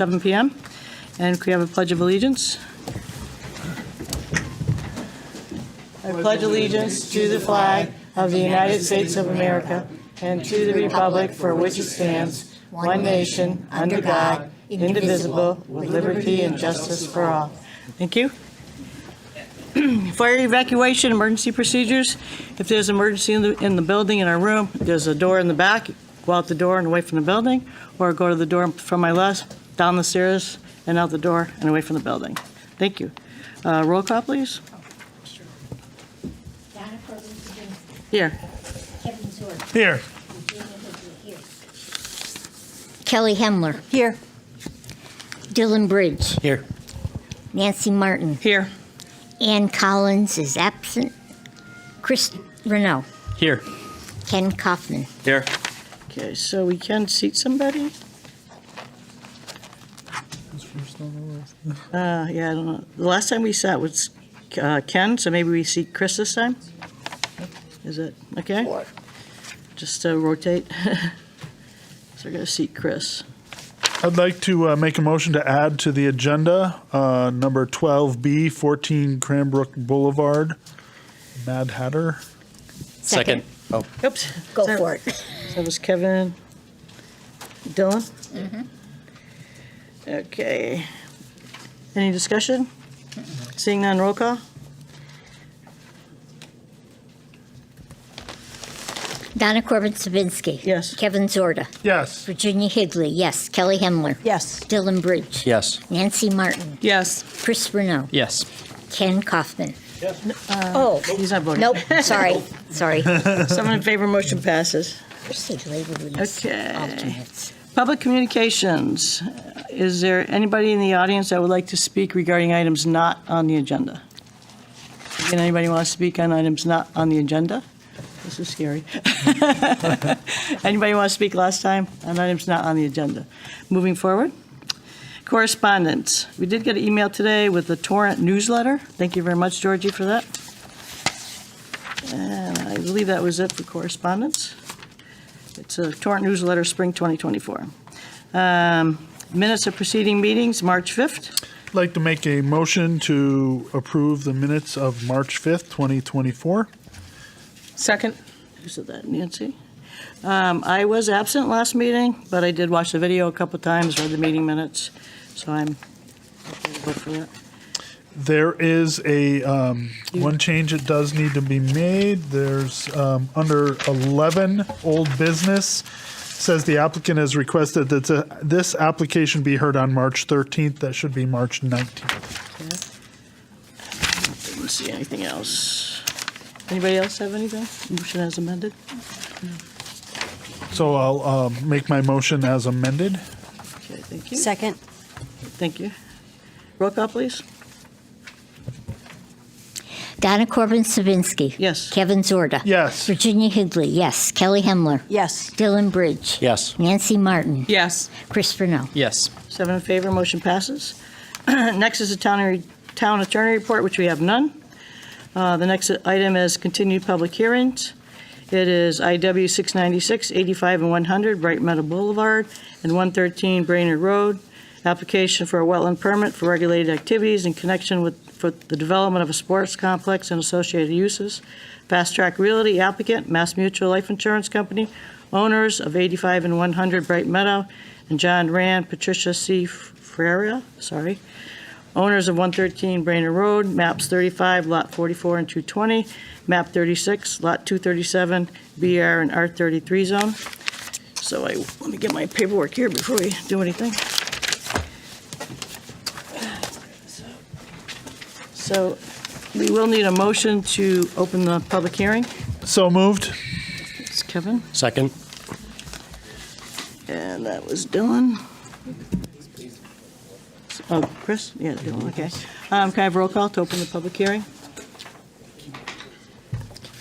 7 p.m. And could we have a pledge of allegiance? I pledge allegiance to the flag of the United States of America and to the republic for which it stands, one nation, under God, indivisible, with liberty and justice for all. Thank you. Fire evacuation, emergency procedures. If there's an emergency in the building, in our room, there's a door in the back. Go out the door and away from the building, or go to the door from my left, down the stairs, and out the door and away from the building. Thank you. Roll call, please. Donna Corbin, Here. Kevin Zorn, Here. Virginia Higley, here. Kelly Hemler, Here. Dylan Bridge, Here. Nancy Martin, Here. Ann Collins is absent, Chris Renault, Here. Ken Kaufman. Here. Okay, so we can seat somebody? Yeah, I don't know. The last time we sat was Ken, so maybe we seat Chris this time? Is it, okay? Just rotate. So we're going to seat Chris. I'd like to make a motion to add to the agenda number 12B, 14 Cranbrook Boulevard, Mad Hatter. Second. Oh. Oops. Go So- for it. That was Kevin. Dylan? Mm-hmm. Okay. Any discussion? Seeing none, roll call? Donna Corbin Sabinski. Yes. Kevin Zorda, Yes. Virginia Higley, yes. Kelly Hemler, Yes. Dylan Bridge, Yes. Nancy Martin, Yes. Chris Renault, Yes. Ken Kaufman. Oh, He's not voting. nope, sorry. Someone in favor, motion passes. Wish they'd label these Okay. alternates. Public communications. Is there anybody in the audience that would like to speak regarding items not on the agenda? Again, anybody want to speak on items not on the agenda? This is scary. Anybody want to speak last time on items not on the agenda? Moving forward. Correspondence. We did get an email today with the Torrent newsletter. Thank you very much, Georgie, for that. And I believe that was it for correspondence. It's a Torrent newsletter, spring 2024. Minutes of preceding meetings, March 5th. I'd like to make a motion to approve the minutes of March 5th, 2024. Second. Who said that, Nancy? I was absent last meeting, but I did watch the video a couple times, read the meeting minutes, so I'm okay to vote for that. There is a one change that does need to be made. There's under 11 old business, says the applicant has requested that this application be heard on March 13th. That should be March 19th. Didn't see anything else. Anybody else have anything? Motion as amended? So I'll make my motion as amended. Okay, thank you. Second. Thank you. Roll call, please. Donna Corbin Sabinski. Yes. Kevin Zorda. Yes. Virginia Higley, yes. Kelly Hemler, Yes. Dylan Bridge, Yes. Nancy Martin, Yes. Chris Renault. Yes. 7 in favor, motion passes. Next is the town attorney report, which we have none. The next item is continued public hearings. It is IW 696, 85 and 100 Bright Meadow Boulevard and 113 Brainerd Road. Application for a wetland permit for regulated activities in connection with for the development of a sports complex and associated uses. Fast Track Realty applicant, Mass Mutual Life Insurance Company, owners of 85 and 100 Bright Meadow, and John Rand, Patricia C. Freria, owners of 113 Brainerd Road, maps 35, lot 44 and 220, map 36, lot 237, BR and R33 zone. So let me get my paperwork here before we do anything. So we will need a motion to open the public hearing. So moved. It's Kevin, Second. and that was Dylan. Oh, Chris? Yeah, Dylan, okay. Can I have roll call to open the public hearing?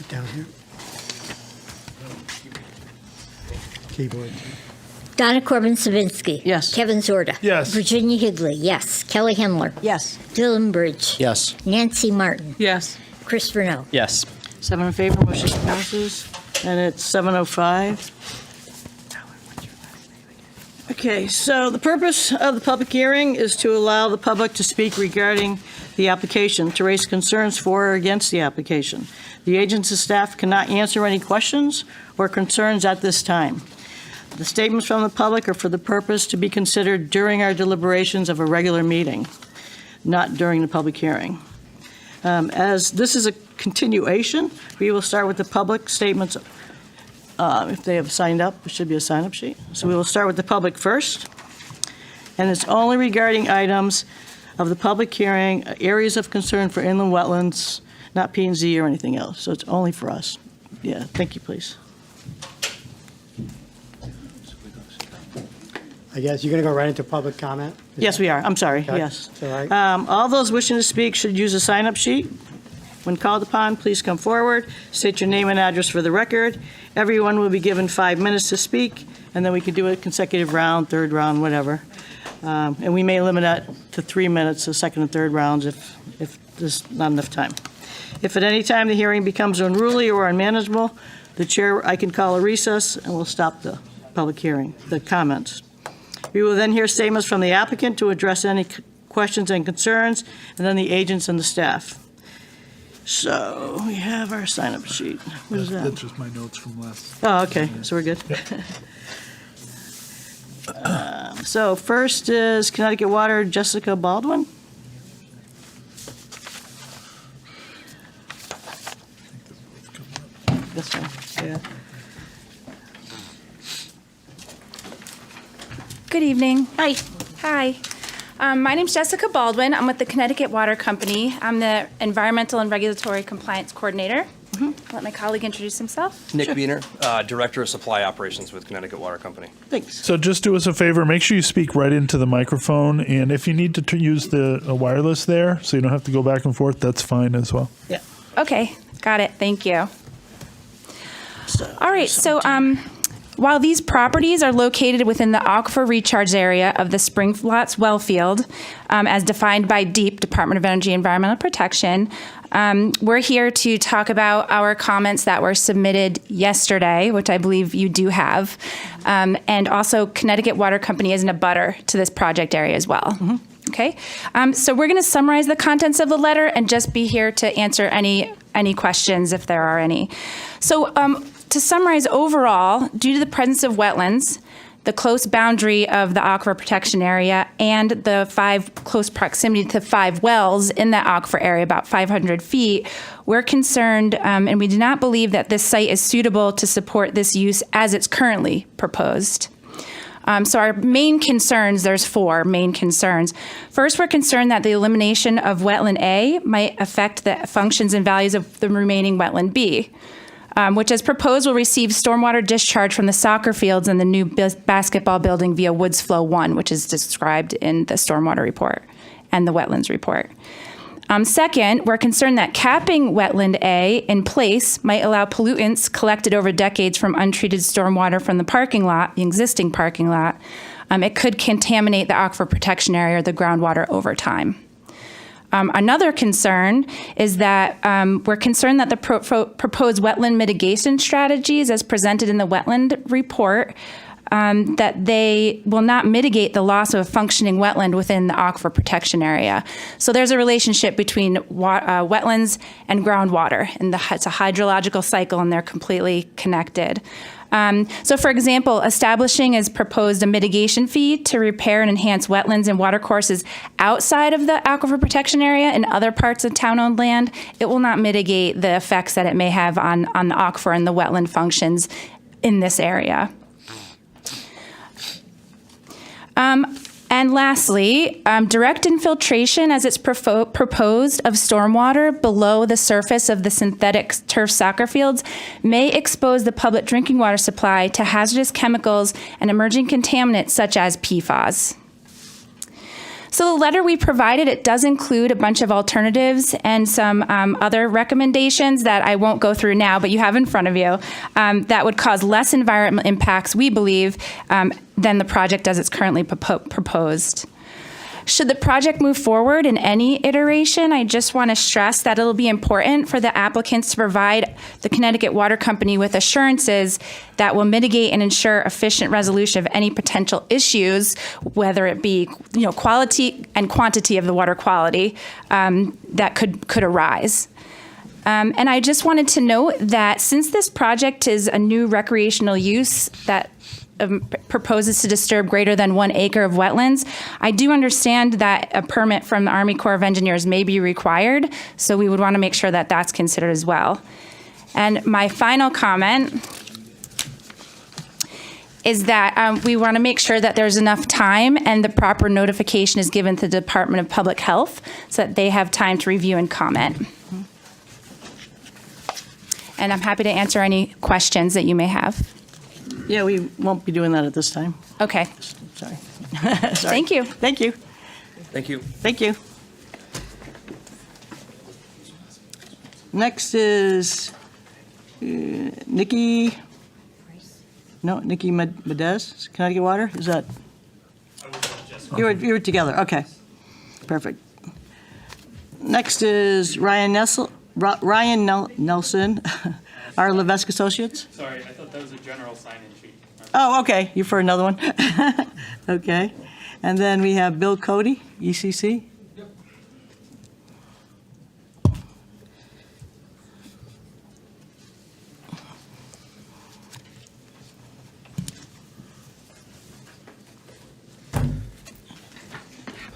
Down here. Keyboard. Donna Corbin Sabinski. Yes. Kevin Zorda. Yes. Virginia Higley, yes. Kelly Hemler, Yes. Dylan Bridge, Yes. Nancy Martin, Yes. Chris Renault. Yes. 7 in favor, motion passes, and it's 7:05. Okay, so the purpose of the public hearing is to allow the public to speak regarding the application, to raise concerns for or against the application. The agency staff cannot answer any questions or concerns at this time. The statements from the public are for the purpose to be considered during our deliberations of a regular meeting, not during the public hearing. As this is a continuation, we will start with the public statements. If they have signed up, there should be a sign-up sheet. So we will start with the public first, and it's only regarding items of the public hearing, areas of concern for inland wetlands, not P&Z or anything else. So it's only for us. Yeah, thank you, please. I guess you're going to go right into public comment? Yes, we are. I'm sorry, Okay, yes. it's all right. All those wishing to speak should use a sign-up sheet. When called upon, please come forward, state your name and address for the record. Everyone will be given 5 minutes to speak, and then we can do a consecutive round, third round, whatever. And we may limit that to 3 minutes, the second and third rounds, if there's not enough time. If at any time the hearing becomes unruly or unmanageable, the chair, I can call a recess, and we'll stop the public hearing, the comments. We will then hear statements from the applicant to address any questions and concerns, and then the agents and the staff. So we have our sign-up sheet. What is that? That's just my notes from last. Oh, okay, so we're good. So first is Connecticut Water, Jessica Baldwin. This one, yeah. Good evening. Hi. Hi. My name's Jessica Baldwin. I'm with the Connecticut Water Company. I'm the Environmental and Regulatory Compliance Coordinator. I'll let my colleague introduce himself. Nick Beener, Director of Supply Operations with Connecticut Water Company. Thanks. So just do us a favor, make sure you speak right into the microphone, and if you need to use the wireless there, so you don't have to go back and forth, that's fine as well. Yeah. Okay, got it. Thank you. All right, so while these properties are located within the aquifer recharge area of the Spring Flats well field, as defined by DEEP, Department of Energy Environmental Protection, we're here to talk about our comments that were submitted yesterday, which I believe you do have, and also Connecticut Water Company is an abutter to this project area as well. Okay, so we're going to summarize the contents of the letter and just be here to answer any questions if there are any. So to summarize overall, due to the presence of wetlands, the close boundary of the aquifer protection area, and the close proximity to 5 wells in that aquifer area, about 500 feet, we're concerned and we do not believe that this site is suitable to support this use as it's currently proposed. So our main concerns, there's 4 main concerns. First, we're concerned that the elimination of wetland A might affect the functions and values of the remaining wetland B, which as proposed will receive stormwater discharge from the soccer fields and the new basketball building via Woods Flow 1, which is described in the stormwater report and the wetlands report. Second, we're concerned that capping wetland A in place might allow pollutants collected over decades from untreated stormwater from the parking lot, the existing parking lot. It could contaminate the aquifer protection area or the groundwater over time. Another concern is that we're concerned that the proposed wetland mitigation strategies as presented in the wetland report, that they will not mitigate the loss of a functioning wetland within the aquifer protection area. So there's a relationship between wetlands and groundwater, and it's a hydrological cycle, and they're completely connected. So for example, establishing as proposed a mitigation fee to repair and enhance wetlands and watercourses outside of the aquifer protection area in other parts of town-owned land, it will not mitigate the effects that it may have on the aquifer and the wetland functions in this area. And lastly, direct infiltration as it's proposed of stormwater below the surface of the synthetic turf soccer fields may expose the public drinking water supply to hazardous chemicals and emerging contaminants such as PFAS. So the letter we provided, it does include a bunch of alternatives and some other recommendations that I won't go through now, but you have in front of you, that would cause less environmental impacts, we believe, than the project as it's currently proposed. Should the project move forward in any iteration, I just want to stress that it'll be important for the applicants to provide the Connecticut Water Company with assurances that will mitigate and ensure efficient resolution of any potential issues, whether it be, quality and quantity of the water quality that could arise. And I just wanted to note that since this project is a new recreational use that proposes to disturb greater than 1 acre of wetlands, I do understand that a permit from the Army Corps of Engineers may be required, so we would want to make sure that that's considered as well. And my final comment is that we want to make sure that there's enough time and the proper notification is given to the Department of Public Health so that they have time to review and comment. And I'm happy to answer any questions that you may have. Yeah, we won't be doing that at this time. Okay. Sorry. Thank you. Thank you. Thank you. Thank you. Next is Nikki Medez, Connecticut Water, is that? You were together, okay. Perfect. Next is Ryan Nelson, our Levesque Associates. Sorry, I thought that was a general sign-in sheet. Oh, okay, you for another one? Okay. And then we have Bill Cody, ECC.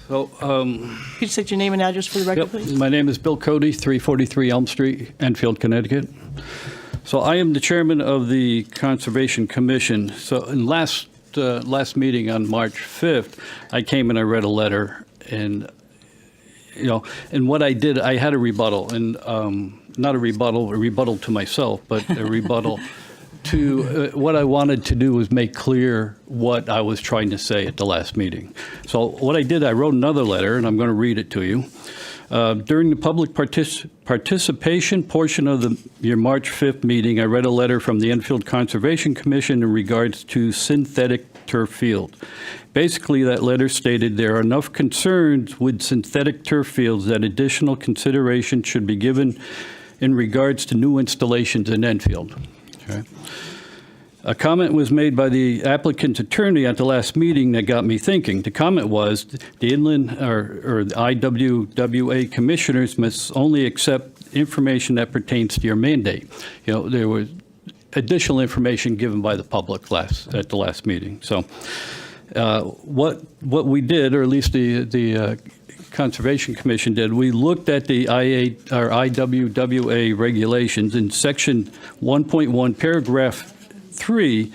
So, Could you state your name and address for the record, yep, please? my name is Bill Cody, 343 Elm Street, Enfield, Connecticut. So I am the chairman of the Conservation Commission. So in last meeting on March 5th, I came and I read a letter, and and what I did, I had a rebuttal, and not a rebuttal to myself, but a rebuttal to what I wanted to do was make clear what I was trying to say at the last meeting. So what I did, I wrote another letter, and I'm going to read it to you. During the public participation portion of your March 5th meeting, I read a letter from the Enfield Conservation Commission in regards to synthetic turf field. Basically, that letter stated there are enough concerns with synthetic turf fields that additional consideration should be given in regards to new installations in Enfield. Okay. A comment was made by the applicant's attorney at the last meeting that got me thinking. The comment was the inland or the IWWA commissioners must only accept information that pertains to your mandate. There was additional information given by the public at the last meeting. So what we did, or at least the Conservation Commission did, we looked at the IWWA regulations in section 1.1, paragraph 3.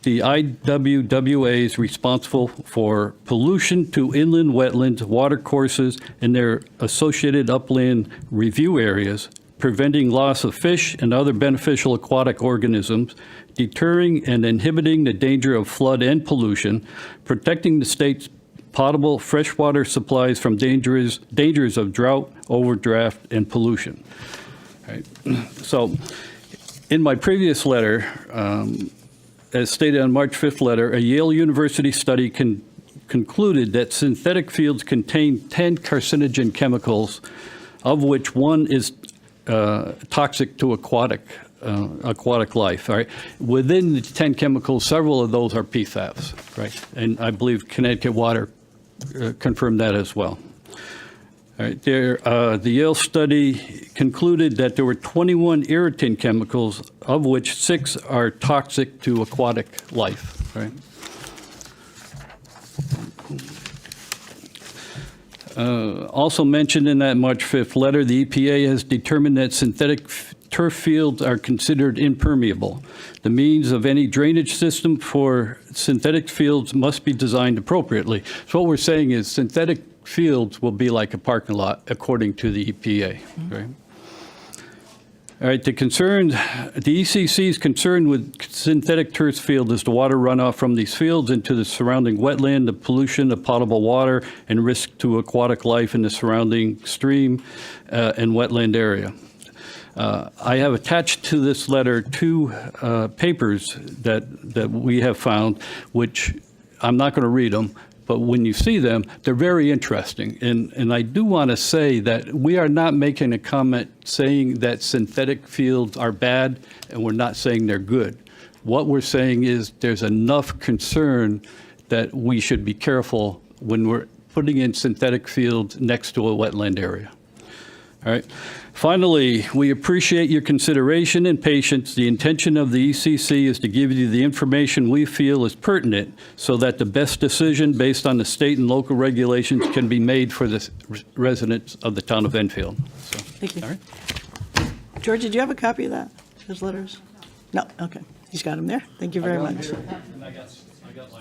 The IWWA is responsible for pollution to inland wetlands, watercourses, and their associated upland review areas, preventing loss of fish and other beneficial aquatic organisms, deterring and inhibiting the danger of flood and pollution, protecting the state's potable freshwater supplies from dangers of drought, overdraft, and pollution. Right. So, in my previous letter, as stated on March 5th letter, a Yale University study concluded that synthetic fields contain 10 carcinogen chemicals, of which one is toxic to aquatic life. All right. Within the 10 chemicals, several of those are PFAS, right? And I believe Connecticut Water confirmed that as well. All right. The Yale study concluded that there were 21 irritant chemicals, of which 6 are toxic to aquatic life. Right. Also mentioned in that March 5th letter, the EPA has determined that synthetic turf fields are considered impermeable. The means of any drainage system for synthetic fields must be designed appropriately. So what we're saying is synthetic fields will be like a parking lot, according to the EPA. Right? All right, the ECC's concern with synthetic turf field is the water runoff from these fields into the surrounding wetland, the pollution of potable water, and risk to aquatic life in the surrounding stream and wetland area. I have attached to this letter 2 papers that we have found, which I'm not going to read them, but when you see them, they're very interesting. And I do want to say that we are not making a comment saying that synthetic fields are bad, and we're not saying they're good. What we're saying is there's enough concern that we should be careful when we're putting in synthetic fields next to a wetland area. All right. Finally, we appreciate your consideration and patience. The intention of the ECC is to give you the information we feel is pertinent so that the best decision based on the state and local regulations can be made for the residents of the town of Enfield. So, Thank you. all right. George, did you have a copy of that, those letters? No, okay. He's got them there. Thank you very much.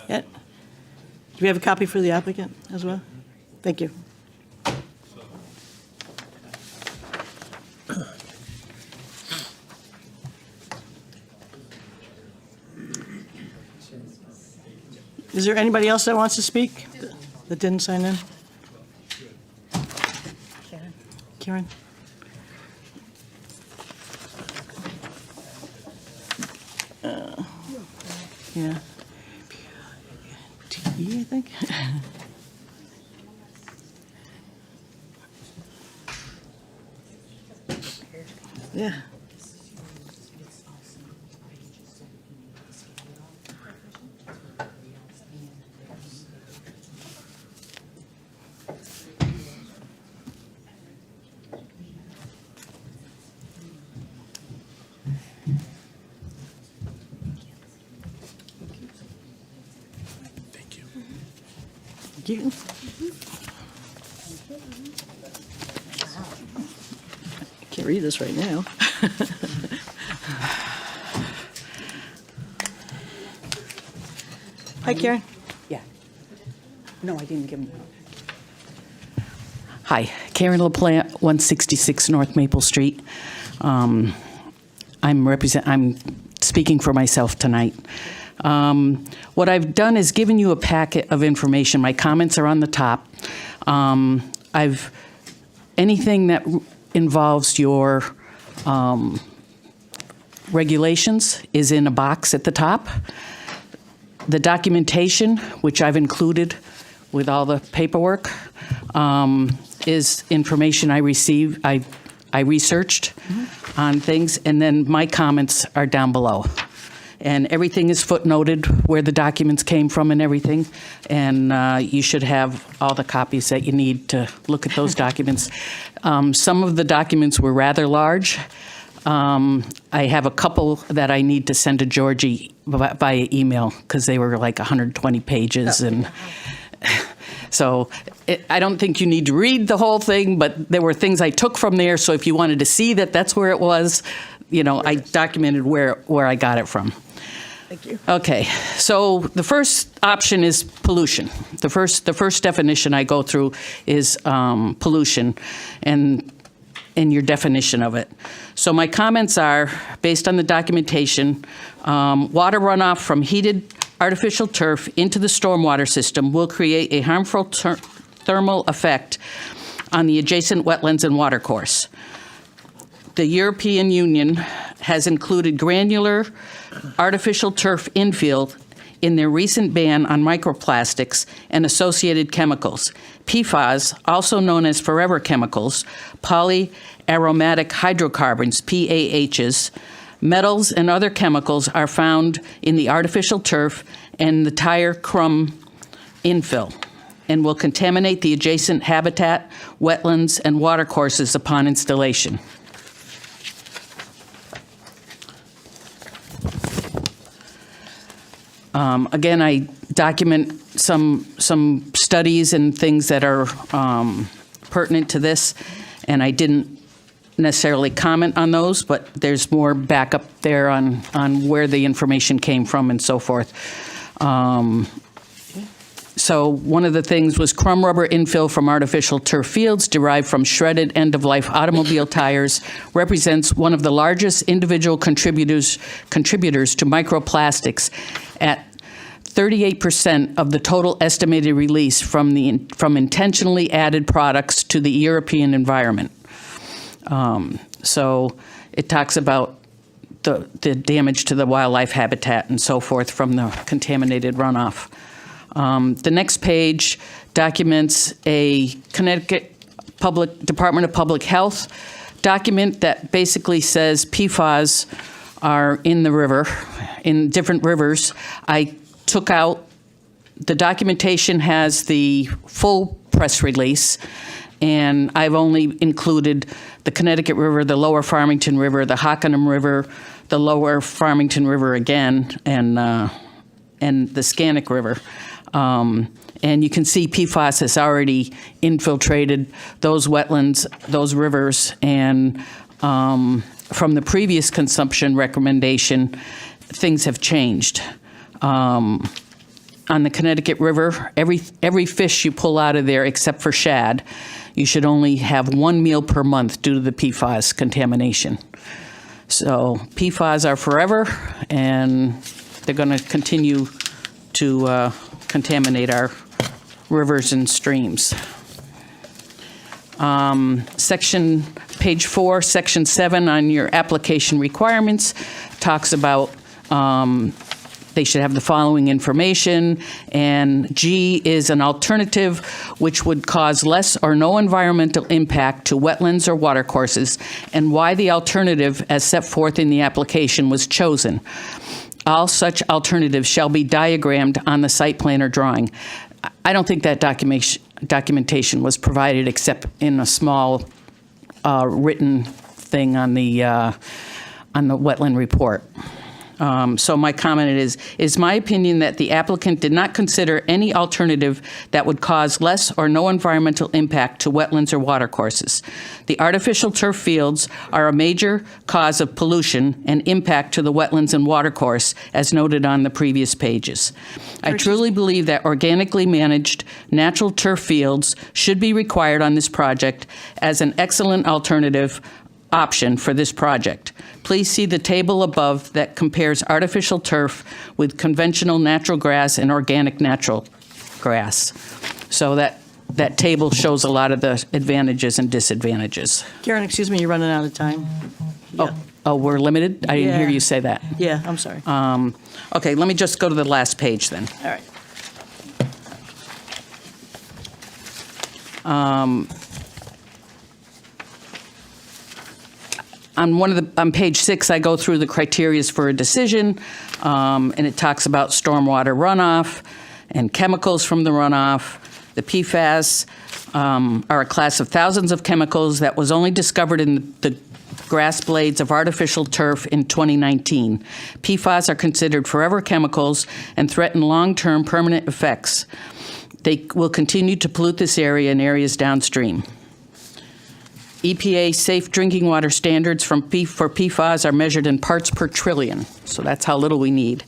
Yeah. Do we have a copy for the applicant as well? Thank you. Is there anybody else that wants to speak that didn't sign in? Karen? Yeah. T, I think. Yeah. Thank you. I can't read this right now. Hi, Karen. Yeah. No, I didn't give them. Hi, Karen LaPlante, 166 North Maple Street. I'm speaking for myself tonight. What I've done is given you a packet of information. My comments are on the top. Anything that involves your regulations is in a box at the top. The documentation, which I've included with all the paperwork, is information I received, I researched on things, and then my comments are down below. And everything is footnoted where the documents came from and everything. And you should have all the copies that you need to look at those documents. Some of the documents were rather large. I have a couple that I need to send to Georgie via email because they were like 120 pages. And so I don't think you need to read the whole thing, but there were things I took from there. So if you wanted to see that that's where it was, you know, I documented where I got it from. Thank you. Okay, so the first option is pollution. The first definition I go through is pollution and your definition of it. So my comments are, based on the documentation, water runoff from heated artificial turf into the stormwater system will create a harmful thermal effect on the adjacent wetlands and watercourse. The European Union has included granular artificial turf infill in their recent ban on microplastics and associated chemicals. PFAS, also known as forever chemicals, polyaromatic hydrocarbons, PAHs, metals, and other chemicals are found in the artificial turf and the tire crumb infill and will contaminate the adjacent habitat, wetlands, and watercourses upon installation. Again, I document some studies and things that are pertinent to this, and I didn't necessarily comment on those, but there's more backup there on where the information came from and so forth. So one of the things was crumb rubber infill from artificial turf fields derived from shredded end-of-life automobile tires represents one of the largest individual contributors to microplastics at 38% of the total estimated release from intentionally added products to the European environment. So it talks about the damage to the wildlife habitat and so forth from the contaminated runoff. The next page documents a Connecticut Department of Public Health document that basically says PFAS are in the river, in different rivers. I took out, the documentation has the full press release, and I've only included the Connecticut River, the Lower Farmington River, the Hockanum River, the Lower Farmington River again, and the Scannick River. And you can see PFAS has already infiltrated those wetlands, those rivers, and from the previous consumption recommendation, things have changed. On the Connecticut River, every fish you pull out of there except for shad, you should only have 1 meal per month due to the PFAS contamination. So PFAS are forever, and they're going to continue to contaminate our rivers and streams. Page 4, Section 7 on your application requirements talks about they should have the following information, and G is an alternative which would cause less or no environmental impact to wetlands or watercourses, and why the alternative as set forth in the application was chosen. All such alternatives shall be diagrammed on the site plan or drawing. I don't think that documentation was provided except in a small written thing on the wetland report. So my comment is my opinion that the applicant did not consider any alternative that would cause less or no environmental impact to wetlands or watercourses. The artificial turf fields are a major cause of pollution and impact to the wetlands and watercourse, as noted on the previous pages. I truly believe that organically managed natural turf fields should be required on this project as an excellent alternative option for this project. Please see the table above that compares artificial turf with conventional natural grass and organic natural grass. So that table shows a lot of the advantages and disadvantages. Karen, excuse me, you're running out of time. Oh, we're limited? I didn't hear Yeah. you say that. Yeah, I'm sorry. Okay, let me just go to the last page then. All right. On page 6, I go through the criterias for a decision, and it talks about stormwater runoff and chemicals from the runoff. The PFAS are a class of thousands of chemicals that was only discovered in the grass blades of artificial turf in 2019. PFAS are considered forever chemicals and threaten long-term permanent effects. They will continue to pollute this area and areas downstream. EPA safe drinking water standards for PFAS are measured in parts per trillion, so that's how little we need.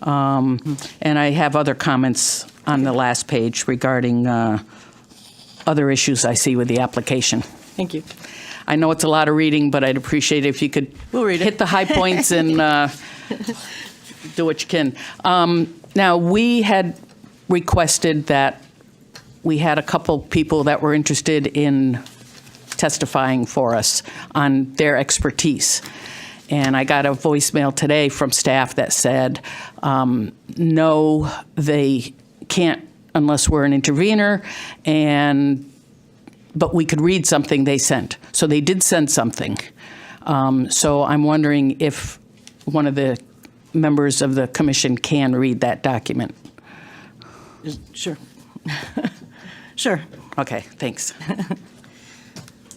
And I have other comments on the last page regarding other issues I see with the application. Thank you. I know it's a lot of reading, but I'd appreciate it if you could We'll read it. hit the high points and do what you can. Now, we had requested that we had a couple people that were interested in testifying for us on their expertise. And I got a voicemail today from staff that said, no, they can't unless we're an intervener, but we could read something they sent. So they did send something. So I'm wondering if one of the members of the commission can read that document. Sure. Sure. Okay, thanks.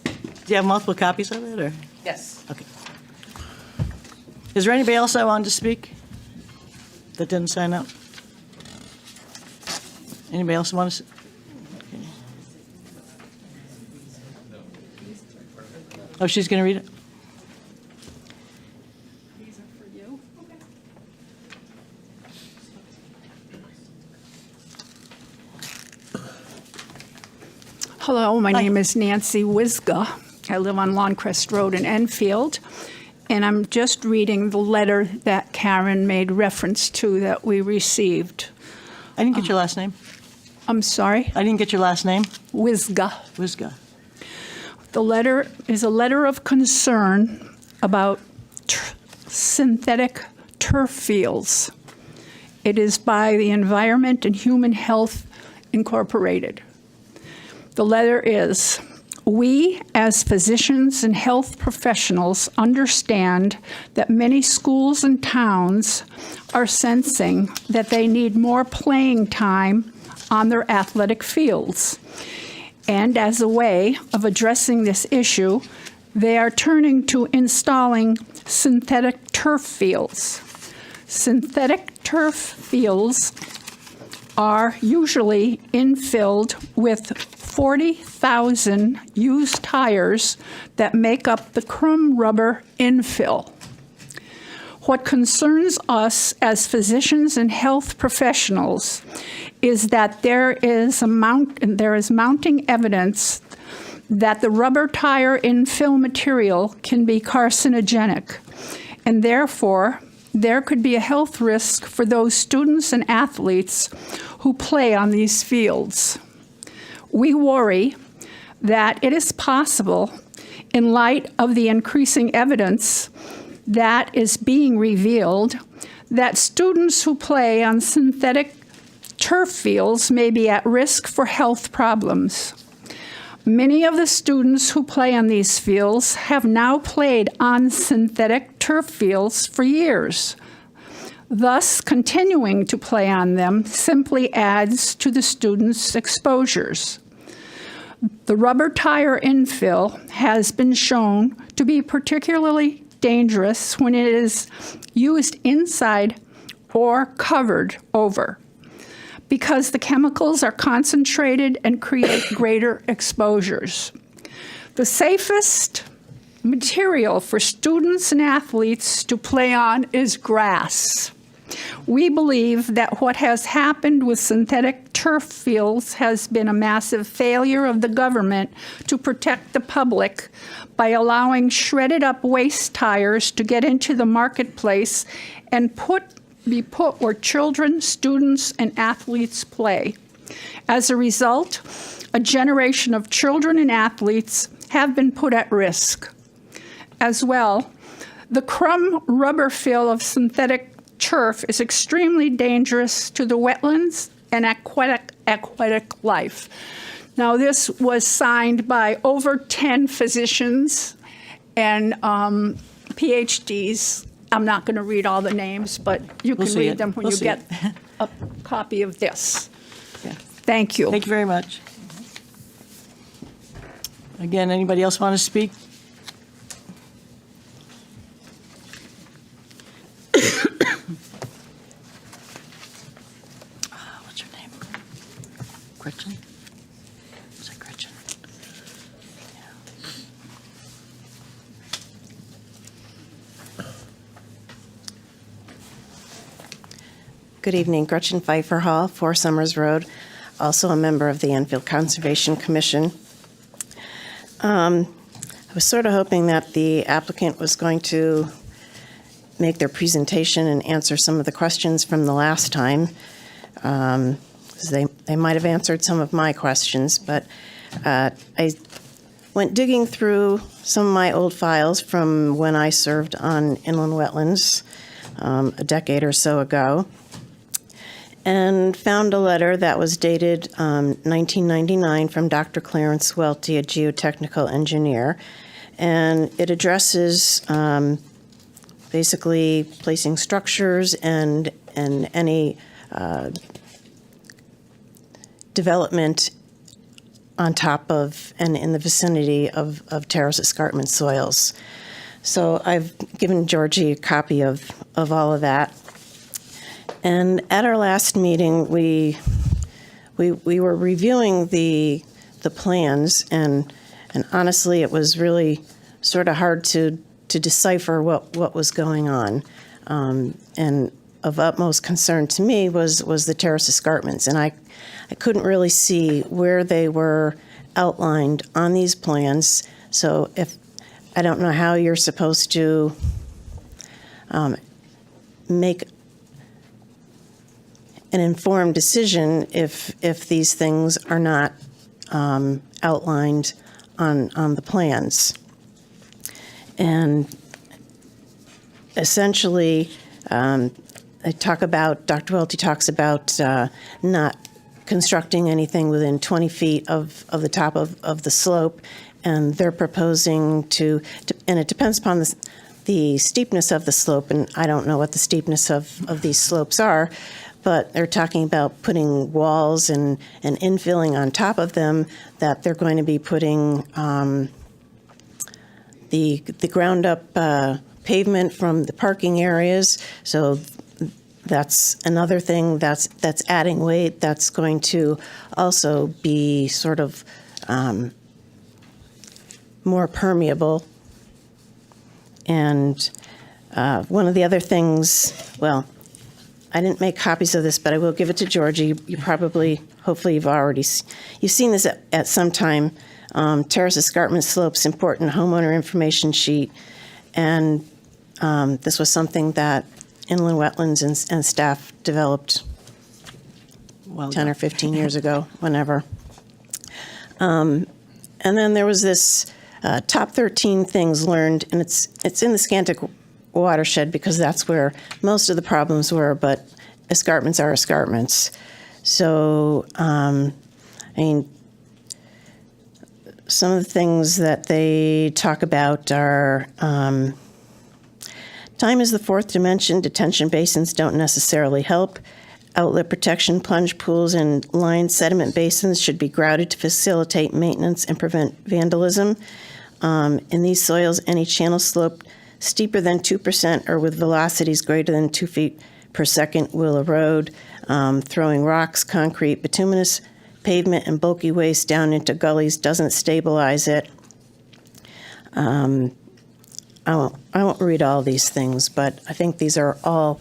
Do you have multiple copies of it, or? Yes. Okay. Is there anybody else that wanted to speak that didn't sign up? Anybody else want to? Okay. Oh, she's going to read it? Hello, my name is Nancy Wisga. I live on Longcrest Road in Enfield, and I'm just reading the letter that Karen made reference to that we received. I didn't get your last name. I'm sorry, I didn't get your last name. Wisga. Wisga. The letter is a letter of concern about synthetic turf fields. It is by the Environment and Human Health Incorporated. The letter is, we, as physicians and health professionals, understand that many schools and towns are sensing that they need more playing time on their athletic fields. And as a way of addressing this issue, they are turning to installing synthetic turf fields. Synthetic turf fields are usually infilled with 40,000 used tires that make up the crumb rubber infill. What concerns us as physicians and health professionals is that there is mounting evidence that the rubber tire infill material can be carcinogenic, and therefore there could be a health risk for those students and athletes who play on these fields. We worry that it is possible, in light of the increasing evidence that is being revealed, that students who play on synthetic turf fields may be at risk for health problems. Many of the students who play on these fields have now played on synthetic turf fields for years. Thus, continuing to play on them simply adds to the students' exposures. The rubber tire infill has been shown to be particularly dangerous when it is used inside or covered over, because the chemicals are concentrated and create greater exposures. The safest material for students and athletes to play on is grass. We believe that what has happened with synthetic turf fields has been a massive failure of the government to protect the public by allowing shredded up waste tires to get into the marketplace and be put where children, students, and athletes play. As a result, a generation of children and athletes have been put at risk. As well, the crumb rubber fill of synthetic turf is extremely dangerous to the wetlands and aquatic life. Now, this was signed by over 10 physicians and PhDs. I'm not going to read all the names, but you We'll can see read it. them when We'll you see get it. a copy of this. Yeah. Thank you. Thank you very much. Again, anybody else want to speak? What's her name? Gretchen? Is that Gretchen? Good evening, Gretchen Pfeiffer Hall, 4 Summers Road, also a member of the Enfield Conservation Commission. I was sort of hoping that the applicant was going to make their presentation and answer some of the questions from the last time. 'Cause they might have answered some of my questions, but I went digging through some of my old files from when I served on inland wetlands a decade or so ago, and found a letter that was dated 1999 from Dr. Clarence Welty, a geotechnical engineer, and it addresses basically placing structures and any development on top of and in the vicinity of terrace escarpment soils. So I've given Georgie a copy of all of that. And at our last meeting, we were reviewing the plans, and honestly, it was really sort of hard to decipher what was going on. And of utmost concern to me was the terrace escarpments, and I couldn't really see where they were outlined on these plans. So I don't know how you're supposed to make an informed decision if these things are not outlined on the plans. And essentially, Dr. Welty talks about not constructing anything within 20 feet of the top of the slope, and they're proposing to, and it depends upon the steepness of the slope, and I don't know what the steepness of these slopes are, but they're talking about putting walls and infilling on top of them, that they're going to be putting the ground up pavement from the parking areas. So that's another thing that's adding weight. That's going to also be sort of more permeable. And one of the other things, well, I didn't make copies of this, but I will give it to Georgie. You probably, hopefully you've seen this at some time. Terrace escarpment slopes, important homeowner information sheet. And this was something that Inland Wetlands and staff developed 10 or 15 years ago, whenever. And then there was this top 13 things learned, and it's in the Scantic watershed because that's where most of the problems were, but escarpments are escarpments. So, I mean, some of the things that they talk about are time is the fourth dimension. Detention basins don't necessarily help. Outlet protection, plunge pools, and lined sediment basins should be grouted to facilitate maintenance and prevent vandalism. In these soils, any channel slope steeper than 2% or with velocities greater than 2 feet per second will erode. Throwing rocks, concrete, bituminous pavement, and bulky waste down into gullies doesn't stabilize it. I won't read all these things, but I think these are all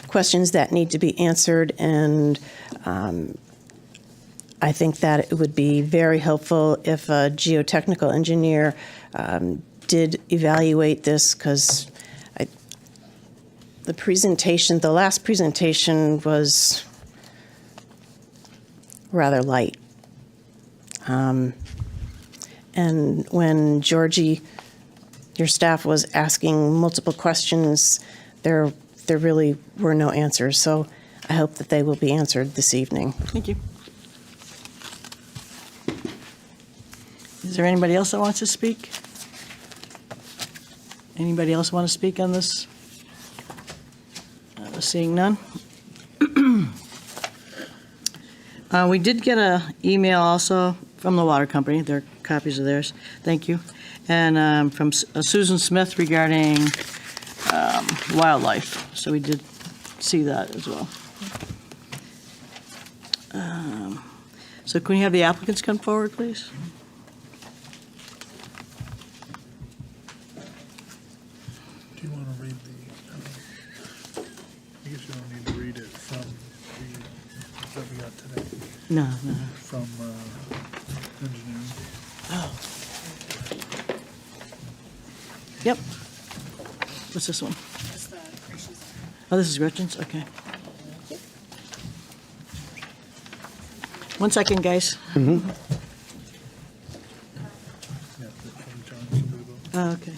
questions that need to be answered, and I think that it would be very helpful if a geotechnical engineer did evaluate this, because the last presentation was rather light. And when Georgie, your staff, was asking multiple questions, there really were no answers. So I hope that they will be answered this evening. Thank you. Is there anybody else that wants to speak? Anybody else want to speak on this? Seeing none. We did get an email also from the water company. There are copies of theirs. Thank you. And from Susan Smith regarding wildlife. So we did see that as well. So can we have the applicants come forward, please? Do you want to read I guess you don't need to read it from that we got today, No. from engineering. Yep. What's this one? Oh, this is Gretchen's? Okay. 1 second, guys. Yeah, from John Sabugo. Oh, okay.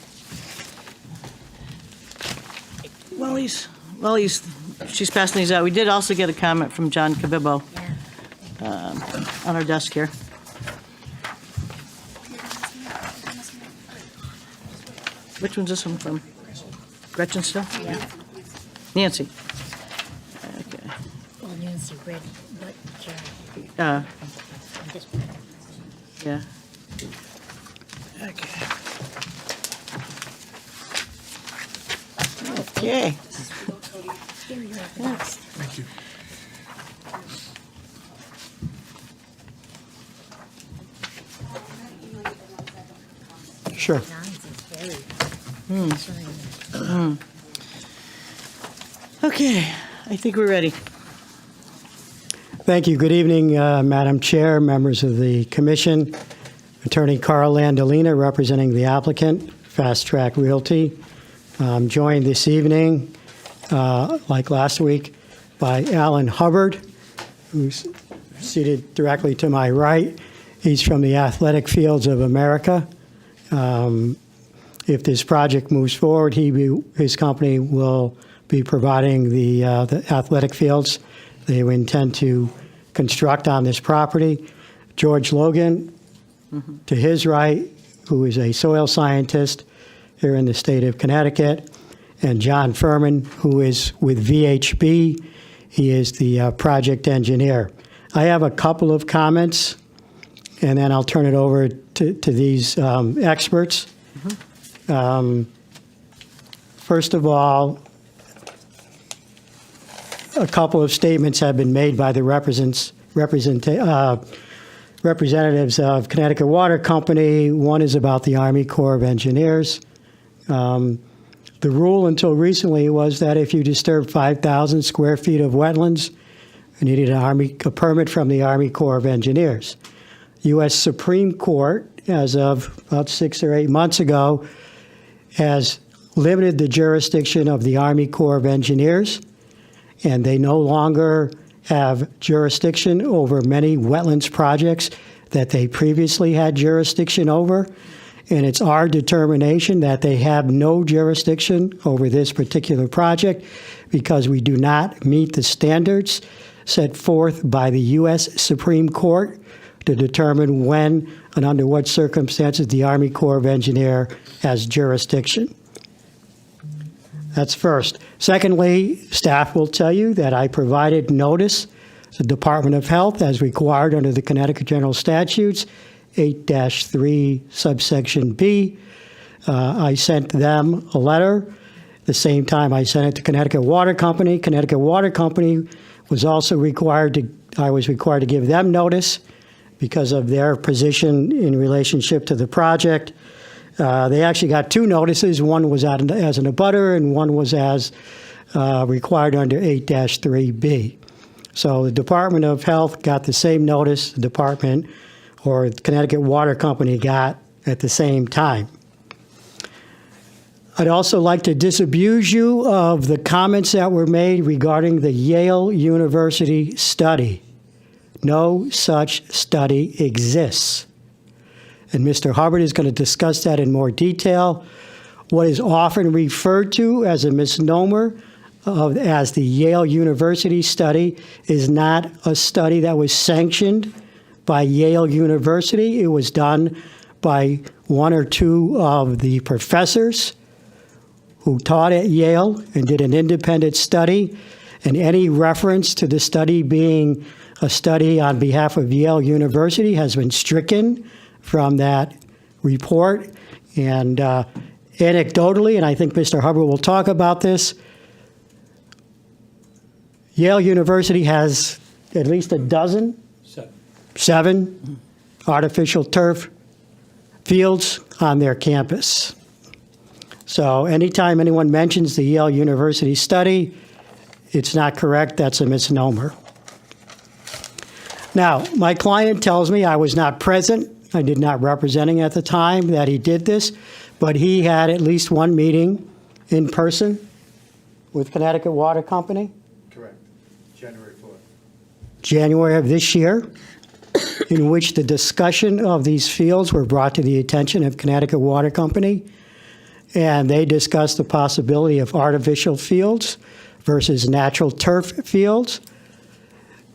She's passing these out. We did also get a comment from John Kabibbo on our desk here. Which one's this one from? Gretchen still? Yeah. Nancy. Okay. Well, Nancy read what Karen. Just Yeah. Okay. Okay. here you are next. Thank you. Sure. John's is very concerning. Okay, I think we're ready. Thank you. Good evening, Madam Chair, members of the commission. Attorney Carl Landolina representing the applicant, Fast Track Realty. I'm joined this evening, like last week, by Alan Hubbard, who's seated directly to my right. He's from the Athletic Fields of America. If this project moves forward, his company will be providing the athletic fields they intend to construct on this property. George Logan, to his right, who is a soil scientist here in the state of Connecticut, and John Furman, who is with VHB. He is the project engineer. I have a couple of comments, and then I'll turn it over to these experts. First of all, a couple of statements have been made by the representatives of Connecticut Water Company. One is about the Army Corps of Engineers. The rule until recently was that if you disturb 5,000 square feet of wetlands, you needed a permit from the Army Corps of Engineers. U.S. Supreme Court, as of about 6 or 8 months ago, has limited the jurisdiction of the Army Corps of Engineers, and they no longer have jurisdiction over many wetlands projects that they previously had jurisdiction over. And it's our determination that they have no jurisdiction over this particular project because we do not meet the standards set forth by the U.S. Supreme Court to determine when and under what circumstances the Army Corps of Engineers has jurisdiction. That's first. Secondly, staff will tell you that I provided notice to the Department of Health as required under the Connecticut General Statutes, 8-3 subsection B. I sent them a letter. The same time I sent it to Connecticut Water Company. Connecticut Water Company was also I was required to give them notice because of their position in relationship to the project. They actually got 2 notices. One was as an abutter and one was as required under 8-3B. So the Department of Health got the same notice the department or Connecticut Water Company got at the same time. I'd also like to disabuse you of the comments that were made regarding the Yale University study. No such study exists. And Mr. Hubbard is going to discuss that in more detail. What is often referred to as a misnomer as the Yale University study is not a study that was sanctioned by Yale University. It was done by 1 or 2 of the professors who taught at Yale and did an independent study. And any reference to the study being a study on behalf of Yale University has been stricken from that report. And anecdotally, and I think Mr. Hubbard will talk about this, Yale University has at least a dozen, 7 artificial turf fields on their campus. So anytime anyone mentions the Yale University study, it's not correct. That's a misnomer. Now, my client tells me I was not present. I did not represent him at the time that he did this, but he had at least one meeting in person with Connecticut Water Company. Correct. January 4th. January of this year, in which the discussion of these fields were brought to the attention of Connecticut Water Company, and they discussed the possibility of artificial fields versus natural turf fields.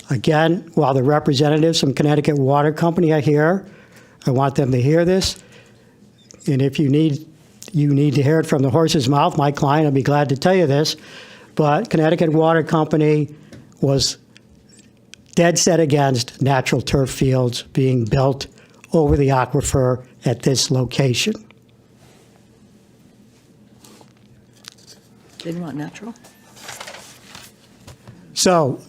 Again, while the representatives from Connecticut Water Company are here, I want them to hear this. And if you need to hear it from the horse's mouth, my client will be glad to tell you this. But Connecticut Water Company was dead set against natural turf fields being built over the aquifer at this location. Didn't want natural? So,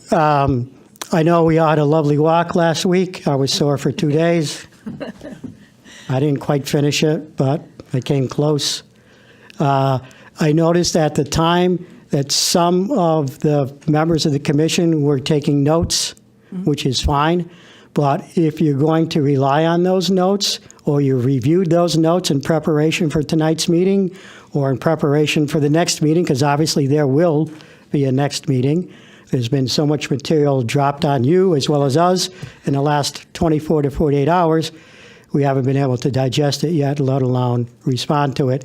I know we had a lovely walk last week. I was sore for 2 days. I didn't quite finish it, but I came close. I noticed at the time that some of the members of the commission were taking notes, which is fine. But if you're going to rely on those notes, or you reviewed those notes in preparation for tonight's meeting, or in preparation for the next meeting, because obviously there will be a next meeting. There's been so much material dropped on you as well as us in the last 24 to 48 hours. We haven't been able to digest it yet, let alone respond to it.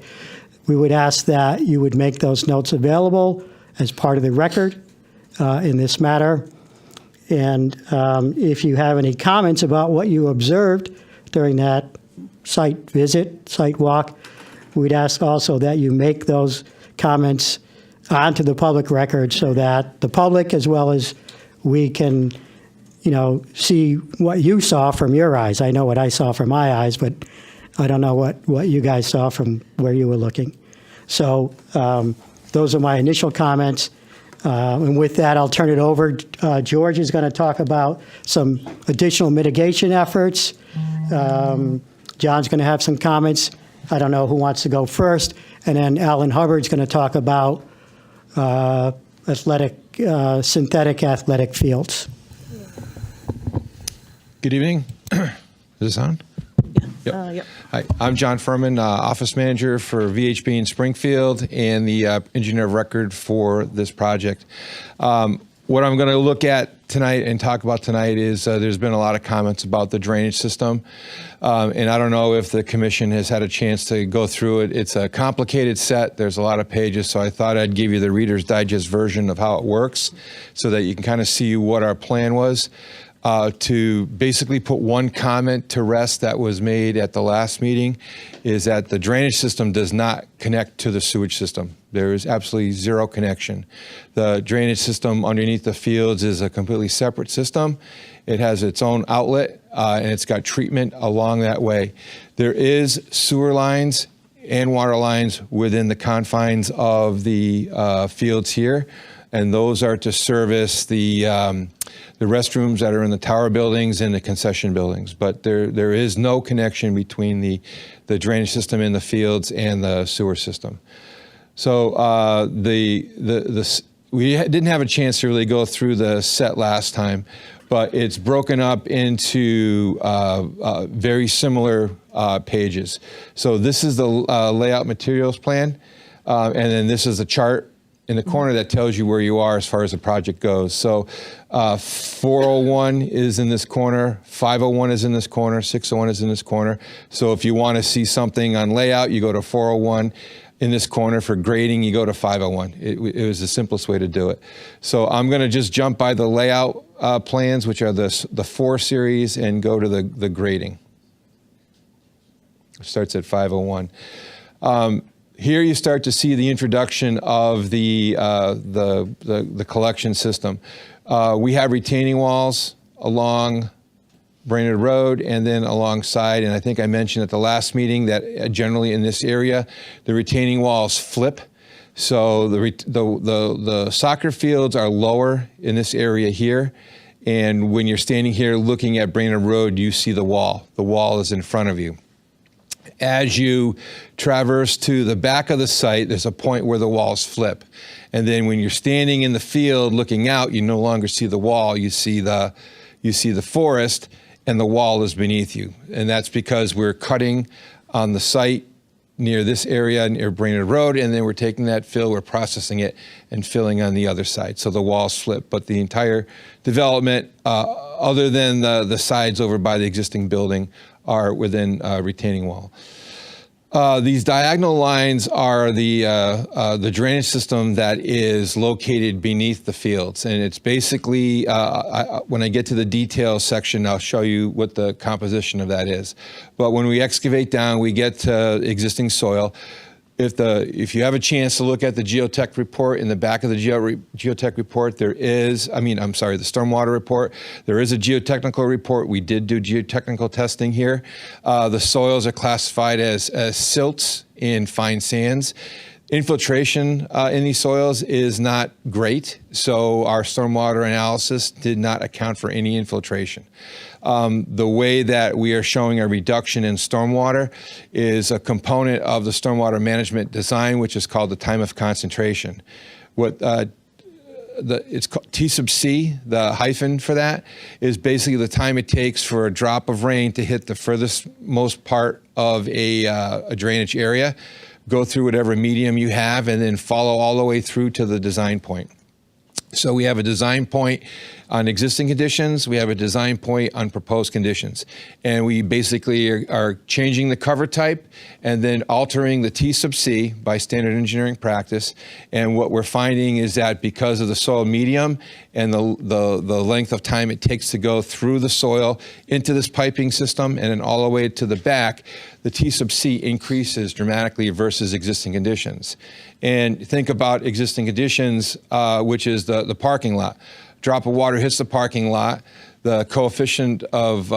We would ask that you would make those notes available as part of the record in this matter. And if you have any comments about what you observed during that site visit, site walk, we'd ask also that you make those comments onto the public record so that the public as well as we can, see what you saw from your eyes. I know what I saw from my eyes, but I don't know what you guys saw from where you were looking. So those are my initial comments. And with that, I'll turn it over. George is going to talk about some additional mitigation efforts. John's going to have some comments. I don't know who wants to go first. And then Alan Hubbard's going to talk about synthetic athletic fields. Good evening. Is this on? Yep. Hi, I'm John Furman, Office Manager for VHB in Springfield and the Engineer of Record for this project. What I'm going to look at tonight and talk about tonight is there's been a lot of comments about the drainage system. And I don't know if the commission has had a chance to go through it. It's a complicated set. There's a lot of pages, so I thought I'd give you the Reader's Digest version of how it works so that you can kind of see what our plan was. To basically put one comment to rest that was made at the last meeting is that the drainage system does not connect to the sewage system. There is absolutely zero connection. The drainage system underneath the fields is a completely separate system. It has its own outlet and it's got treatment along that way. There is sewer lines and water lines within the confines of the fields here, and those are to service the restrooms that are in the tower buildings and the concession buildings. But there is no connection between the drainage system in the fields and the sewer system. So we didn't have a chance to really go through the set last time, but it's broken up into very similar pages. So this is the layout materials plan, and then this is a chart in the corner that tells you where you are as far as the project goes. So 401 is in this corner, 501 is in this corner, 601 is in this corner. So if you want to see something on layout, you go to 401. In this corner for grading, you go to 501. It was the simplest way to do it. So I'm going to just jump by the layout plans, which are the 4 series, and go to the grading. It starts at 501. Here you start to see the introduction of the collection system. We have retaining walls along Brainerd Road and then alongside, and I think I mentioned at the last meeting that generally in this area, the retaining walls flip. So the soccer fields are lower in this area here. And when you're standing here looking at Brainerd Road, you see the wall. The wall is in front of you. As you traverse to the back of the site, there's a point where the walls flip. And then when you're standing in the field looking out, you no longer see the wall, you see the forest, and the wall is beneath you. And that's because we're cutting on the site near this area, near Brainerd Road, and then we're taking that fill, we're processing it and filling on the other side. So the walls flip, but the entire development, other than the sides over by the existing building, are within retaining wall. These diagonal lines are the drainage system that is located beneath the fields. And it's basically, when I get to the details section, I'll show you what the composition of that is. But when we excavate down, we get to existing soil. If you have a chance to look at the geotech report, in the back of the geotech report, the stormwater report, there is a geotechnical report. We did do geotechnical testing here. The soils are classified as silts and fine sands. Infiltration in these soils is not great, so our stormwater analysis did not account for any infiltration. The way that we are showing a reduction in stormwater is a component of the stormwater management design, which is called the time of concentration. It's called T sub C, the hyphen for that, is basically the time it takes for a drop of rain to hit the furthest most part of a drainage area, go through whatever medium you have, and then follow all the way through to the design point. So we have a design point on existing conditions. We have a design point on proposed conditions. And we basically are changing the cover type and then altering the T sub C by standard engineering practice. And what we're finding is that because of the soil medium and the length of time it takes to go through the soil into this piping system and then all the way to the back, the T sub C increases dramatically versus existing conditions. And think about existing conditions, which is the parking lot. Drop of water hits the parking lot. The coefficient of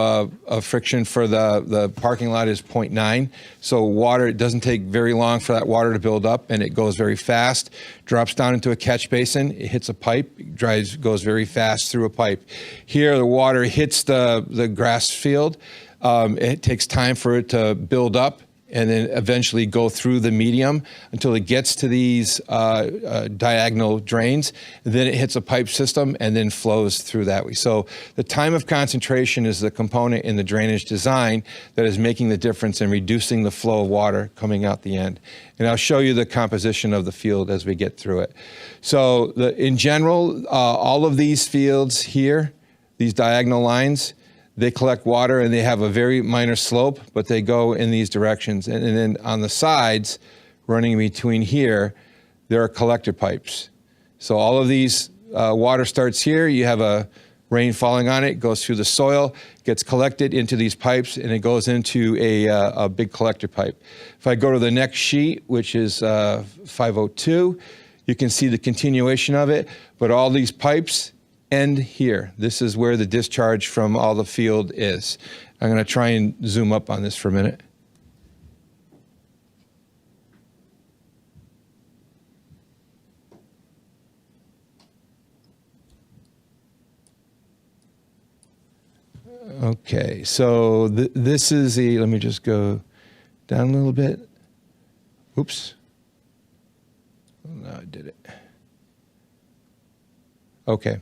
friction for the parking lot is 0.9. So water, it doesn't take very long for that water to build up, and it goes very fast. Drops down into a catch basin. It hits a pipe. Goes very fast through a pipe. Here, the water hits the grass field. It takes time for it to build up and then eventually go through the medium until it gets to these diagonal drains. Then it hits a pipe system and then flows through that way. So the time of concentration is the component in the drainage design that is making the difference in reducing the flow of water coming out the end. And I'll show you the composition of the field as we get through it. So in general, all of these fields here, these diagonal lines, they collect water and they have a very minor slope, but they go in these directions. And then on the sides, running between here, there are collector pipes. So all of these water starts here. You have a rain falling on it, goes through the soil, gets collected into these pipes, and it goes into a big collector pipe. If I go to the next sheet, which is 502, you can see the continuation of it, but all these pipes end here. This is where the discharge from all the field is. I'm going to try and zoom up on this for a minute. Okay, so this is let me just go down a little bit. Oops. No, I did it. Okay.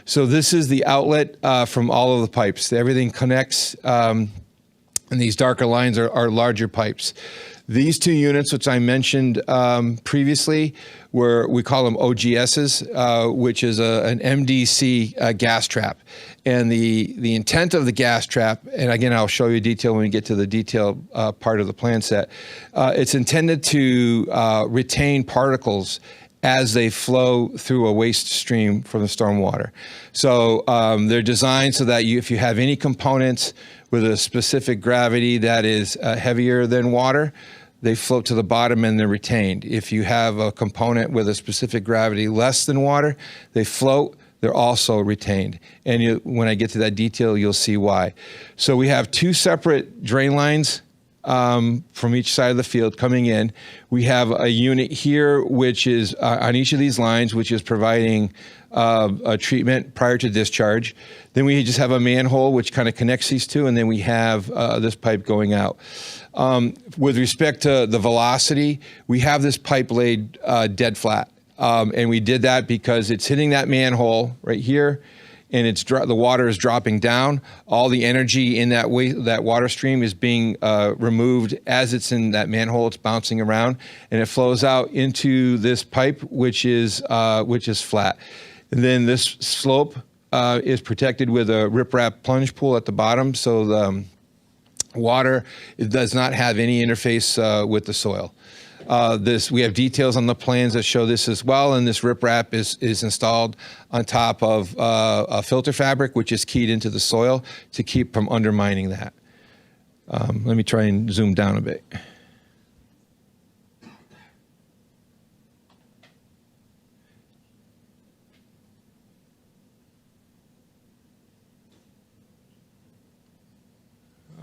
So this is the outlet from all of the pipes. Everything connects, and these darker lines are larger pipes. These two units, which I mentioned previously, we call them OGSs, which is an MDC gas trap. And the intent of the gas trap, and again, I'll show you detail when we get to the detail part of the plan set, it's intended to retain particles as they flow through a waste stream from the stormwater. So they're designed so that if you have any components with a specific gravity that is heavier than water, they float to the bottom and they're retained. If you have a component with a specific gravity less than water, they float, they're also retained. And when I get to that detail, you'll see why. So we have two separate drain lines from each side of the field coming in. We have a unit here, which is on each of these lines, which is providing a treatment prior to discharge. Then we just have a manhole, which kind of connects these two, and then we have this pipe going out. With respect to the velocity, we have this pipe laid dead flat. And we did that because it's hitting that manhole right here, and the water is dropping down. All the energy in that water stream is being removed as it's in that manhole. It's bouncing around, and it flows out into this pipe, which is flat. And then this slope is protected with a riprap plunge pool at the bottom, so the water does not have any interface with the soil. We have details on the plans that show this as well, and this riprap is installed on top of a filter fabric, which is keyed into the soil to keep from undermining that. Let me try and zoom down a bit.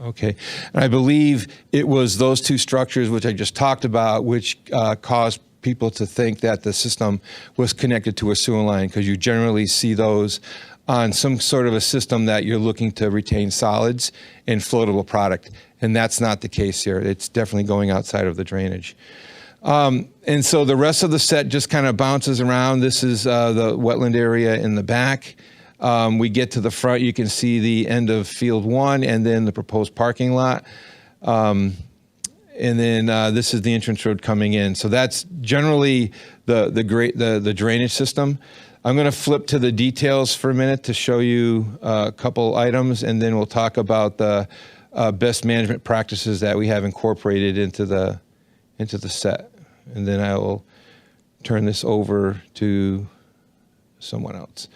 Okay, and I believe it was those two structures which I just talked about which caused people to think that the system was connected to a sewer line, because you generally see those on some sort of a system that you're looking to retain solids and floatable product, and that's not the case here. It's definitely going outside of the drainage. And so the rest of the set just kind of bounces around. This is the wetland area in the back. We get to the front, you can see the end of field 1 and then the proposed parking lot. And then this is the entrance road coming in. So that's generally the drainage system. I'm going to flip to the details for a minute to show you a couple items, and then we'll talk about the best management practices that we have incorporated into the set. And then I will turn this over to someone else.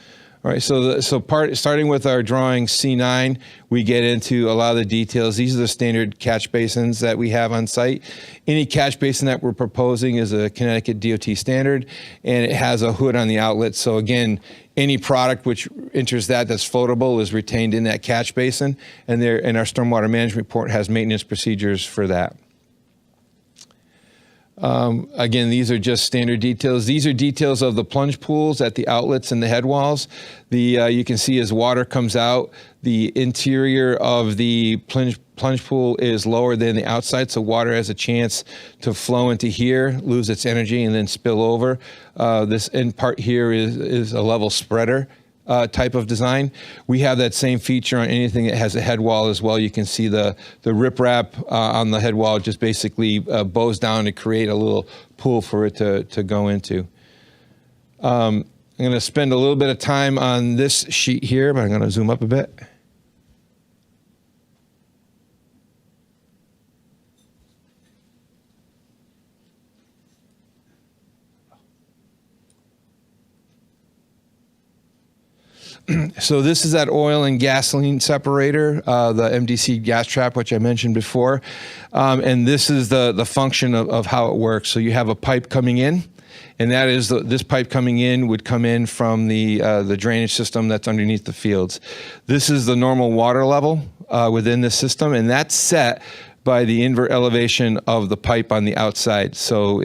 All right, starting with our drawing C9, we get into a lot of the details. These are the standard catch basins that we have on site. Any catch basin that we're proposing is a Connecticut DOT standard, and it has a hood on the outlet. So again, any product which enters that's floatable is retained in that catch basin, and our stormwater management report has maintenance procedures for that. Again, these are just standard details. These are details of the plunge pools at the outlets and the head walls. You can see as water comes out, the interior of the plunge pool is lower than the outside, so water has a chance to flow into here, lose its energy, and then spill over. This end part here is a level spreader type of design. We have that same feature on anything that has a head wall as well. You can see the riprap on the head wall just basically bows down to create a little pool for it to go into. I'm going to spend a little bit of time on this sheet here, but I'm going to zoom up a bit. So this is that oil and gasoline separator, the MDC gas trap, which I mentioned before. And this is the function of how it works. So you have a pipe coming in, and that is this pipe coming in would come in from the drainage system that's underneath the fields. This is the normal water level within the system, and that's set by the invert elevation of the pipe on the outside. So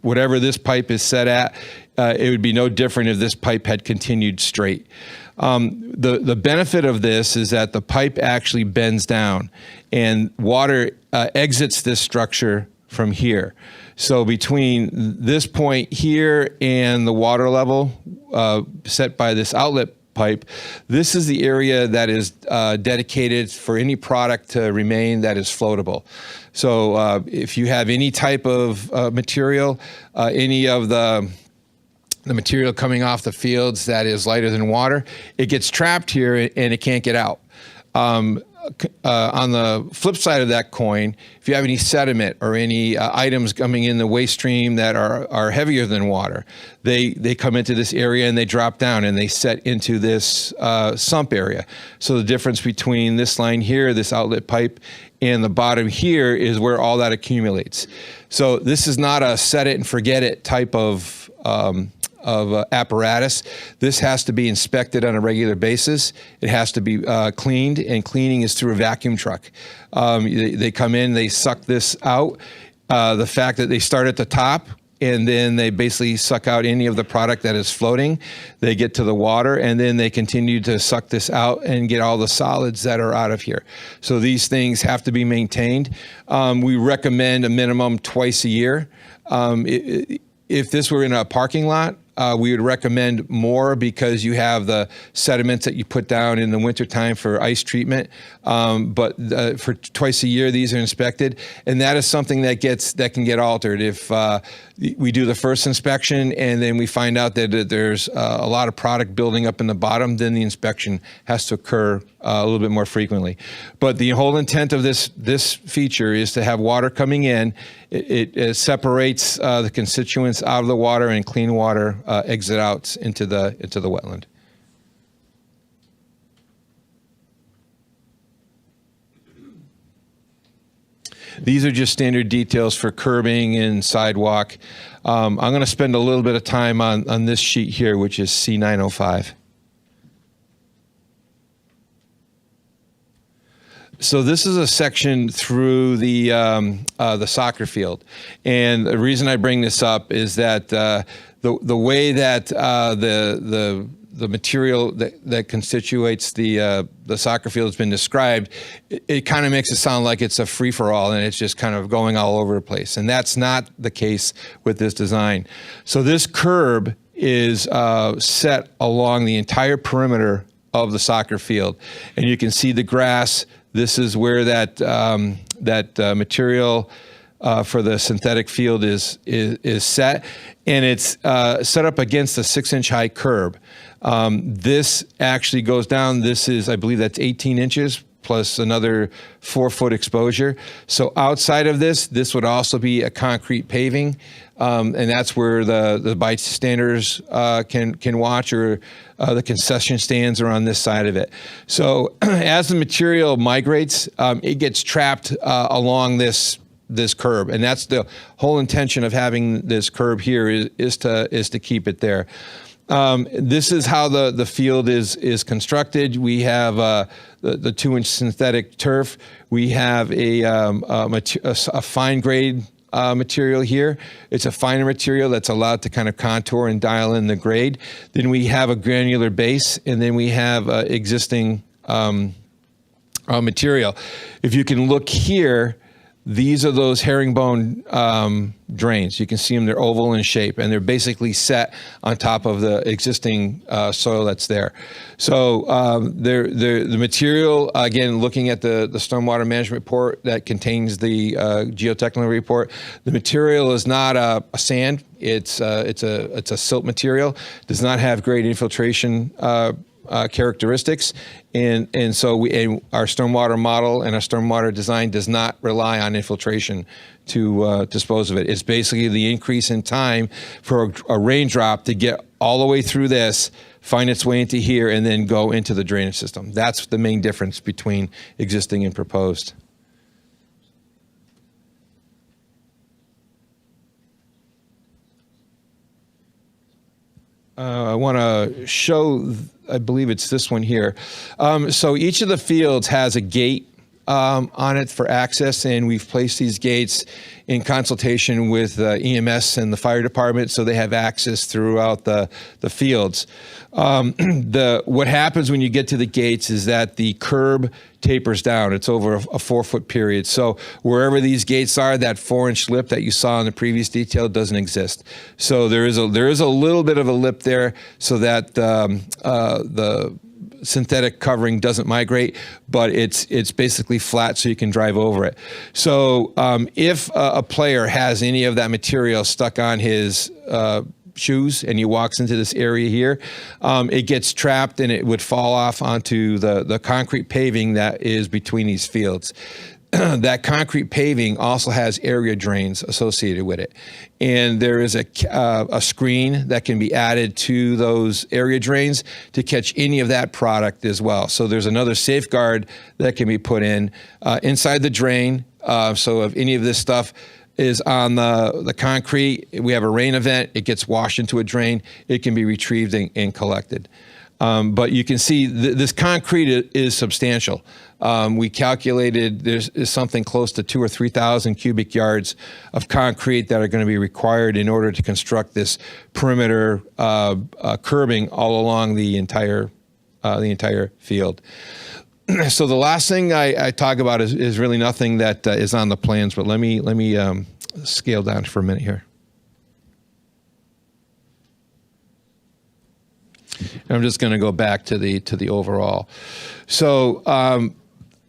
whatever this pipe is set at, it would be no different if this pipe had continued straight. The benefit of this is that the pipe actually bends down, and water exits this structure from here. So between this point here and the water level set by this outlet pipe, this is the area that is dedicated for any product to remain that is floatable. So if you have any type of material, any of the material coming off the fields that is lighter than water, it gets trapped here and it can't get out. On the flip side of that coin, if you have any sediment or any items coming in the waste stream that are heavier than water, they come into this area and they drop down and they set into this sump area. So the difference between this line here, this outlet pipe, and the bottom here is where all that accumulates. So this is not a set it and forget it type of apparatus. This has to be inspected on a regular basis. It has to be cleaned, and cleaning is through a vacuum truck. They come in, they suck this out. The fact that they start at the top and then they basically suck out any of the product that is floating, they get to the water, and then they continue to suck this out and get all the solids that are out of here. So these things have to be maintained. We recommend a minimum twice a year. If this were in a parking lot, we would recommend more because you have the sediments that you put down in the wintertime for ice treatment. But for twice a year, these are inspected. And that is something that can get altered. If we do the first inspection and then we find out that there's a lot of product building up in the bottom, then the inspection has to occur a little bit more frequently. But the whole intent of this feature is to have water coming in. It separates the constituents out of the water, and clean water exit out into the wetland. These are just standard details for curbing and sidewalk. I'm going to spend a little bit of time on this sheet here, which is C905. So this is a section through the soccer field, and the reason I bring this up is that the way that the material that constitutes the soccer field has been described, it kind of makes it sound like it's a free-for-all and it's just kind of going all over the place, and that's not the case with this design. So this curb is set along the entire perimeter of the soccer field, and you can see the grass. This is where that material for the synthetic field is set, and it's set up against a 6-inch high curb. This actually goes down. This is, I believe that's 18 inches plus another 4-foot exposure. So outside of this would also be a concrete paving, and that's where the bystanders can watch, or the concession stands are on this side of it. So as the material migrates, it gets trapped along this curb, and that's the whole intention of having this curb here is to keep it there. This is how the field is constructed. We have the 2-inch synthetic turf. We have a fine grade material here. It's a finer material that's allowed to kind of contour and dial in the grade. Then we have a granular base, and then we have existing material. If you can look here, these are those herringbone drains. You can see them, they're oval in shape, and they're basically set on top of the existing soil that's there. So the material, again, looking at the stormwater management report that contains the geotechnical report, the material is not a sand. It's a silt material. Does not have great infiltration characteristics, and so our stormwater model and our stormwater design does not rely on infiltration to dispose of it. It's basically the increase in time for a raindrop to get all the way through this, find its way into here, and then go into the drainage system. That's the main difference between existing and proposed. I want to show, I believe it's this one here. So each of the fields has a gate on it for access, and we've placed these gates in consultation with EMS and the fire department, so they have access throughout the fields. What happens when you get to the gates is that the curb tapers down. It's over a 4-foot period. So wherever these gates are, that 4-inch lip that you saw in the previous detail doesn't exist. So there is a little bit of a lip there, so that the synthetic covering doesn't migrate, but it's basically flat, so you can drive over it. So if a player has any of that material stuck on his shoes and he walks into this area here, it gets trapped and it would fall off onto the concrete paving that is between these fields. That concrete paving also has area drains associated with it. And there is a screen that can be added to those area drains to catch any of that product as well. So there's another safeguard that can be put in inside the drain. So if any of this stuff is on the concrete, we have a rain event, it gets washed into a drain, it can be retrieved and collected. But you can see this concrete is substantial. We calculated there's something close to 2,000 or 3,000 cubic yards of concrete that are going to be required in order to construct this perimeter curbing all along the entire field. So the last thing I talk about is really nothing that is on the plans, but let me scale down for a minute here. I'm just going to go back to the overall. So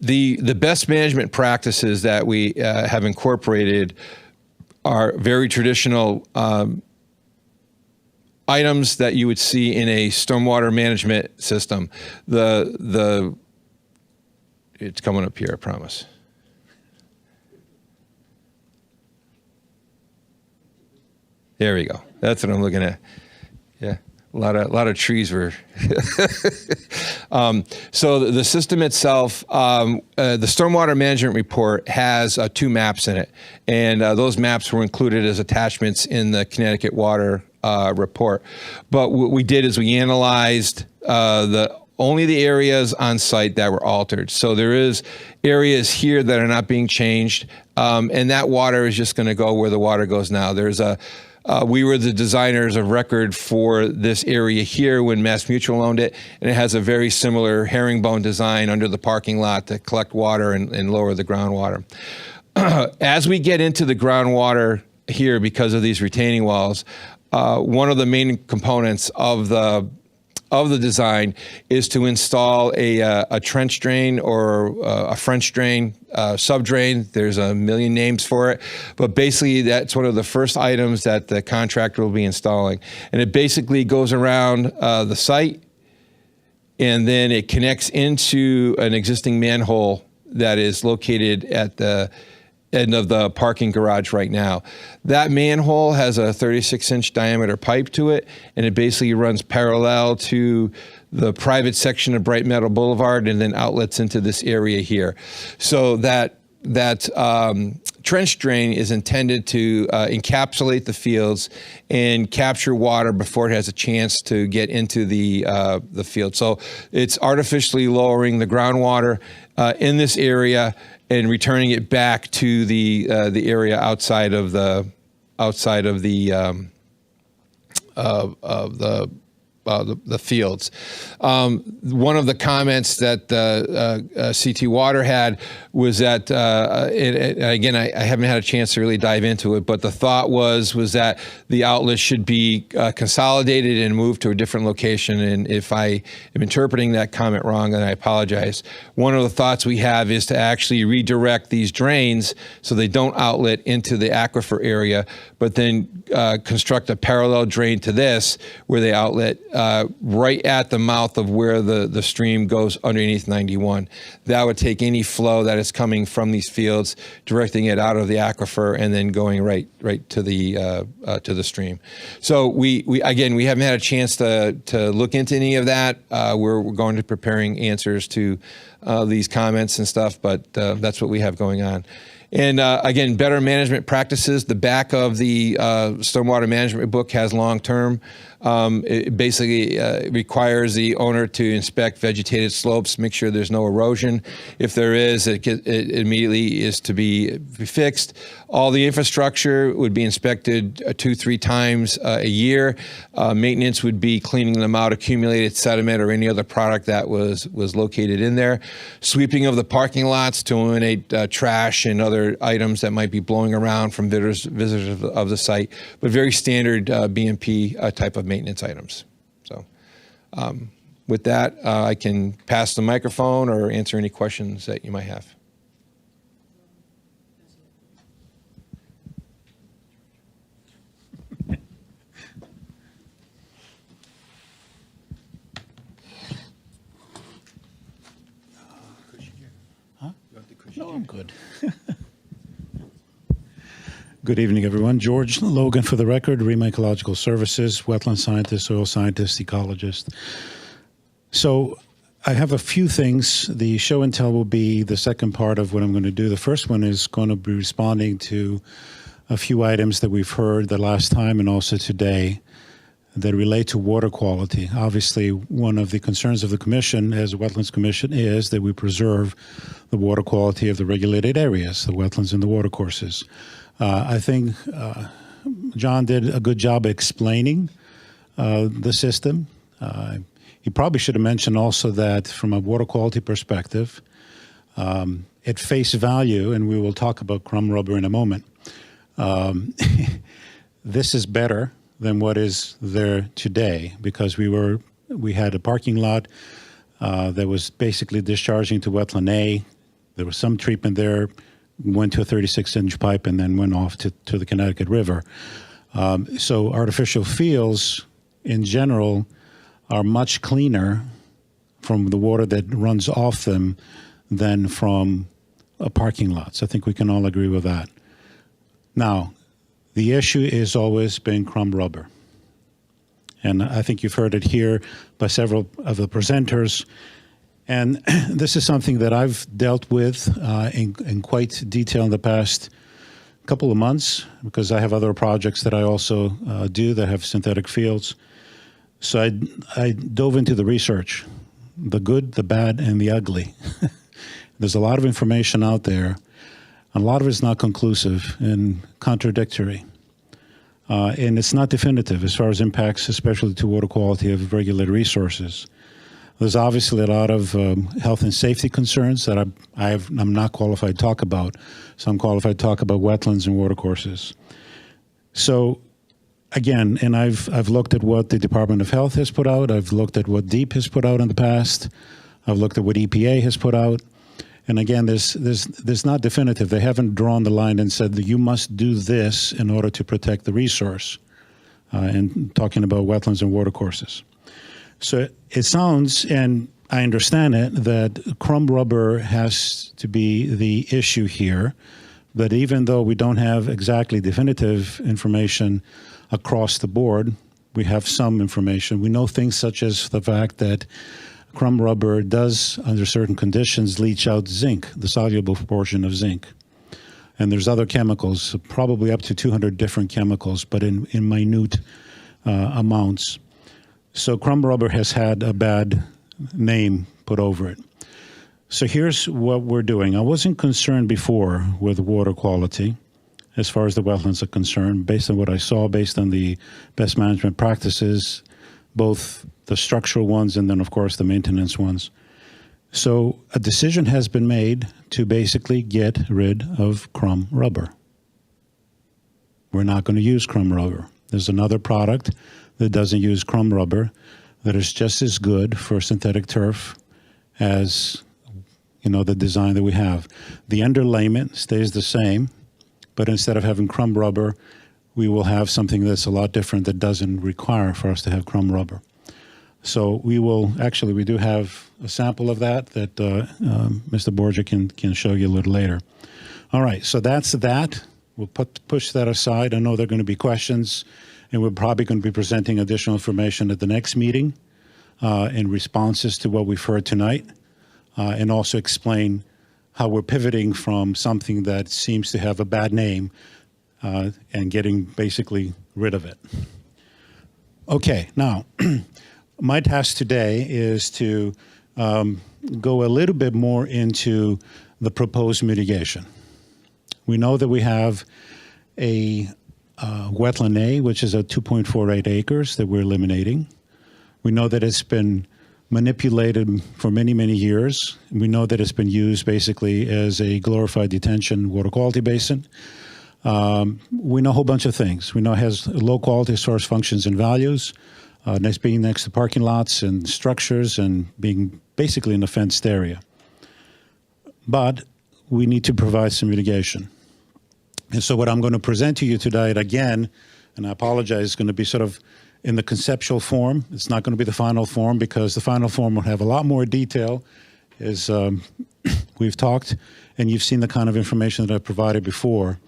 the best management practices that we have incorporated are very traditional items that you would see in a stormwater management system. It's coming up here, I promise. There we go. That's what I'm looking at. Yeah. A lot of trees were. So the system itself, the stormwater management report has 2 maps in it, and those maps were included as attachments in the Connecticut Water report. But what we did is we analyzed only the areas on site that were altered. So there is areas here that are not being changed, and that water is just going to go where the water goes now. We were the designers of record for this area here when Mass Mutual owned it, and it has a very similar herringbone design under the parking lot to collect water and lower the groundwater. As we get into the groundwater here because of these retaining walls, one of the main components of of the design is to install a trench drain or a French drain, sub-drain. There's a million names for it. But basically, that's one of the first items that the contractor will be installing. And it basically goes around the site, and then it connects into an existing manhole that is located at the end of the parking garage right now. That manhole has a 36-inch diameter pipe to it, and it basically runs parallel to the private section of Bright Meadow Boulevard and then outlets into this area here. So that trench drain is intended to encapsulate the fields and capture water before it has a chance to get into the field. So it's artificially lowering the groundwater in this area and returning it back to the area outside of the fields. One of the comments that CT Water had was that, and again, I haven't had a chance to really dive into it, but the thought was that the outlet should be consolidated and moved to a different location. And if I am interpreting that comment wrong, then I apologize. One of the thoughts we have is to actually redirect these drains so they don't outlet into the aquifer area, but then construct a parallel drain to this where they outlet right at the mouth of where the stream goes underneath 91. That would take any flow that is coming from these fields, directing it out of the aquifer, and then going right to the stream. So we haven't had a chance to look into any of that. We're going to preparing answers to these comments and stuff, but that's what we have going on. And again, better management practices. The back of the stormwater management book has long-term. It basically requires the owner to inspect vegetated slopes, make sure there's no erosion. If there is, it immediately is to be fixed. All the infrastructure would be inspected 2-3 times a year. Maintenance would be cleaning them out, accumulated sediment or any other product that was located in there. Sweeping of the parking lots to eliminate trash and other items that might be blowing around from visitors of the site, but very standard BMP type of maintenance items. So with that, I can pass the microphone or answer any questions that you might have. No, I'm good. Good evening, everyone. George Logan for the record, REMA Ecological Services, wetland scientist, soil scientist, ecologist. So I have a few things. The show and tell will be the second part of what I'm going to do. The first one is going to be responding to a few items that we've heard the last time and also today that relate to water quality. Obviously, one of the concerns of the Commission, as a Wetlands Commission, is that we preserve the water quality of the regulated areas, the wetlands and the watercourses. I think John did a good job explaining the system. He probably should have mentioned also that from a water quality perspective, at face value, and we will talk about crumb rubber in a moment, this is better than what is there today, because we had a parking lot that was basically discharging to wetland A. There was some treatment there, went to a 36-inch pipe, and then went off to the Connecticut River. So artificial fields, in general, are much cleaner from the water that runs off them than from parking lots. I think we can all agree with that. Now, the issue has always been crumb rubber. And I think you've heard it here by several of the presenters. And this is something that I've dealt with in quite detail in the past couple of months, because I have other projects that I also do that have synthetic fields. So I dove into the research, the good, the bad, and the ugly. There's a lot of information out there. A lot of it's not conclusive and contradictory. And it's not definitive as far as impacts, especially to water quality of regulated resources. There's obviously a lot of health and safety concerns that I'm not qualified to talk about. So I'm qualified to talk about wetlands and watercourses. So again, and I've looked at what the Department of Health has put out. I've looked at what DEEP has put out in the past. I've looked at what EPA has put out. And again, there's not definitive. They haven't drawn the line and said that you must do this in order to protect the resource. And talking about wetlands and watercourses. So it sounds, and I understand it, that crumb rubber has to be the issue here. But even though we don't have exactly definitive information across the board, we have some information. We know things such as the fact that crumb rubber does, under certain conditions, leach out zinc, the soluble portion of zinc. And there's other chemicals, probably up to 200 different chemicals, but in minute amounts. So crumb rubber has had a bad name put over it. So here's what we're doing. I wasn't concerned before with water quality as far as the wetlands are concerned, based on what I saw, based on the best management practices, both the structural ones and then, of course, the maintenance ones. So a decision has been made to basically get rid of crumb rubber. We're not going to use crumb rubber. There's another product that doesn't use crumb rubber that is just as good for synthetic turf as, the design that we have. The underlayment stays the same, but instead of having crumb rubber, we will have something that's a lot different that doesn't require for us to have crumb rubber. So we do have a sample of that Mr. Borgia can show you a little later. All right, so that's that. We'll push that aside. I know there are going to be questions, and we're probably going to be presenting additional information at the next meeting in responses to what we've heard tonight, and also explain how we're pivoting from something that seems to have a bad name and getting basically rid of it. Okay, now, my task today is to go a little bit more into the proposed mitigation. We know that we have a wetland A, which is at 2.48 acres that we're eliminating. We know that it's been manipulated for many, many years. We know that it's been used basically as a glorified detention water quality basin. We know a whole bunch of things. We know it has low quality source functions and values, being next to parking lots and structures and being basically in a fenced area. But we need to provide some mitigation. And so what I'm going to present to you tonight again, and I apologize, is going to be sort of in the conceptual form. It's not going to be the final form because the final form will have a lot more detail as we've talked, and you've seen the kind of information that I've provided before.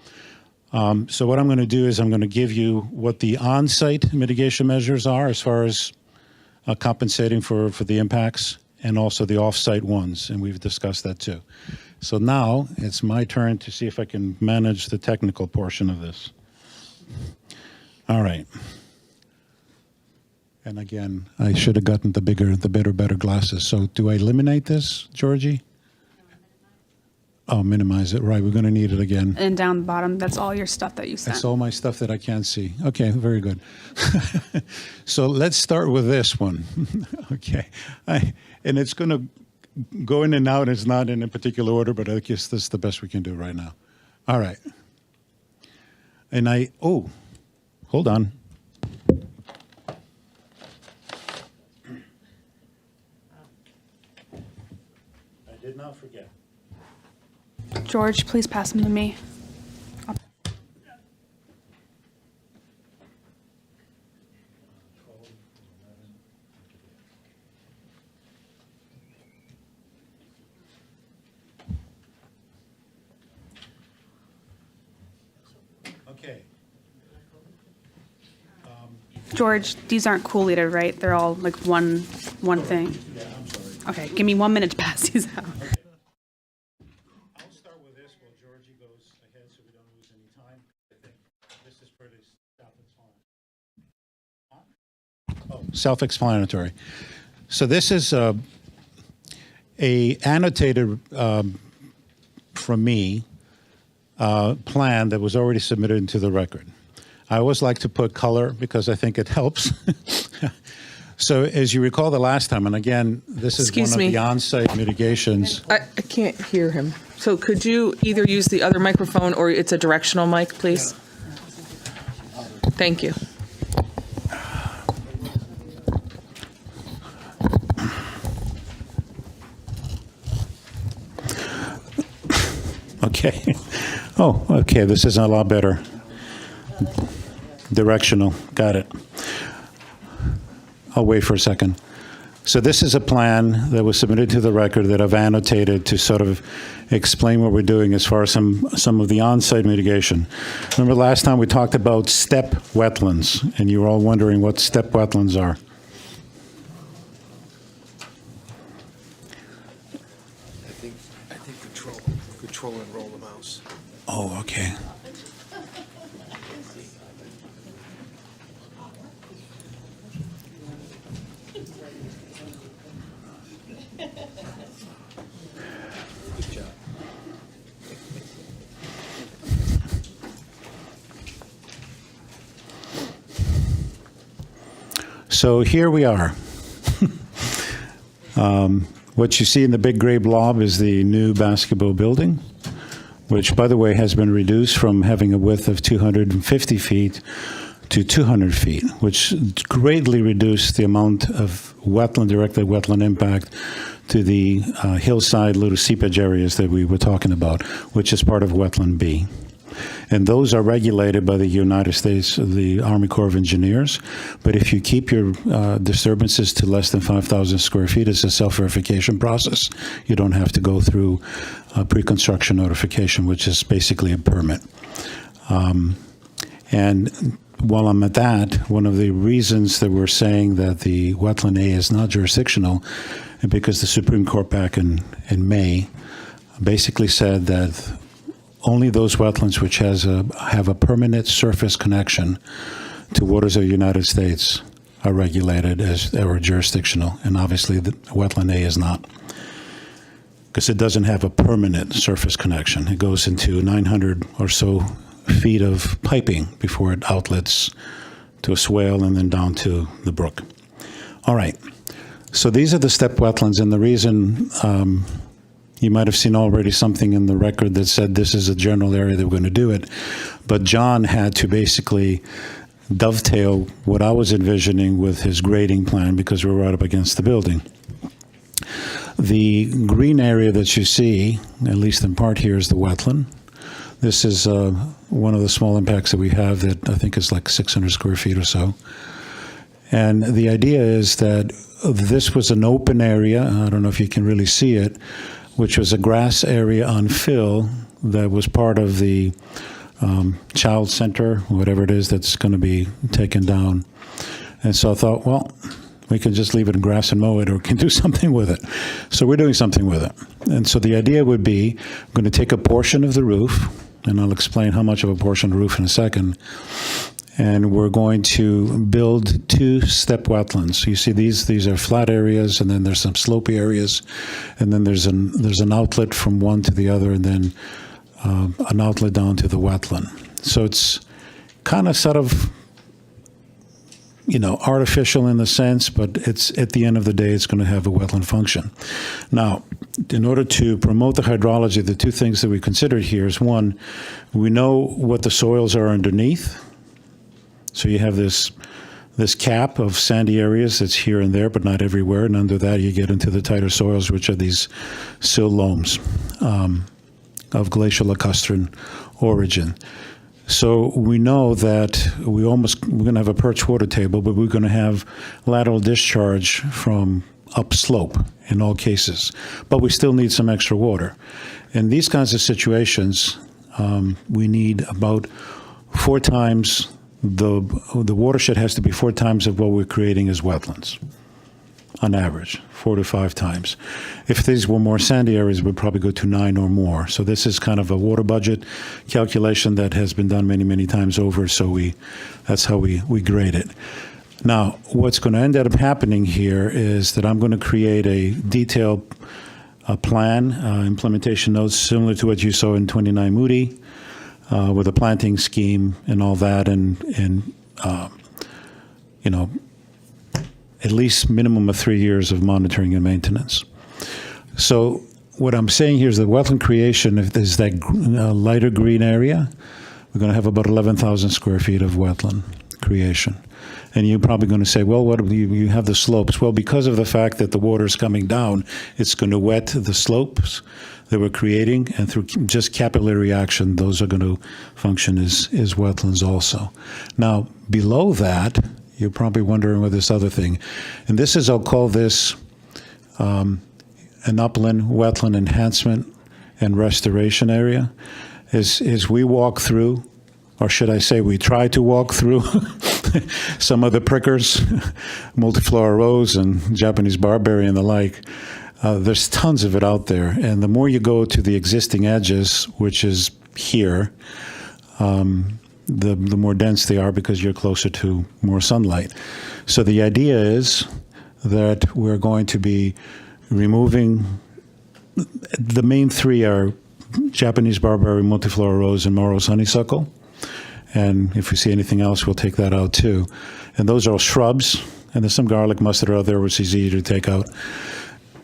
So what I'm going to do is I'm going to give you what the on-site mitigation measures are as far as compensating for the impacts, and also the off-site ones, and we've discussed that too. So now it's my turn to see if I can manage the technical portion of this. All right. And again, I should have gotten the better glasses. So do I eliminate this, Georgie? Oh, minimize it. Right, we're going to need it again. And down the bottom, that's all your stuff that you sent. That's all my stuff that I can't see. Okay, very good. So let's start with this one. Okay. And it's going to go in and out. It's not in a particular order, but I guess this is the best we can do right now. All right. And hold on. I did not forget. George, please pass them to me. Okay. George, these aren't collated, right? They're all like one thing. Yeah, I'm sorry. Okay, give me 1 minute to pass these out. I'll start with this while Georgie goes ahead so we don't lose any time. I think this is pretty self-explanatory. So this is a annotated from me plan that was already submitted into the record. I always like to put color because I think it helps. So as you recall the last time, and again, this is Excuse one me. of the on-site mitigations. I can't hear him. So could you either use the other microphone or it's a directional mic, please? Thank you. Okay. Oh, okay, this is a lot better. Directional, got it. I'll wait for a second. So this is a plan that was submitted to the record that I've annotated to sort of explain what we're doing as far as some of the on-site mitigation. Remember last time we talked about step wetlands, and you were all wondering what step wetlands are. I think control and roll the mouse. Oh, okay. Good job. So here we are. What you see in the big gray blob is the new basketball building, which, by the way, has been reduced from having a width of 250 feet to 200 feet, which greatly reduced the amount of wetland, directly wetland impact to the hillside little seepage areas that we were talking about, which is part of Wetland B. And those are regulated by the United States, the Army Corps of Engineers. But if you keep your disturbances to less than 5,000 square feet, it's a self-verification process. You don't have to go through pre-construction notification, which is basically a permit. And while I'm at that, one of the reasons that we're saying that the Wetland A is not jurisdictional, because the Supreme Court back in May basically said that only those wetlands which have a permanent surface connection to waters of the United States are regulated as or jurisdictional, and obviously the Wetland A is not, because it doesn't have a permanent surface connection. It goes into 900 or so feet of piping before it outlets to a swale and then down to the brook. All right, so these are the step wetlands, and the reason you might have seen already something in the record that said this is a general area that we're going to do it, but John had to basically dovetail what I was envisioning with his grading plan because we're right up against the building. The green area that you see, at least in part here, is the wetland. This is one of the small impacts that we have that I think is like 600 square feet or so. And the idea is that this was an open area, I don't know if you can really see it, which was a grass area on fill that was part of the child center, whatever it is that's going to be taken down. And so I thought, well, we can just leave it in grass and mow it, or we can do something with it. So we're doing something with it. And so the idea would be, I'm going to take a portion of the roof, and I'll explain how much of a portion of the roof in a second, and we're going to build two step wetlands. You see these are flat areas, and then there's some slopey areas, and then there's an outlet from one to the other, and then an outlet down to the wetland. So it's kind of sort of, artificial in the sense, but it's at the end of the day, it's going to have a wetland function. Now, in order to promote the hydrology, the two things that we considered here is, one, we know what the soils are underneath. So you have this cap of sandy areas that's here and there, but not everywhere. And under that, you get into the tighter soils, which are these sill loams of glacial lacustrine origin. So we know that we're going to have a perch water table, but we're going to have lateral discharge from upslope in all cases. But we still need some extra water. In these kinds of situations, we need about 4 times the watershed has to be 4 times of what we're creating as wetlands, on average, 4 to 5 times. If these were more sandy areas, we'd probably go to 9 or more. So this is kind of a water budget calculation that has been done many, many times over, so that's how we grade it. Now, what's going to end up happening here is that I'm going to create a detailed plan, implementation notes similar to what you saw in 29 Moody, with a planting scheme and all that, and at least minimum of 3 years of monitoring and maintenance. So what I'm saying here is that wetland creation is that lighter green area, we're going to have about 11,000 square feet of wetland creation. And you're probably going to say, well, what do you have the slopes? Well, because of the fact that the water is coming down, it's going to wet the slopes that we're creating, and through just capillary action, those are going to function as wetlands also. Now, below that, you're probably wondering with this other thing. And this is, I'll call this an upland wetland enhancement and restoration area. As we walk through, or should I say we try to walk through some of the prickers, multiflora rose and Japanese barberry and the like, there's tons of it out there. And the more you go to the existing edges, which is here, the more dense they are because you're closer to more sunlight. So the idea is that we're going to be removing, the main three are Japanese barberry, multiflora rose, and Morrow's honeysuckle. And if we see anything else, we'll take that out too. And those are shrubs, and there's some garlic mustard out there, which is easy to take out.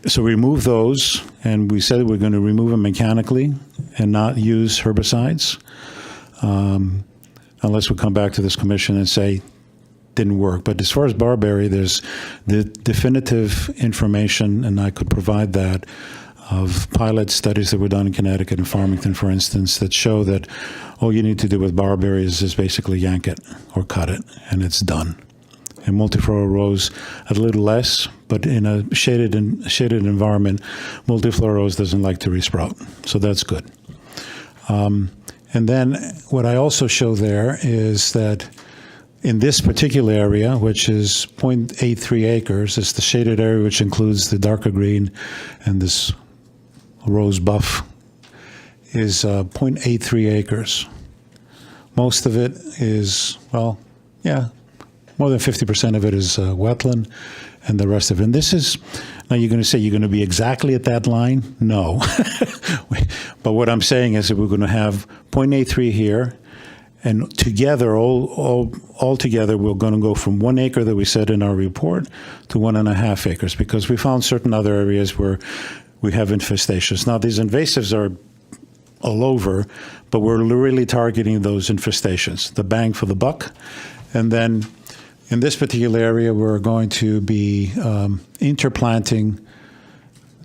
So we remove those, and we said we're going to remove them mechanically and not use herbicides, unless we come back to this commission and say, didn't work. But as far as barberry, there's the definitive information, and I could provide that, of pilot studies that were done in Connecticut and Farmington, for instance, that show that all you need to do with barberry is basically yank it or cut it, and it's done. And multiflora rose a little less, but in a shaded environment, multiflora rose doesn't like to resprout, so that's good. And then what I also show there is that in this particular area, which is 0.83 acres, it's the shaded area which includes the darker green and this rose buff, is 0.83 acres. Most of it is, well, yeah, more than 50% of it is wetland, and the rest of it. And this is, now you're going to say you're going to be exactly at that line? No. But what I'm saying is that we're going to have 0.83 here, and together, all together, we're going to go from 1 acre that we said in our report to 1.5 acres, because we found certain other areas where we have infestations. Now, these invasives are all over, but we're really targeting those infestations, the bang for the buck. And then in this particular area, we're going to be interplanting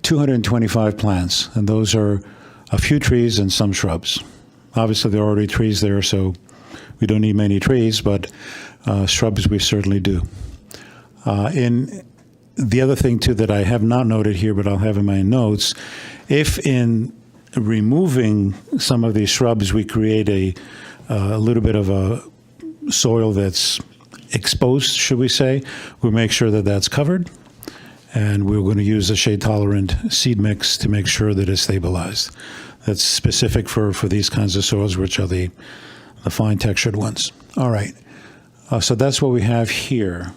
225 plants, and those are a few trees and some shrubs. Obviously, there are already trees there, so we don't need many trees, but shrubs we certainly do. In the other thing, too, that I have not noted here, but I'll have in my notes, if in removing some of these shrubs, we create a little bit of a soil that's exposed, should we say, we'll make sure that that's covered, and we're going to use a shade-tolerant seed mix to make sure that it's stabilized. That's specific for these kinds of soils, which are the fine-textured ones. All right, so that's what we have here.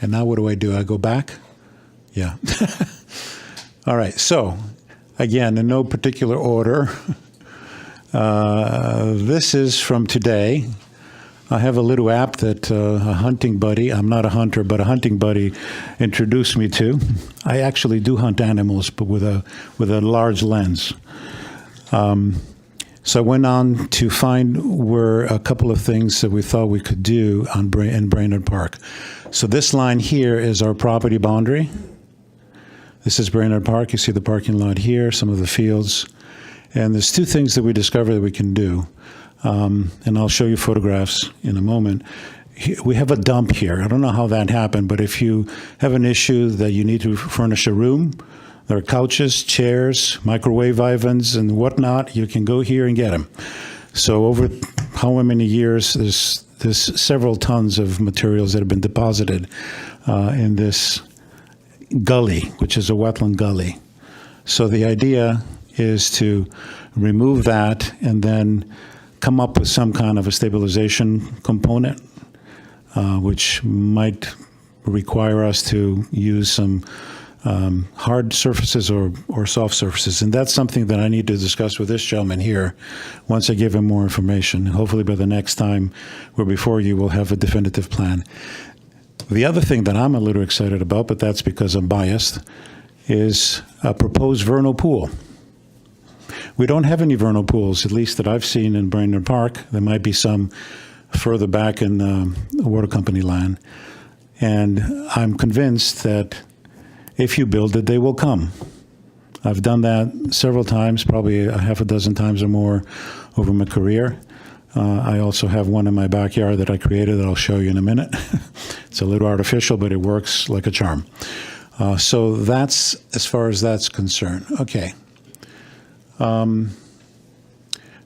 And now what do? I go back? Yeah. All right, so again, in no particular order, this is from today. I have a little app that a hunting buddy, I'm not a hunter, but a hunting buddy introduced me to. I actually do hunt animals, but with a large lens. So I went on to find where a couple of things that we thought we could do in Brainerd Park. So this line here is our property boundary. This is Brainerd Park. You see the parking lot here, some of the fields. And there's two things that we discovered that we can do. And I'll show you photographs in a moment. We have a dump here. I don't know how that happened, but if you have an issue that you need to furnish a room, there are couches, chairs, microwave ovens, and whatnot. You can go here and get them. So over how many years, there's several tons of materials that have been deposited in this gully, which is a wetland gully. So the idea is to remove that and then come up with some kind of a stabilization component, which might require us to use some hard surfaces or soft surfaces. And that's something that I need to discuss with this gentleman here once I give him more information. Hopefully by the next time we're before you, we'll have a definitive plan. The other thing that I'm a little excited about, but that's because I'm biased, is a proposed vernal pool. We don't have any vernal pools, at least that I've seen in Brainerd Park. There might be some further back in the water company land. And I'm convinced that if you build it, they will come. I've done that several times, probably a half a dozen times or more over my career. I also have one in my backyard that I created that I'll show you in a minute. It's a little artificial, but it works like a charm. So that's as far as that's concerned. Okay. Now,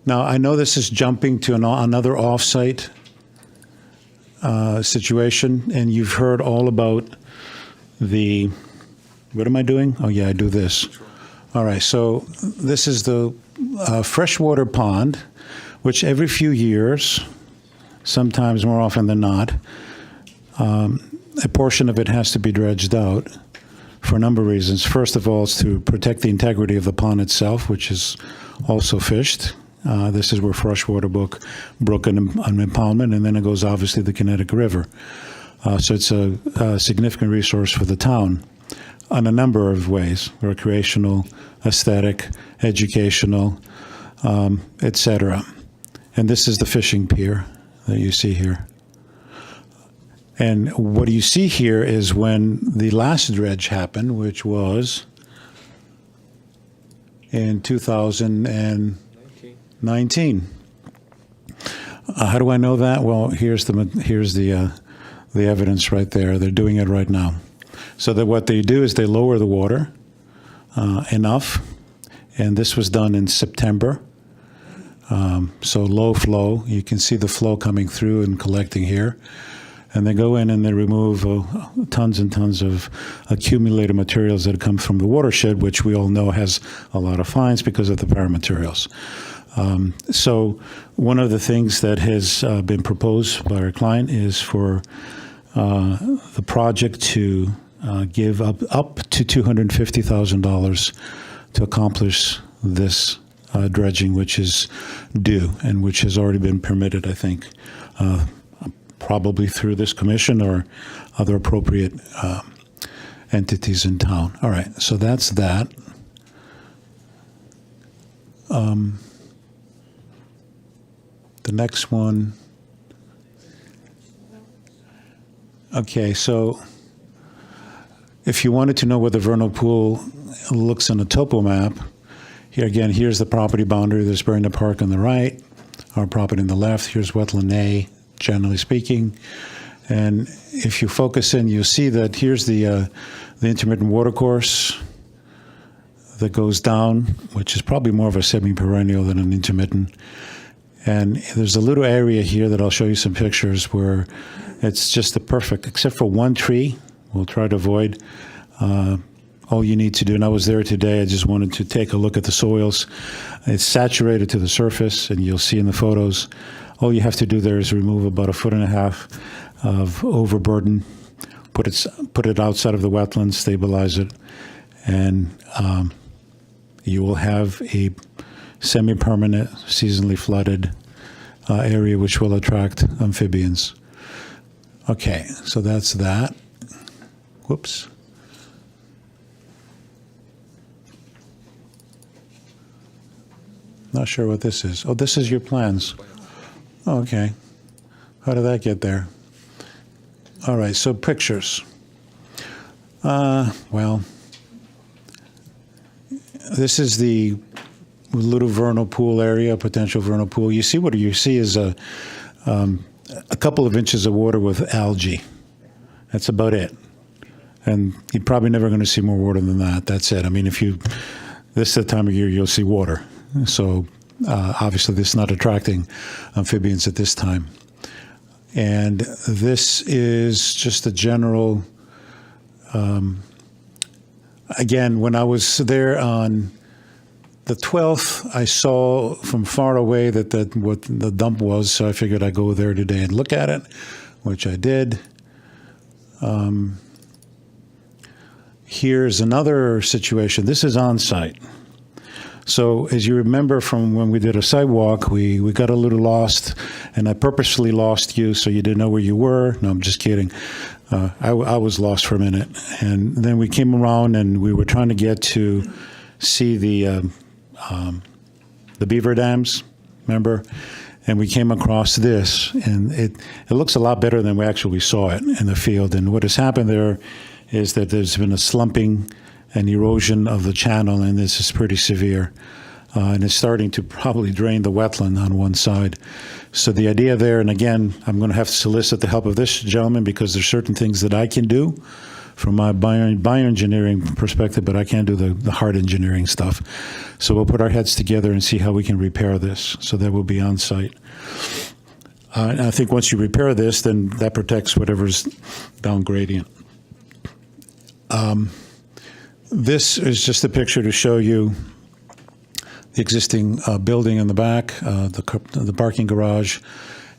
I know this is jumping to another off-site situation, and you've heard all about the, what am I doing? Oh, yeah, I do this. All right, so this is the freshwater pond, which every few years, sometimes more often than not, a portion of it has to be dredged out for a number of reasons. First of all, it's to protect the integrity of the pond itself, which is also fished. This is where freshwater brook and impoundment, and then it goes obviously the Connecticut River. So it's a significant resource for the town on a number of ways: recreational, aesthetic, educational, etc. And this is the fishing pier that you see here. And what you see here is when the last dredge happened, which was in 2019. How do I know that? Well, here's the evidence right there. They're doing it right now. So that what they do is they lower the water enough, and this was done in September. So low flow. You can see the flow coming through and collecting here. And they go in and they remove tons and tons of accumulated materials that come from the watershed, which we all know has a lot of fines because of the paramaterials. So one of the things that has been proposed by our client is for the project to give up to $250,000 to accomplish this dredging, which is due and which has already been permitted, I think, probably through this commission or other appropriate entities in town. All right, so that's that. The next one. Okay, so if you wanted to know where the vernal pool looks on a topo map, here again, here's the property boundary. There's Brainerd Park on the right, our property on the left. Here's Wetland A, generally speaking. And if you focus in, you'll see that here's the intermittent watercourse that goes down, which is probably more of a semi-perennial than an intermittent. And there's a little area here that I'll show you some pictures where it's just the perfect, except for one tree. We'll try to avoid. All you need to do, and I was there today, I just wanted to take a look at the soils. It's saturated to the surface, and you'll see in the photos. All you have to do there is remove about 1.5 feet of overburden, put it outside of the wetlands, stabilize it, and you will have a semi-permanent, seasonally flooded area which will attract amphibians. Okay, so that's that. Whoops. Not sure what this is. Oh, this is your plans. Oh, okay. How did that get there? All right, so pictures. Well, this is the little vernal pool area, potential vernal pool. You see what you see is a couple of inches of water with algae. That's about it. And you're probably never going to see more water than that. That's it. I mean, this is the time of year you'll see water. So obviously this is not attracting amphibians at this time. And this is just a general, again, when I was there on the 12th, I saw from far away what the dump was, so I figured I'd go there today and look at it, which I did. Here's another situation. This is on site. So as you remember from when we did a sidewalk, we got a little lost, and I purposely lost you so you didn't know where you were. No, I'm just kidding. I was lost for a minute. And then we came around and we were trying to get to see the the beaver dams, remember? And we came across this, and it looks a lot better than we actually saw it in the field. And what has happened there is that there's been a slumping and erosion of the channel, and this is pretty severe. And it's starting to probably drain the wetland on one side. So the idea there, and again, I'm going to have to solicit the help of this gentleman because there's certain things that I can do from my bioengineering perspective, but I can't do the hard engineering stuff. So we'll put our heads together and see how we can repair this. So that will be on site. And I think once you repair this, then that protects whatever's down gradient. This is just a picture to show you the existing building in the back, the parking garage,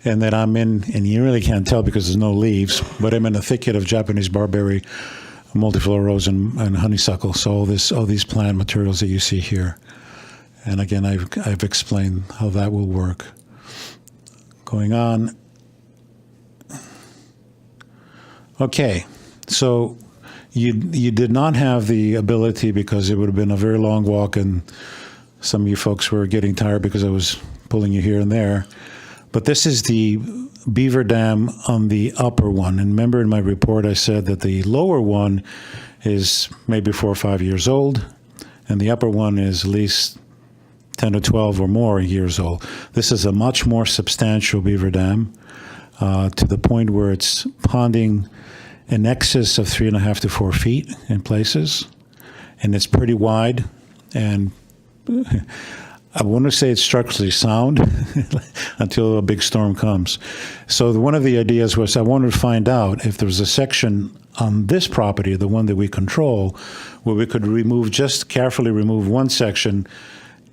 and that I'm in, and you really can't tell because there's no leaves, but I'm in a thicket of Japanese barberry, multiflora rose, and honeysuckle. So all these plant materials that you see here. And again, I've explained how that will work. Going on. Okay, so you did not have the ability because it would have been a very long walk, and some of you folks were getting tired because I was pulling you here and there. But this is the beaver dam on the upper one. And remember in my report I said that the lower one is maybe 4 or 5 years old, and the upper one is at least 10 or 12 or more years old. This is a much more substantial beaver dam to the point where it's ponding in excess of 3.5 to 4 feet in places, and it's pretty wide, and I want to say it's structurally sound until a big storm comes. So one of the ideas was I wanted to find out if there was a section on this property, the one that we control, where we could carefully remove one section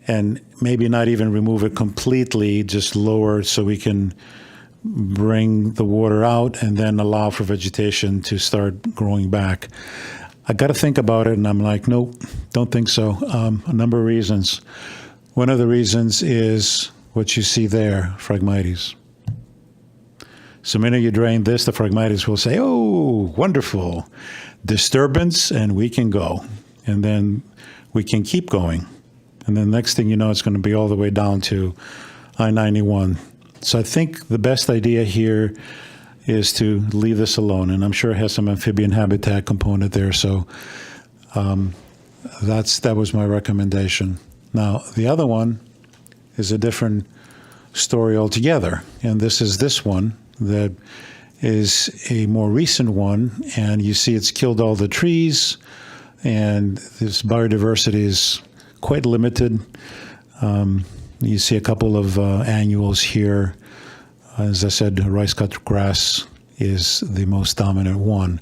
and maybe not even remove it completely, just lower it so we can bring the water out and then allow for vegetation to start growing back. I got to think about it, and I'm like, nope, don't think so. A number of reasons. One of the reasons is what you see there, Phragmites. So the minute you drain this, the Phragmites will say, oh, wonderful, disturbance, and we can go. And then we can keep going. And then next thing you know, it's going to be all the way down to I-91. So I think the best idea here is to leave this alone. And I'm sure it has some amphibian habitat component there. So that was my recommendation. Now, the other one is a different story altogether. And this is this one that is a more recent one. And you see it's killed all the trees. And this biodiversity is quite limited. You see a couple of annuals here. As I said, rice-cut grass is the most dominant one.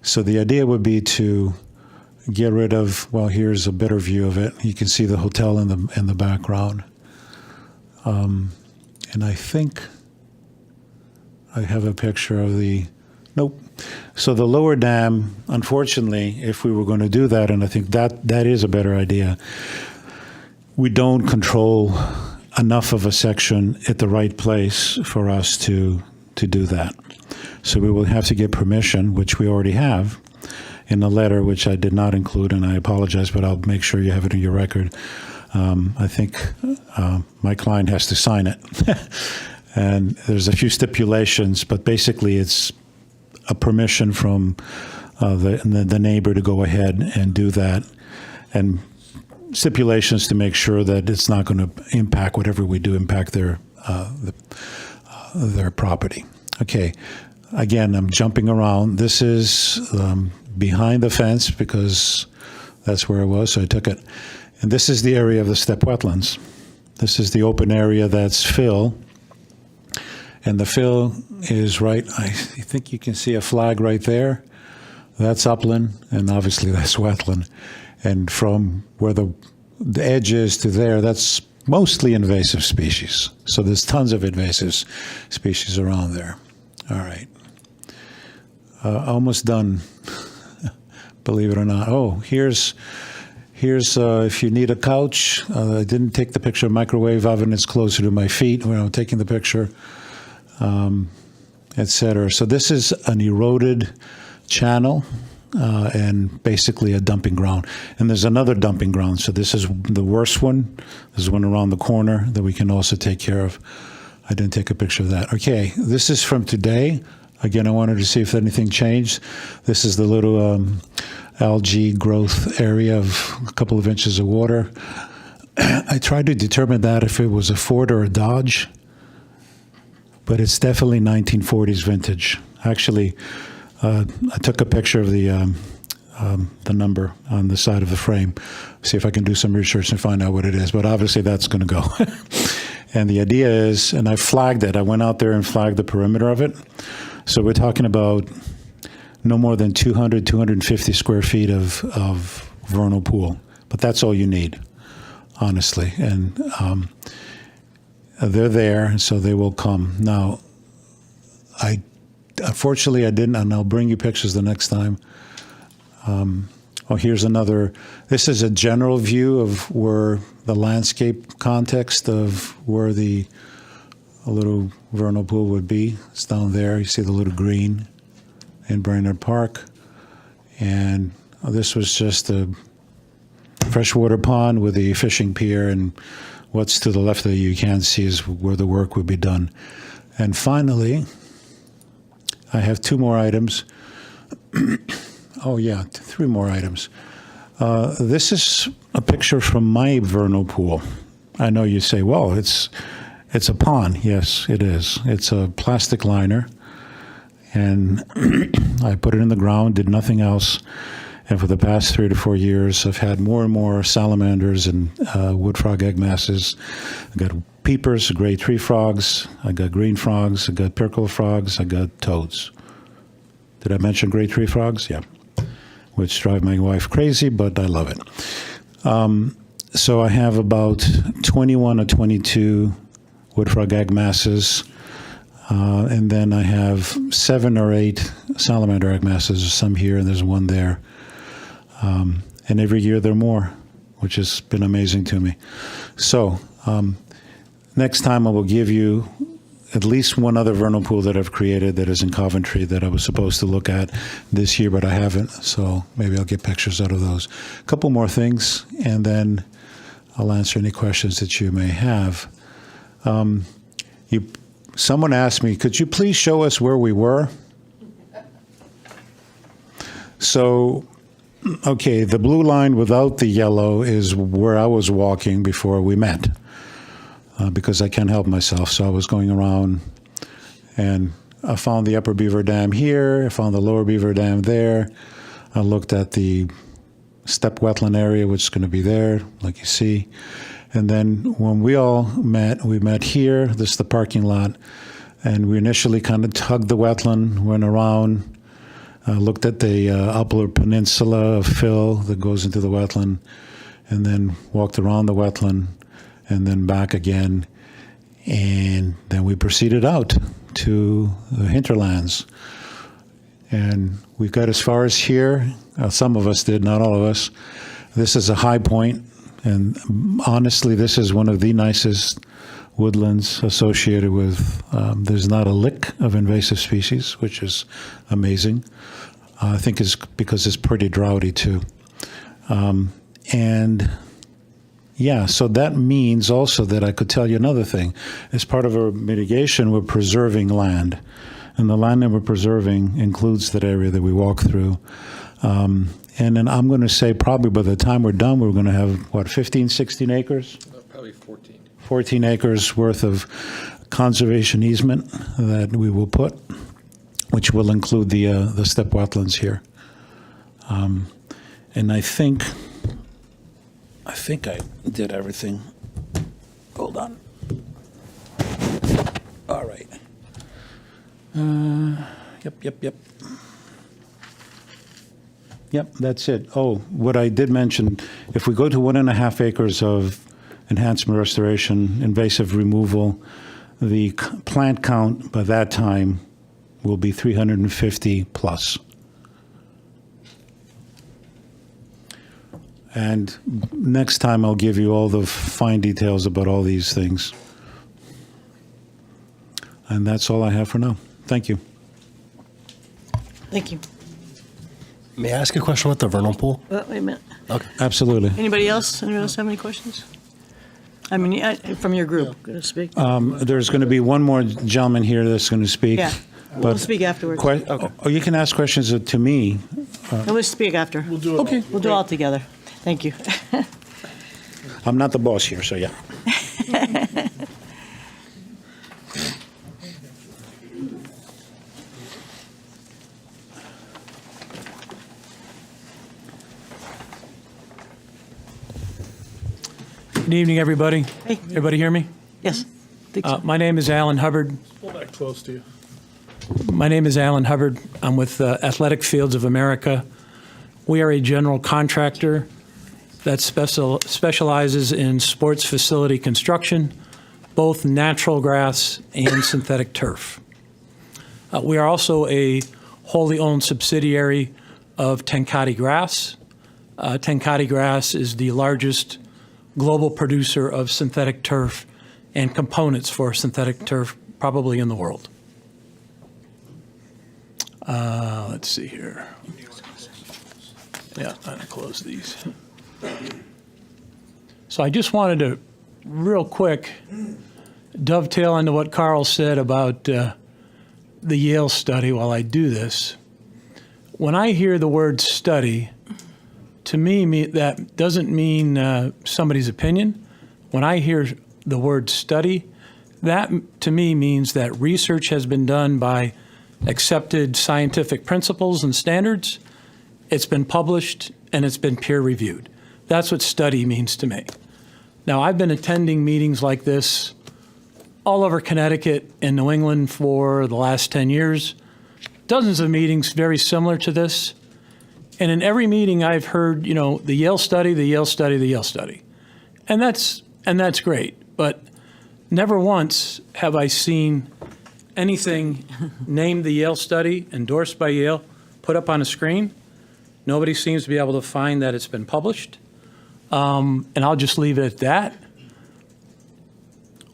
So the idea would be to get rid of, well, here's a better view of it. You can see the hotel in the background. And I think I have a picture of nope. So the lower dam, unfortunately, if we were going to do that, and I think that is a better idea, we don't control enough of a section at the right place for us to do that. So we will have to get permission, which we already have, in a letter, which I did not include, and I apologize, but I'll make sure you have it in your record. I think my client has to sign it. And there's a few stipulations, but basically it's a permission from the neighbor to go ahead and do that, and stipulations to make sure that it's not going to impact whatever we do impact their property. Okay, again, I'm jumping around. This is behind the fence because that's where it was, so I took it. And this is the area of the steppe wetlands. This is the open area that's fill. And the fill is right, I think you can see a flag right there. That's upland, and obviously that's wetland. And from where the edge is to there, that's mostly invasive species. So there's tons of invasive species around there. All right. Almost done, believe it or not. Oh, here's if you need a couch. I didn't take the picture of microwave oven. It's closer to my feet when I'm taking the picture, et cetera. So this is an eroded channel and basically a dumping ground. And there's another dumping ground. So this is the worst one. There's one around the corner that we can also take care of. I didn't take a picture of that. Okay, this is from today. Again, I wanted to see if anything changed. This is the little algae growth area of a couple of inches of water. I tried to determine that if it was a Ford or a Dodge, but it's definitely 1940s vintage. Actually, I took a picture of the number on the side of the frame, see if I can do some research and find out what it is, but obviously that's going to go. And the idea is, and I flagged it, I went out there and flagged the perimeter of it. So we're talking about no more than 200, 250 square feet of vernal pool, but that's all you need, honestly. And they're there, so they will come. Now, unfortunately, I didn't, and I'll bring you pictures the next time. Here's another. This is a general view of where the landscape context of where a little vernal pool would be. It's down there. You see the little green in Brainerd Park. And this was just a freshwater pond with a fishing pier, and what's to the left that you can't see is where the work would be done. And finally, I have two more items. Oh yeah, three more items. This is a picture from my vernal pool. I know you say, well, it's a pond. Yes, it is. It's a plastic liner, and I put it in the ground, did nothing else. And for the past 3 to 4 years, I've had more and more salamanders and wood frog egg masses. I got peepers, gray tree frogs. I got green frogs. I got purple frogs. I got toads. Did I mention gray tree frogs? Yeah. Which drive my wife crazy, but I love it. So I have about 21 or 22 wood frog egg masses, and then I have 7 or 8 salamander egg masses. There's some here, and there's one there. And every year there are more, which has been amazing to me. So next time I will give you at least one other vernal pool that I've created that is in Coventry that I was supposed to look at this year, but I haven't. So maybe I'll get pictures out of those. A couple more things, and then I'll answer any questions that you may have. Someone asked me, could you please show us where we were? So, okay, the blue line without the yellow is where I was walking before we met. Because I can't help myself. So I was going around, and I found the Upper Beaver Dam here. I found the Lower Beaver Dam there. I looked at the steppe wetland area, which is going to be there, like you see. And then when we all met, we met here. This is the parking lot. And we initially kind of tugged the wetland, went around, looked at the upper peninsula of fill that goes into the wetland, and then walked around the wetland, and then back again, and then we proceeded out to the hinterlands. And we got as far as here. Some of us did, not all of us. This is a high point, and honestly, this is one of the nicest woodlands associated with, there's not a lick of invasive species, which is amazing. I think it's because it's pretty droughty too. And yeah, so that means also that I could tell you another thing. As part of our mitigation, we're preserving land. And the land that we're preserving includes that area that we walk through. And then I'm going to say probably by the time we're done, we're going to have, what, 15, 16 acres? Probably 14. 14 acres worth of conservation easement that we will put, which will include the steppe wetlands here. And I think I did everything. Hold on. All right. Yep. Yep, that's it. Oh, what I did mention, if we go to 1.5 acres of enhancement restoration, invasive removal, the plant count by that time will be 350 plus. And next time I'll give you all the fine details about all these things. And that's all I have for now. Thank you. Thank you. May I ask a question about the vernal pool? Wait a minute. Okay. Absolutely. Anybody else? Anyone else have any questions? I mean, from your group, going to speak? There's going to be one more gentleman here that's going to speak. Yeah. We'll speak afterwards. Oh, you can ask questions to me. No, we'll speak after. We'll do it. Okay. We'll do it all together. Thank you. I'm not the boss here, so yeah. Good evening, everybody. Hey. Everybody hear me? Yes. My name is Alan Hubbard. Pull that close to you. My name is Alan Hubbard. I'm with Athletic Fields of America. We are a general contractor that specializes in sports facility construction, both natural grass and synthetic turf. We are also a wholly owned subsidiary of Tenkate Grass. Tenkate Grass is the largest global producer of synthetic turf and components for synthetic turf probably in the world. Let's see here. Yeah, I'm going to close these. So I just wanted to, real quick, dovetail into what Carl said about the Yale study while I do this. When I hear the word study, to me, that doesn't mean somebody's opinion. When I hear the word study, that to me means that research has been done by accepted scientific principles and standards. It's been published and it's been peer reviewed. That's what study means to me. Now, I've been attending meetings like this all over Connecticut and New England for the last 10 years, dozens of meetings very similar to this. And in every meeting I've heard, the Yale study, the Yale study, the Yale study. And that's great. But never once have I seen anything named the Yale study, endorsed by Yale, put up on a screen. Nobody seems to be able to find that it's been published. And I'll just leave it at that.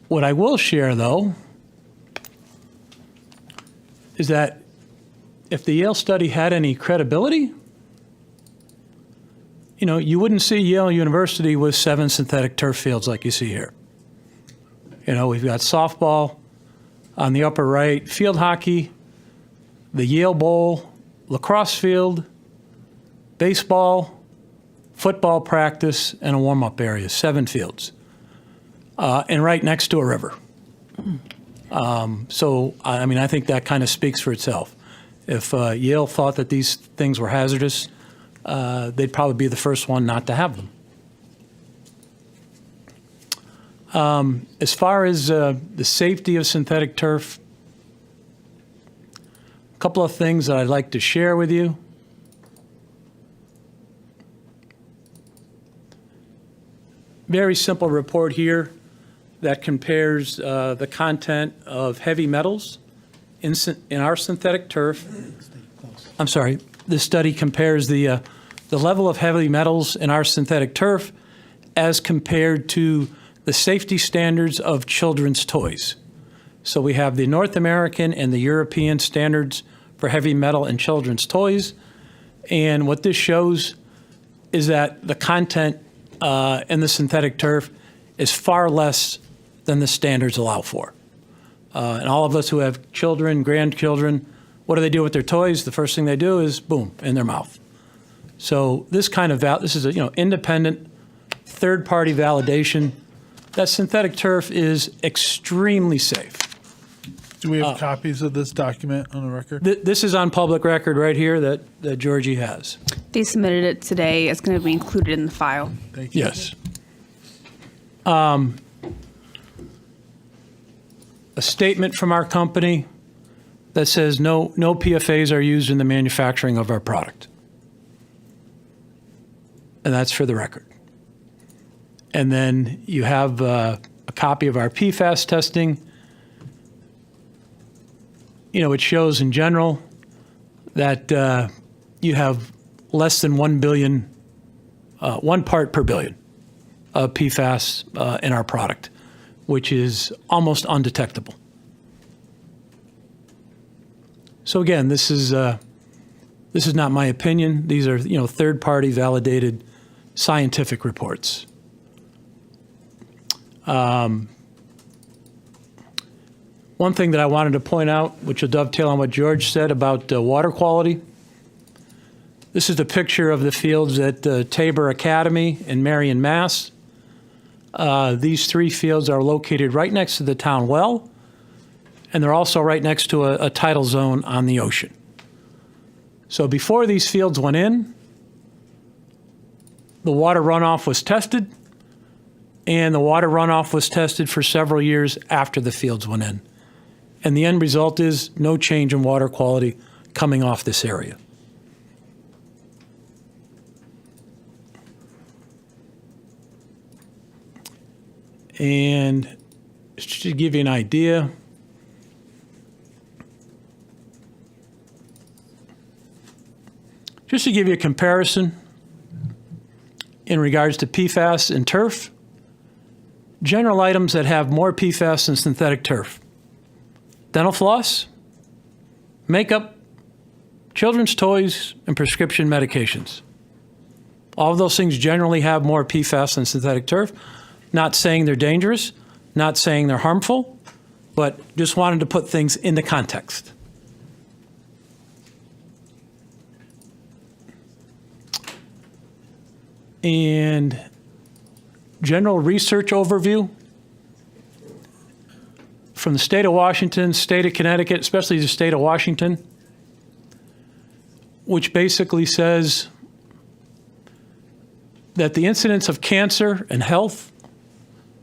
What I will share, though, is that if the Yale study had any credibility, you wouldn't see Yale University with 7 synthetic turf fields like you see here. We've got softball on the upper right, field hockey, the Yale Bowl, lacrosse field, baseball, football practice, and a warm-up area, 7 fields, and right next to a river. So, I think that kind of speaks for itself. If Yale thought that these things were hazardous, they'd probably be the first one not to have them. As far as the safety of synthetic turf, a couple of things that I'd like to share with you. Very simple report here that compares the content of heavy metals in our synthetic turf. I'm sorry, this study compares the level of heavy metals in our synthetic turf as compared to the safety standards of children's toys. So we have the North American and the European standards for heavy metal in children's toys. And what this shows is that the content in the synthetic turf is far less than the standards allow for. And all of us who have children, grandchildren, what do they do with their toys? The first thing they do is, boom, in their mouth. So this is independent, third-party validation that synthetic turf is extremely safe. Do we have copies of this document on the record? This is on public record right here that Georgie has. They submitted it today. It's going to be included in the file. Thank you. Yes. A statement from our company that says no PFAs are used in the manufacturing of our product. And that's for the record. And then you have a copy of our PFAS testing. It shows in general that you have less than 1 billion, 1 part per billion of PFAS in our product, which is almost undetectable. So again, this is This is not my opinion. These are, third-party validated scientific reports. One thing that I wanted to point out, which will dovetail on what George said about water quality. This is the picture of the fields at Tabor Academy in Marion, Mass. These 3 fields are located right next to the town well, and they're also right next to a tidal zone on the ocean. So before these fields went in, the water runoff was tested, and the water runoff was tested for several years after the fields went in. And the end result is no change in water quality coming off this area. And just to give you an idea, just to give you a comparison in regards to PFAS and turf, general items that have more PFAS than synthetic turf: dental floss, makeup, children's toys, and prescription medications. All of those things generally have more PFAS than synthetic turf. Not saying they're dangerous, not saying they're harmful, but just wanted to put things into context. And general research overview from the state of Washington, state of Connecticut, especially the state of Washington, which basically says that the incidence of cancer and health,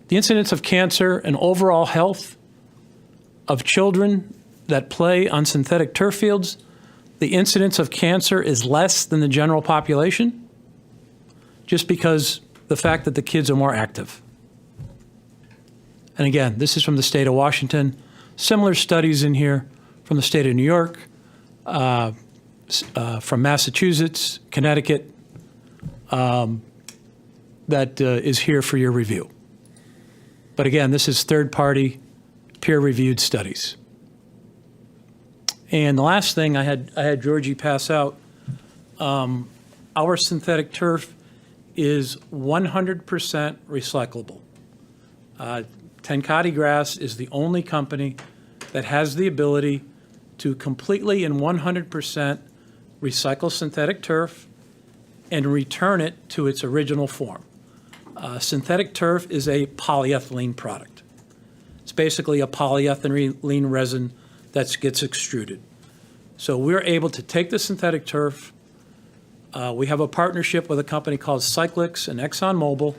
the incidence of cancer and overall health of children that play on synthetic turf fields, the incidence of cancer is less than the general population, just because the fact that the kids are more active. And again, this is from the state of Washington. Similar studies in here from the state of New York, from Massachusetts, Connecticut, that is here for your review. But again, this is third-party, peer-reviewed studies. And the last thing I had Georgie pass out, our synthetic turf is 100% recyclable. Tenkate Grass is the only company that has the ability to completely and 100% recycle synthetic turf and return it to its original form. Synthetic turf is a polyethylene product. It's basically a polyethylene resin that gets extruded. So we're able to take the synthetic turf. We have a partnership with a company called Cyclix and ExxonMobil,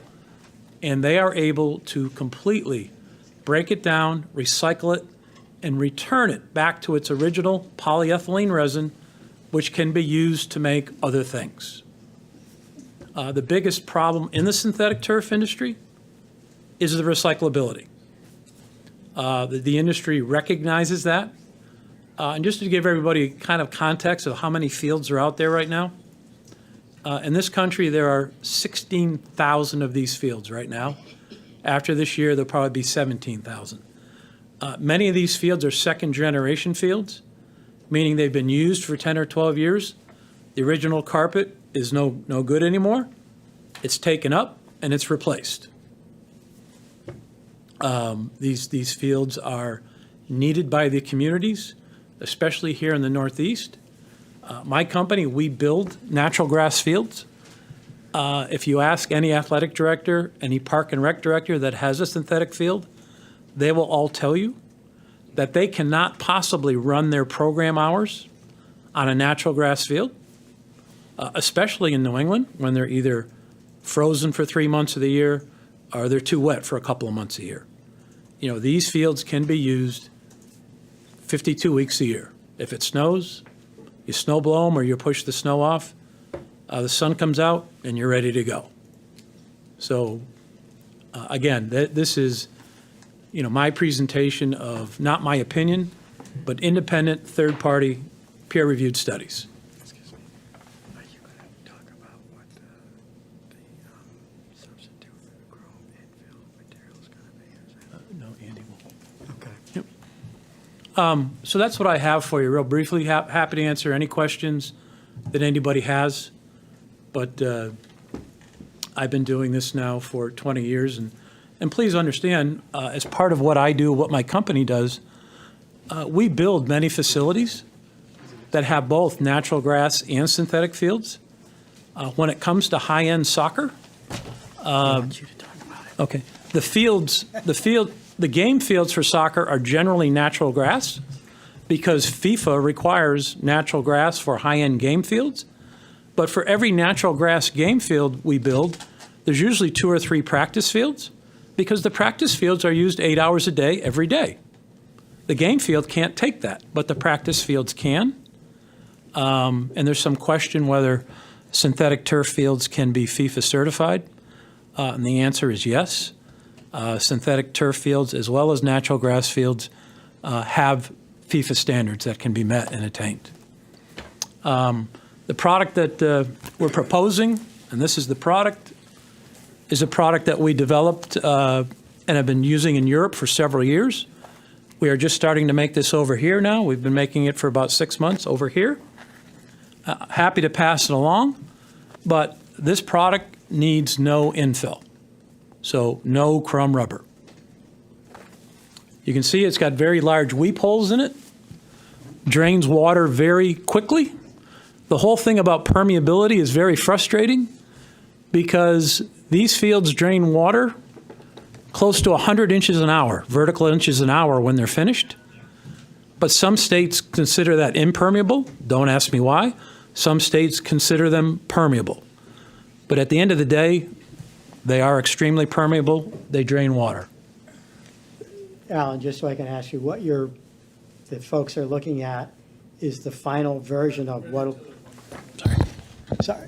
and they are able to completely break it down, recycle it, and return it back to its original polyethylene resin, which can be used to make other things. The biggest problem in the synthetic turf industry is the recyclability. The industry recognizes that. And just to give everybody kind of context of how many fields are out there right now, in this country, there are 16,000 of these fields right now. After this year, there'll probably be 17,000. Many of these fields are second-generation fields, meaning they've been used for 10 or 12 years. The original carpet is no good anymore. It's taken up and it's replaced. These fields are needed by the communities, especially here in the Northeast. My company, we build natural grass fields. If you ask any athletic director, any park and rec director that has a synthetic field, they will all tell you that they cannot possibly run their program hours on a natural grass field, especially in New England when they're either frozen for 3 months of the year or they're too wet for a couple of months a year. You know, these fields can be used 52 weeks a year. If it snows, you snow blow them or you push the snow off, the sun comes out and you're ready to go. So again, this is, my presentation of not my opinion, but independent, third-party, peer-reviewed studies. Excuse me. Are you going to talk about what the substitute for the chrome infill material is going to be? No, Andy will. Okay. Yep. So that's what I have for you real briefly. Happy to answer any questions than anybody has, but I've been doing this now for 20 years, and please understand, as part of what I do, what my company does, we build many facilities that have both natural grass and synthetic fields. When it comes to high-end soccer, okay, the game fields for soccer are generally natural grass because FIFA requires natural grass for high-end game fields. But for every natural grass game field we build, there's usually 2 or 3 practice fields because the practice fields are used 8 hours a day, every day. The game field can't take that, but the practice fields can. And there's some question whether synthetic turf fields can be FIFA certified. And the answer is yes. Synthetic turf fields as well as natural grass fields have FIFA standards that can be met and attained. The product that we're proposing, and this is the product, is a product that we developed and have been using in Europe for several years. We are just starting to make this over here now. We've been making it for about 6 months over here. Happy to pass it along, but this product needs no infill, so no crumb rubber. You can see it's got very large weep holes in it, drains water very quickly. The whole thing about permeability is very frustrating because these fields drain water close to 100 inches an hour, vertical inches an hour when they're finished. But some states consider that impermeable. Don't ask me why. Some states consider them permeable. But at the end of the day, they are extremely permeable. They drain water. Alan, just so I can ask you, what the folks are looking at is the final version of what... Sorry.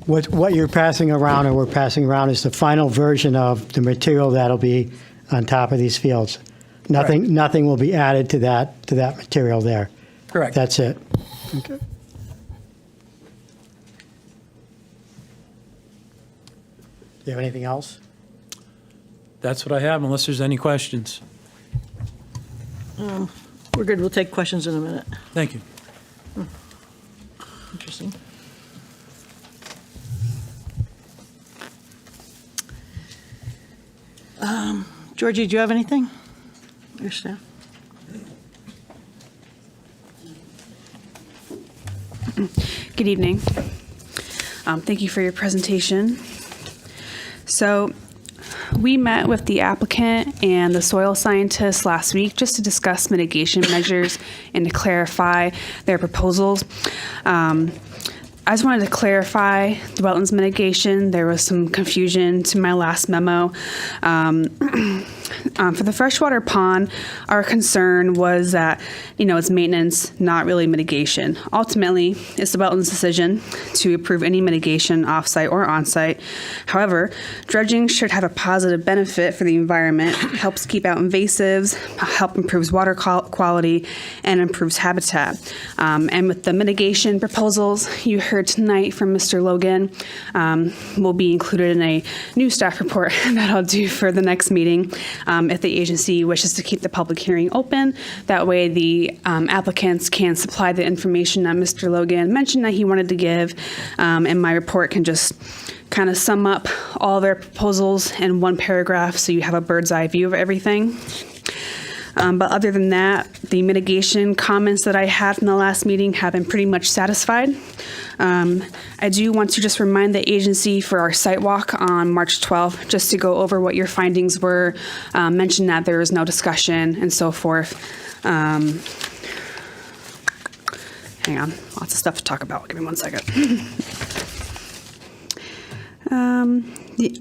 What you're passing around, or we're passing around, is the final version of the material that'll be on top of these fields. Nothing will be added to that material there. Correct. That's it. Okay. Do you have anything else? That's what I have, unless there's any questions. We're good. We'll take questions in a minute. Thank you. Interesting. Georgie, do you have anything? Your staff? Good evening. Thank you for your presentation. So we met with the applicant and the soil scientist last week just to discuss mitigation measures and to clarify their proposals. I just wanted to clarify the wetlands mitigation. There was some confusion to my last memo. For the freshwater pond, our concern was that, it's maintenance, not really mitigation. Ultimately, it's the wetlands decision to approve any mitigation offsite or onsite. However, dredging should have a positive benefit for the environment, helps keep out invasives, help improves water quality, and improves habitat. And with the mitigation proposals you heard tonight from Mr. Logan, will be included in a new staff report that I'll do for the next meeting. If the agency wishes to keep the public hearing open, that way the applicants can supply the information that Mr. Logan mentioned that he wanted to give, and my report can just kind of sum up all their proposals in one paragraph so you have a bird's eye view of everything. But other than that, the mitigation comments that I had from the last meeting have been pretty much satisfied. I do want to just remind the agency for our site walk on March 12th, just to go over what your findings were, mention that there was no discussion and so forth. Hang on, lots of stuff to talk about. Give me one second.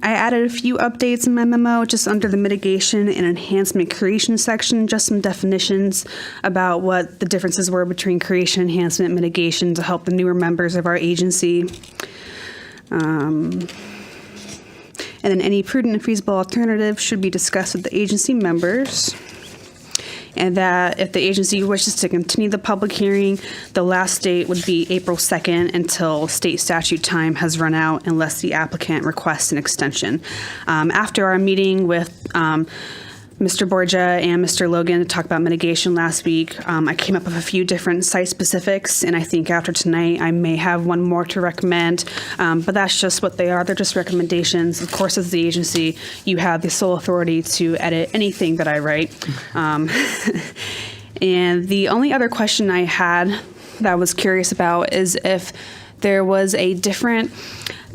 I added a few updates in my memo just under the mitigation and enhancement creation section, just some definitions about what the differences were between creation, enhancement, and mitigation to help the newer members of our agency. And then any prudent and feasible alternative should be discussed with the agency members. And that if the agency wishes to continue the public hearing, the last date would be April 2nd until state statute time has run out unless the applicant requests an extension. After our meeting with Mr. Borgia and Mr. Logan talked about mitigation last week. I came up with a few different site specifics, and I think after tonight I may have one more to recommend, but that's just what they are. They're just recommendations. Of course, as the agency, you have the sole authority to edit anything that I write. And the only other question I had that I was curious about is if there was a different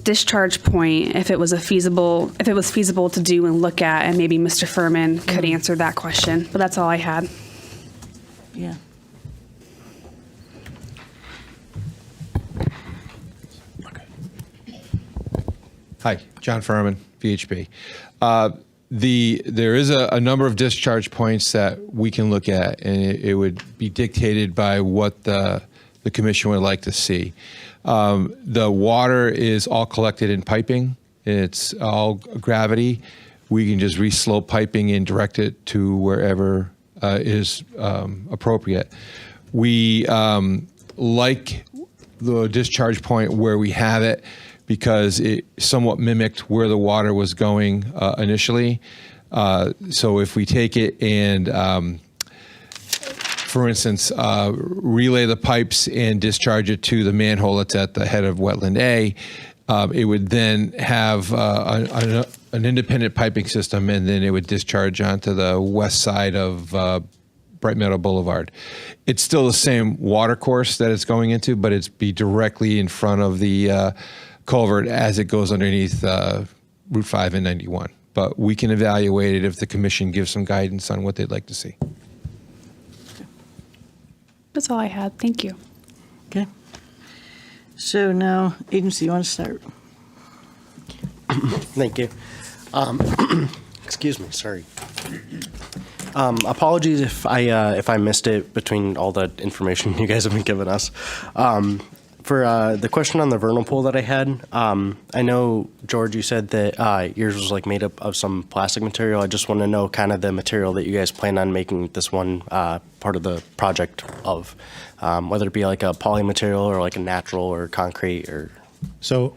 discharge point, if it was feasible to do and look at, and maybe Mr. Furman could answer that question. But that's all I had. Yeah. Hi, John Furman, VHB. There is a number of discharge points that we can look at, and it would be dictated by what the commission would like to see. The water is all collected in piping. It's all gravity. We can just re-slope piping and direct it to wherever is appropriate. We like the discharge point where we have it because it somewhat mimicked where the water was going initially. So if we take it and for instance, relay the pipes and discharge it to the manhole that's at the head of wetland A, it would then have an independent piping system, and then it would discharge onto the west side of Bright Meadow Boulevard. It's still the same water course that it's going into, but it's be directly in front of the culvert as it goes underneath Route 5 and 91. But we can evaluate it if the commission gives some guidance on what they'd like to see. That's all I had. Thank you. Okay. So now, agency, you want to start? Thank you. Excuse me, sorry. Apologies if I missed it between all the information you guys have been giving us. For the question on the vernal pool that I had, I know, George, you said that yours was like made up of some plastic material. I just want to know kind of the material that you guys plan on making this one part of the project of, whether it be like a poly material or like a natural or concrete or. So,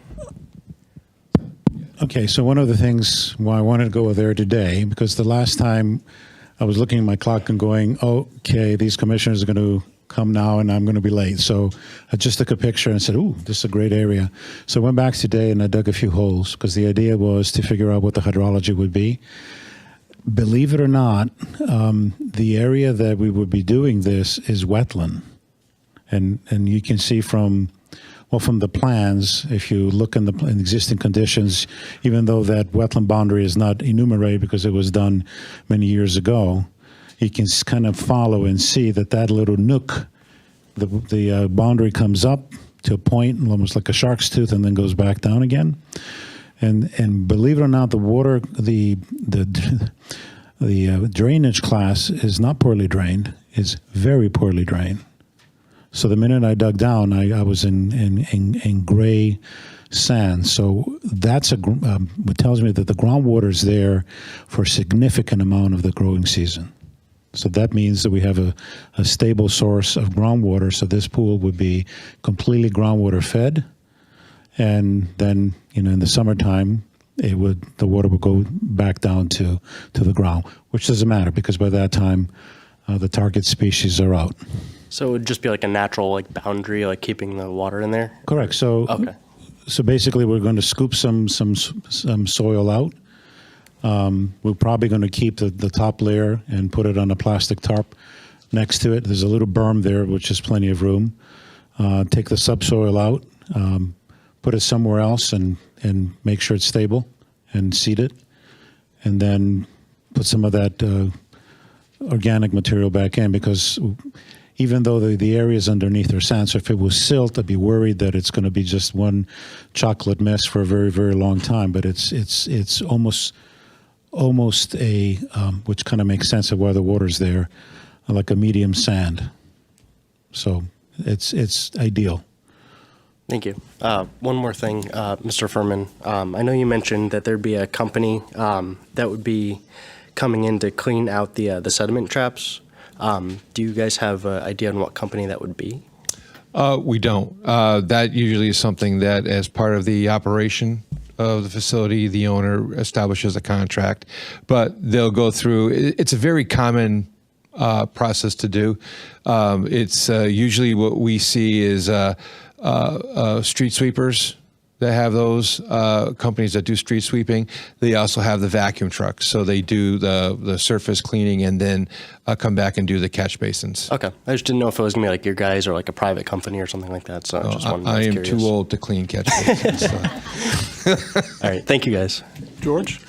okay, so one of the things why I wanted to go there today, because the last time I was looking at my clock and going, okay, these commissioners are going to come now and I'm going to be late. So I just took a picture and said, ooh, this is a great area. So I went back today and I dug a few holes because the idea was to figure out what the hydrology would be. Believe it or not, the area that we would be doing this is wetland. And you can see from the plans, if you look in the existing conditions, even though that wetland boundary is not enumerated because it was done many years ago, you can kind of follow and see that little nook, the boundary comes up to a point, almost like a shark's tooth, and then goes back down again. And believe it or not, the water, the drainage class is not poorly drained; it's very poorly drained. So the minute I dug down, I was in gray sand. So that's what tells me that the groundwater is there for a significant amount of the growing season. So that means that we have a stable source of groundwater. So this pool would be completely groundwater fed, and then in the summertime, the water would go back down to the ground, which doesn't matter because by that time, the target species are out. So it would just be like a natural boundary, like keeping the water in there? Correct. So okay. So basically, we're going to scoop some soil out. We're probably going to keep the top layer and put it on a plastic tarp next to it. There's a little berm there, which is plenty of room. Take the subsoil out, put it somewhere else, and make sure it's stable, and seed it, and then put some of that organic material back in, because even though the areas underneath are sand, so if it was silt, I'd be worried that it's going to be just one chocolate mess for a very, very long time. But it's almost a which kind of makes sense of why the water's there, like a medium sand. So it's ideal. Thank you. One more thing, Mr. Furman. I know you mentioned that there'd be a company that would be coming in to clean out the sediment traps. Do you guys have an idea on what company that would be? We don't. That usually is something that, as part of the operation, of the facility, the owner establishes a contract, but they'll go through. It's a very common process to do. It's usually what we see is street sweepers that have those companies that do street sweeping. They also have the vacuum trucks, so they do the surface cleaning and then come back and do the catch basins. Okay, I just didn't know if it was gonna be like your guys or like a private company or something like that. So I just wanted. I am curious. too old to clean catch basins. So. All right, thank you guys. George?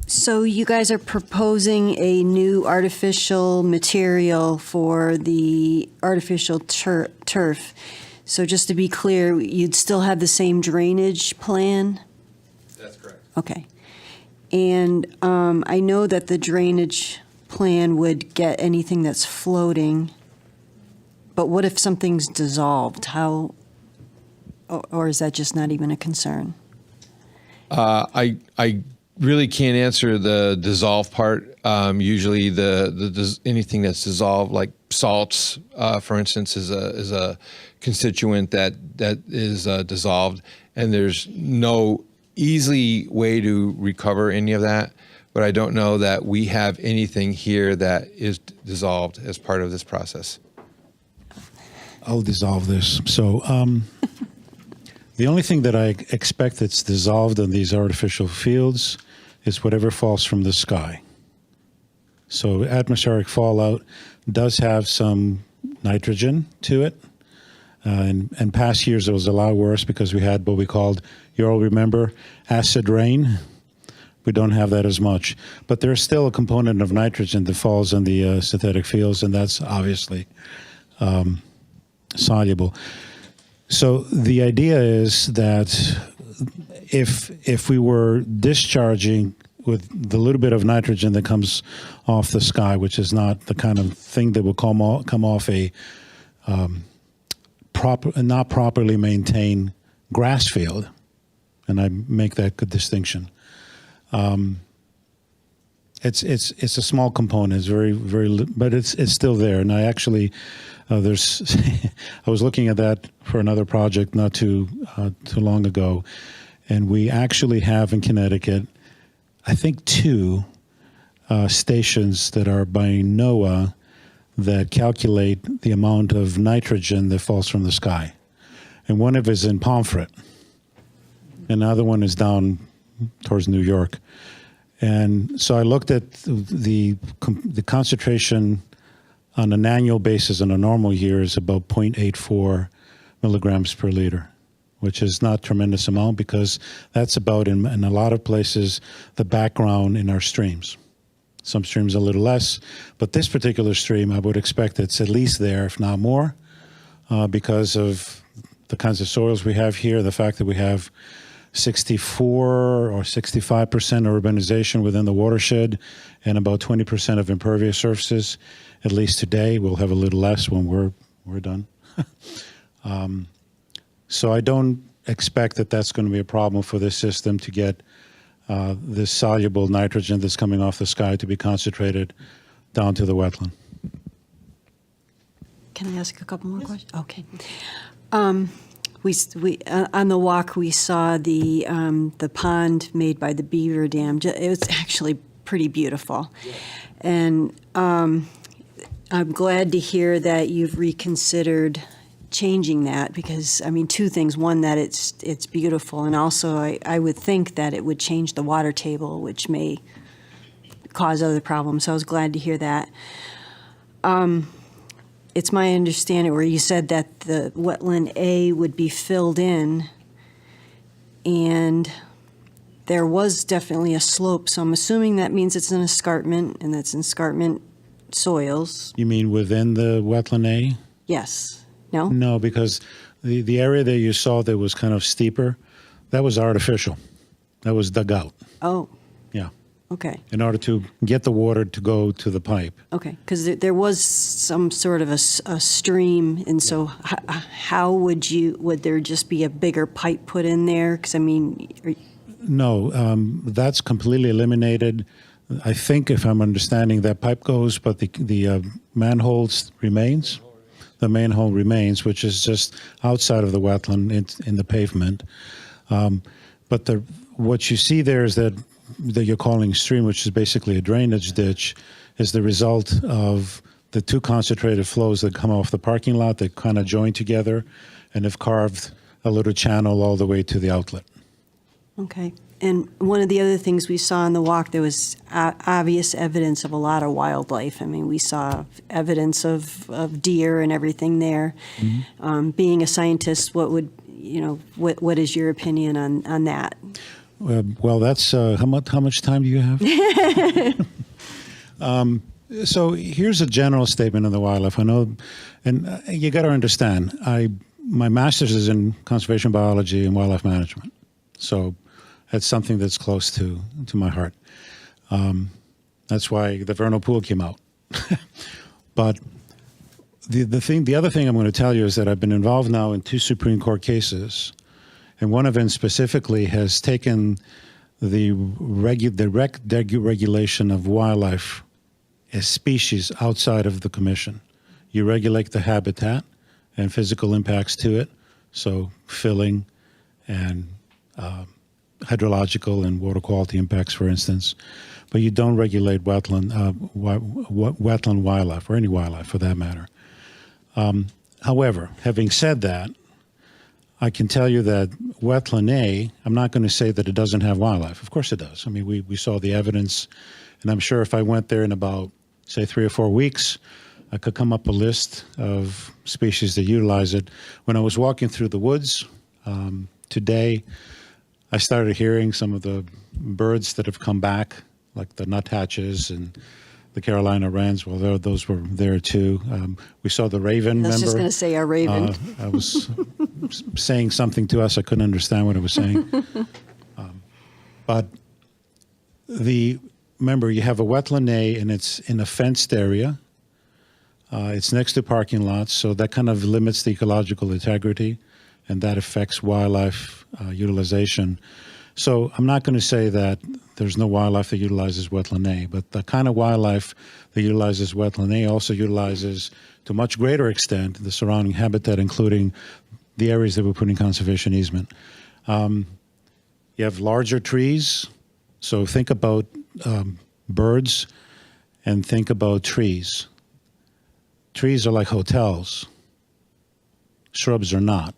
So you guys are proposing a new artificial material for the artificial turf. So just to be clear, you'd still have the same drainage plan? That's correct. Okay. And I know that the drainage plan would get anything that's floating, but what if something's dissolved? How, or is that just not even a concern? I really can't answer the dissolve part. Usually, anything that's dissolved, like salts, for instance, is a constituent that is dissolved, and there's no easy way to recover any of that. But I don't know that we have anything here that is dissolved as part of this process. I'll dissolve this. So the only thing that I expect that's dissolved in these artificial fields is whatever falls from the sky. So atmospheric fallout does have some nitrogen to it. In past years, it was a lot worse because we had what we called, you all remember, acid rain. We don't have that as much. But there's still a component of nitrogen that falls in the synthetic fields, and that's obviously soluble. So the idea is that if we were discharging with the little bit of nitrogen that comes off the sky, which is not the kind of thing that will come off a not properly maintained grass field, and I make that good distinction. It's a small component. It's very, but it's still there. And I actually there's I was looking at that for another project not too long ago, and we actually have in Connecticut, I think, 2 stations that are by NOAA that calculate the amount of nitrogen that falls from the sky, and one of it is in Pomfret, and the other one is down towards New York. And so I looked at the concentration on an annual basis in a normal year is about 0.84 milligrams per liter, which is not a tremendous amount because that's about, in a lot of places, the background in our streams. Some streams a little less, but this particular stream, I would expect it's at least there, if not more, because of the kinds of soils we have here, the fact that we have 64 or 65% urbanization within the watershed and about 20% of impervious surfaces, at least today. We'll have a little less when we're done. So I don't expect that that's going to be a problem for this system to get this soluble nitrogen that's coming off the sky to be concentrated down to the wetland. Can I ask a couple more questions? Okay. We on the walk we saw the pond made by the beaver dam. It was actually pretty beautiful, and I'm glad to hear that you've reconsidered changing that because I mean 2 things: one, that it's beautiful, and also I would think that it would change the water table, which may cause other problems. So I was glad to hear that. It's my understanding where you said that the wetland A would be filled in, and there was definitely a slope, so I'm assuming that means it's an escarpment, and that's escarpment soils. You mean within the wetland A? Yes. No? No, because the area that you saw that was kind of steeper, that was artificial. That was dug out. Oh. Yeah. Okay. In order to get the water to go to the pipe. Okay, because there was some sort of a stream, and so how would there just be a bigger pipe put in there? Because I mean, No, that's completely eliminated. I think, if I'm understanding, that pipe goes, but the manhole remains. The manhole remains, which is just outside of the wetland in the pavement. But what you see there is that you're calling stream, which is basically a drainage ditch, is the result of the two concentrated flows that come off the parking lot that kind of join together and have carved a little channel all the way to the outlet. Okay. And one of the other things we saw on the walk, there was obvious evidence of a lot of wildlife. I mean, we saw evidence of deer and everything there. Being a scientist, what is your opinion on that? Well, that's how much time do you have? So here's a general statement on the wildlife. I know, and you got to understand, my master's is in conservation biology and wildlife management. So that's something that's close to my heart. That's why the vernal pool came out. But the other thing I'm going to tell you is that I've been involved now in 2 Supreme Court cases, and one of them specifically has taken the regulation of wildlife as species outside of the commission. You regulate the habitat and physical impacts to it, so filling and hydrological and water quality impacts, for instance, but you don't regulate wetland wildlife, or any wildlife for that matter. However, having said that, I can tell you that wetland A, I'm not going to say that it doesn't have wildlife. Of course it does. I mean, we saw the evidence, and I'm sure if I went there in about, say, 3 or 4 weeks, I could come up a list of species that utilize it. When I was walking through the woods today, I started hearing some of the birds that have come back, like the nuthatches and the Carolina wrens. Well, those were there too. We saw the raven. I was just going to say our raven. I was saying something to us. I couldn't understand what it was saying. But remember, you have a wetland A, and it's in a fenced area. It's next to parking lots, so that kind of limits the ecological integrity, and that affects wildlife utilization. So I'm not going to say that there's no wildlife that utilizes wetland A, but the kind of wildlife that utilizes wetland A also utilizes, to a much greater extent, the surrounding habitat, including the areas that we put in conservation easement. You have larger trees, so think about birds and think about trees. Trees are like hotels. Shrubs are not,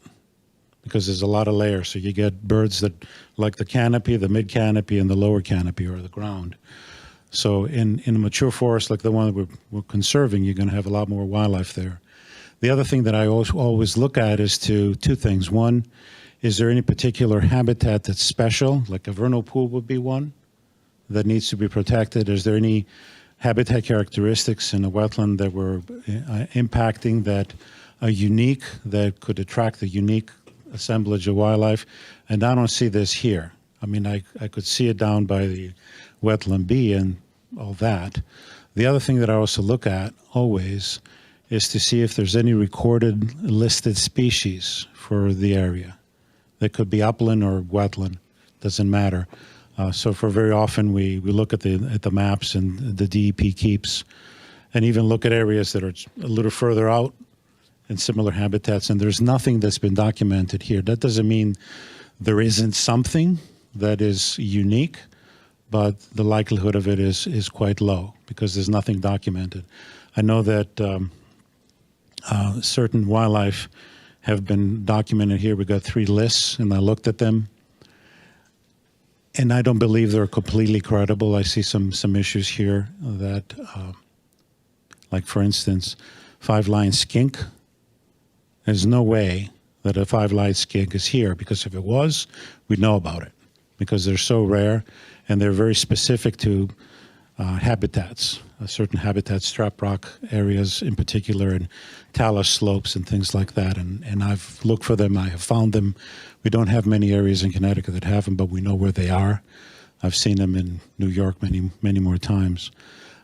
because there's a lot of layers. So you get birds that like the canopy, the mid canopy, and the lower canopy, or the ground. So in a mature forest like the one that we're conserving, you're going to have a lot more wildlife there. The other thing that I always look at is two things. One, is there any particular habitat that's special, like a vernal pool would be one, that needs to be protected? Is there any habitat characteristics in a wetland that we're impacting that are unique, that could attract a unique assemblage of wildlife? And I don't see this here. I mean, I could see it down by the wetland B and all that. The other thing that I also look at always is to see if there's any recorded listed species for the area. That could be upland or wetland, doesn't matter. So for very often we look at the maps and the DEP keeps, and even look at areas that are a little further out in similar habitats, and there's nothing that's been documented here. That doesn't mean there isn't something that is unique, but the likelihood of it is quite low because there's nothing documented. I know that certain wildlife have been documented here. We got 3 lists, and I looked at them, and I don't believe they're completely credible. I see some issues here that, like for instance, 5-line skink. There's no way that a 5-line skink is here, because if it was, we'd know about it, because they're so rare and they're very specific to habitats, certain habitats, trap rock areas in particular, and talus slopes and things like that. And I've looked for them. I have found them. We don't have many areas in Connecticut that have them, but we know where they are. I've seen them in New York many more times.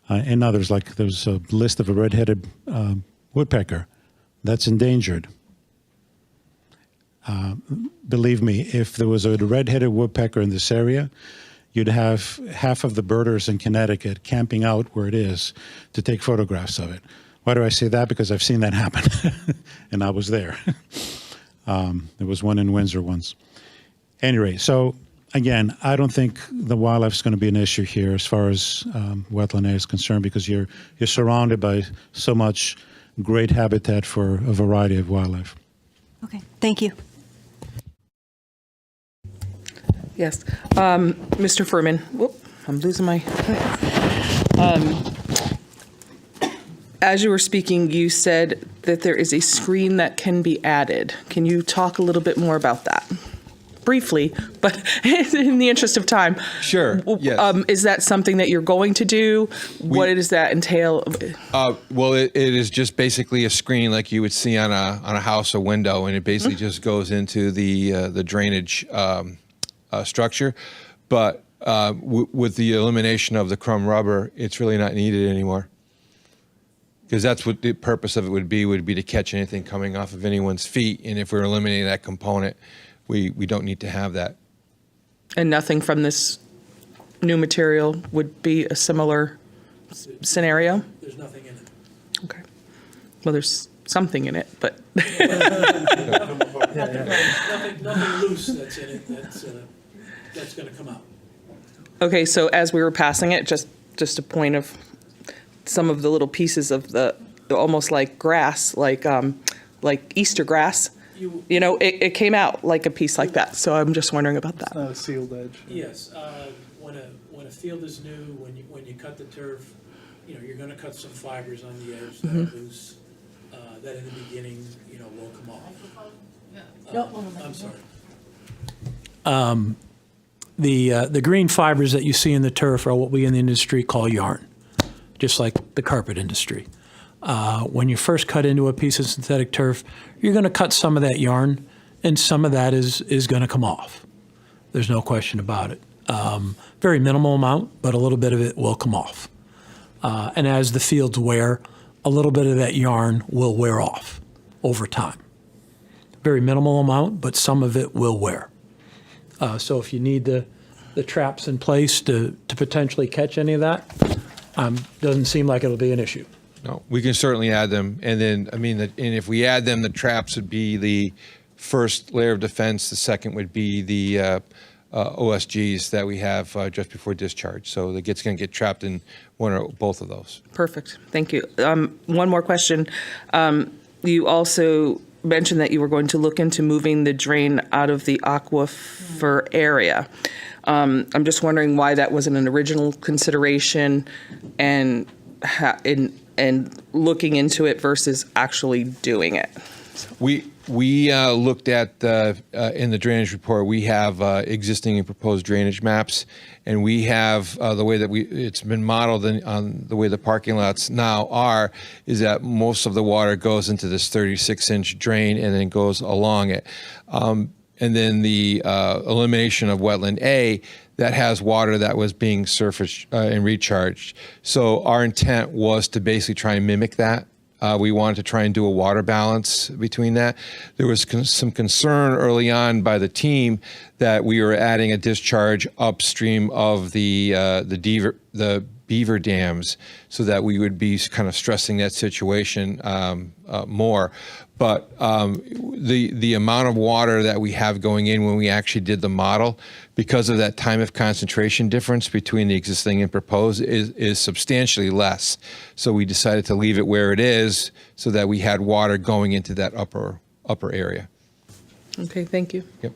And others, like there's a list of a red-headed woodpecker that's endangered. Believe me, if there was a red-headed woodpecker in this area, you'd have half of the birders in Connecticut camping out where it is to take photographs of it. Why do I say that? Because I've seen that happen, and I was there. There was one in Windsor once. Anyway, so again, I don't think the wildlife is going to be an issue here as far as wetland A is concerned, because you're surrounded by so much great habitat for a variety of wildlife. Okay, thank you. Yes. Mr. Furman, whoop, I'm losing my. As you were speaking, you said that there is a screen that can be added. Can you talk a little bit more about that? Briefly, but in the interest of time. Sure, yes. Is that something that you're going to do? What does that entail? Well, it is just basically a screen like you would see on a house, a window, and it basically just goes into the drainage structure. But with the elimination of the crumb rubber, it's really not needed anymore. Because that's what the purpose of it would be to catch anything coming off of anyone's feet. And if we're eliminating that component, we don't need to have that. And nothing from this new material would be a similar scenario? There's nothing in it. Okay. Well, there's something in it, but. Nothing loose that's in it that's going to come out. Okay, so as we were passing it, just a point of some of the little pieces of the almost like grass, like Easter grass. You know, it came out like a piece like that. So I'm just wondering about that. It's not a sealed edge. Yes, when a field is new, when you cut the turf, you're going to cut some fibers on the edge that are loose. That in the beginning, will come off. I'm sorry. The green fibers that you see in the turf are what we in the industry call yarn, just like the carpet industry. When you first cut into a piece of synthetic turf, you're going to cut some of that yarn, and some of that is going to come off. There's no question about it. Very minimal amount, but a little bit of it will come off. And as the fields wear, a little bit of that yarn will wear off over time. Very minimal amount, but some of it will wear. So if you need the traps in place to potentially catch any of that, doesn't seem like it'll be an issue. No, we can certainly add them. And then, and if we add them, the traps would be the first layer of defense. The second would be the OSGs that we have just before discharge. So it's going to get trapped in one or both of those. Perfect. Thank you. One more question. You also mentioned that you were going to look into moving the drain out of the aquifer area. I'm just wondering why that wasn't an original consideration and looking into it versus actually doing it. We looked at in the drainage report. We have existing and proposed drainage maps, and we have the way that it's been modeled on the way the parking lots now are. Is that most of the water goes into this 36-inch drain and then goes along it, and then the elimination of wetland A that has water that was being surfaced and recharged. So our intent was to basically try and mimic that. We wanted to try and do a water balance between that. There was some concern early on by the team that we were adding a discharge upstream of the beaver dams, so that we would be kind of stressing that situation more. But the amount of water that we have going in when we actually did the model, because of that time of concentration difference between the existing and proposed, is substantially less. So we decided to leave it where it is, so that we had water going into that upper area. Okay, thank you. Yep.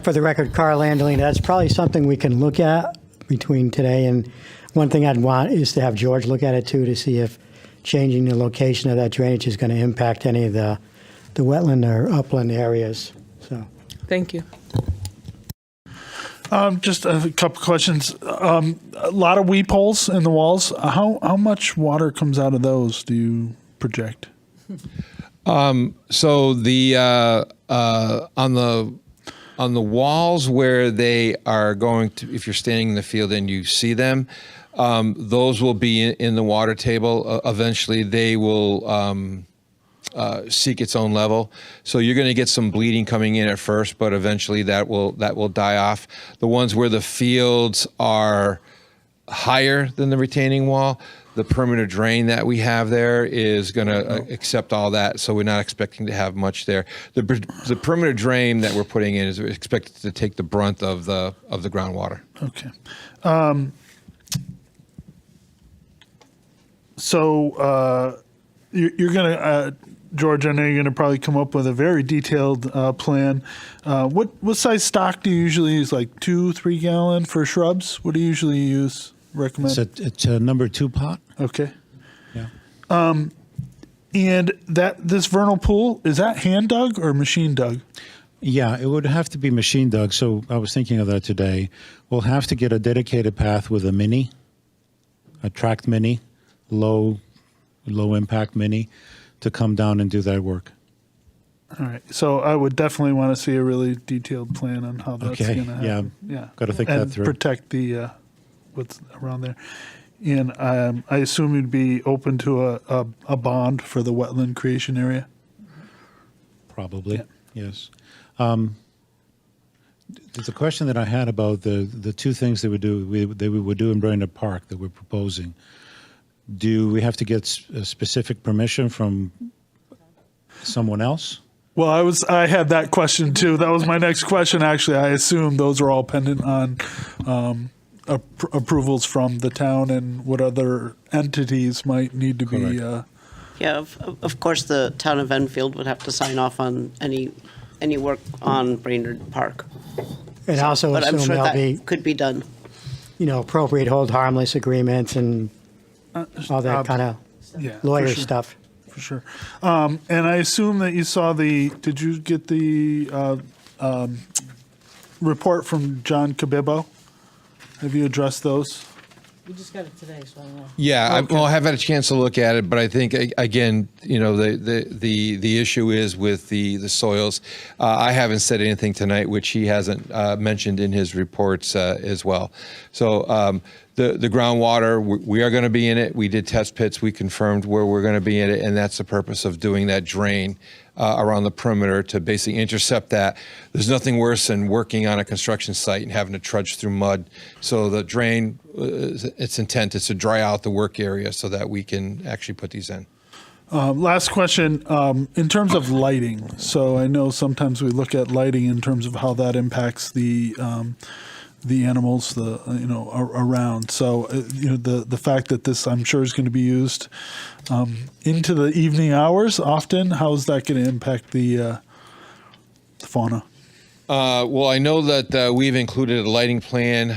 For the record, Carl Landolina, that's probably something we can look at between today, and one thing I'd want is to have George look at it too, to see if changing the location of that drainage is going to impact any of the wetland or upland areas. So, thank you. Just a couple questions. A lot of weep holes in the walls. How much water comes out of those, do you project? So the on the walls where they are going to, if you're standing in the field and you see them, those will be in the water table. Eventually, they will seek its own level. So you're going to get some bleeding coming in at first, but eventually that will die off. The ones where the fields are higher than the retaining wall, the perimeter drain that we have there is going to accept all that, so we're not expecting to have much there. The perimeter drain that we're putting in is expected to take the brunt of the groundwater. Okay. So you're going to, George, I know you're going to probably come up with a very detailed plan. What size stock do you usually use, like 2-3 gallon for shrubs? What do you usually use, recommend? It's a number 2 pot. Okay. Yeah. And this vernal pool, is that hand dug or machine dug? Yeah, it would have to be machine dug. So I was thinking of that today. We'll have to get a dedicated path with a tracked mini, low impact mini, to come down and do that work. All right. So I would definitely want to see a really detailed plan on how that's Okay, going to happen. Yeah. Got to think and that through. Protect the what's around there. And I assume you'd be open to a bond for the wetland creation area? Probably, yes. There's a question that I had about the two things that we would do in Brainerd Park that we're proposing. Do we have to get specific permission from someone else? Well, I had that question too. That was my next question. Actually, I assume those are all pendant on approvals from the town and what other entities might need to be. Yeah, of course, the town of Enfield would have to sign off on any work on Brainerd Park. And also But I'm assume sure there'll that be, could be done. appropriate hold harmless agreements and all that kind of Yeah, lawyer for sure. stuff. For sure. And I assume that you saw did you get the report from John Cabibbo? Have you addressed those? We just got it today, so I don't know. Yeah, Okay. I haven't had a chance to look at it, but I think again, the issue is with the soils. I haven't said anything tonight, which he hasn't mentioned in his reports as well. So the groundwater, we are going to be in it. We did test pits. We confirmed where we're going to be in it, and that's the purpose of doing that drain around the perimeter to basically intercept that. There's nothing worse than working on a construction site and having to trudge through mud. So the drain, its intent is to dry out the work area so that we can actually put these in. Last question, in terms of lighting. So I know sometimes we look at lighting in terms of how that impacts the animals, around. So the fact that this, I'm sure, is going to be used into the evening hours often. How is that going to impact the fauna? Well, I know that we've included a lighting plan.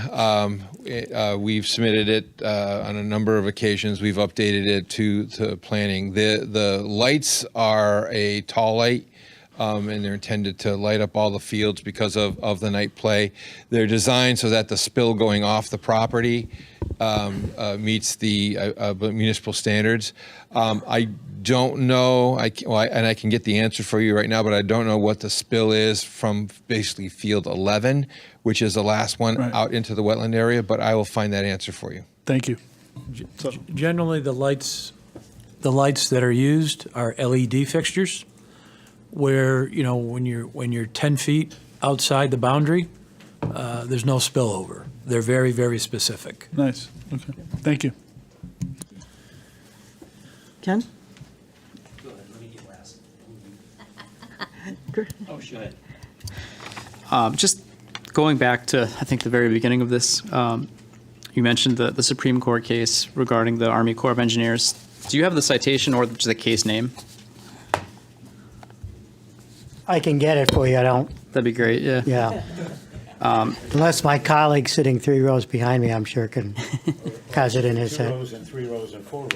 We've submitted it on a number of occasions. We've updated it to planning. The lights are a tall light. And they're intended to light up all the fields because of the night play. They're designed so that the spill going off the property meets the municipal standards. I don't know, and I can get the answer for you right now, but I don't know what the spill is from basically field 11, which is the last one out into the wetland area, but I will find that answer for you. Thank you. Generally, the lights that are used are LED fixtures, where when you're 10 feet outside the boundary, there's no spillover. They're very, very specific. Nice. Okay. Thank you. Ken? Oh, should just going back to, I think, the very beginning of this, you mentioned the Supreme Court case regarding the Army Corps of Engineers. Do you have the citation or just the case name? I can get it for you. I don't. That'd be great, yeah. Yeah. Unless my colleague sitting 3 rows behind me, I'm sure, can cause it in his head. 2 rows and 3 rows and 4 rows.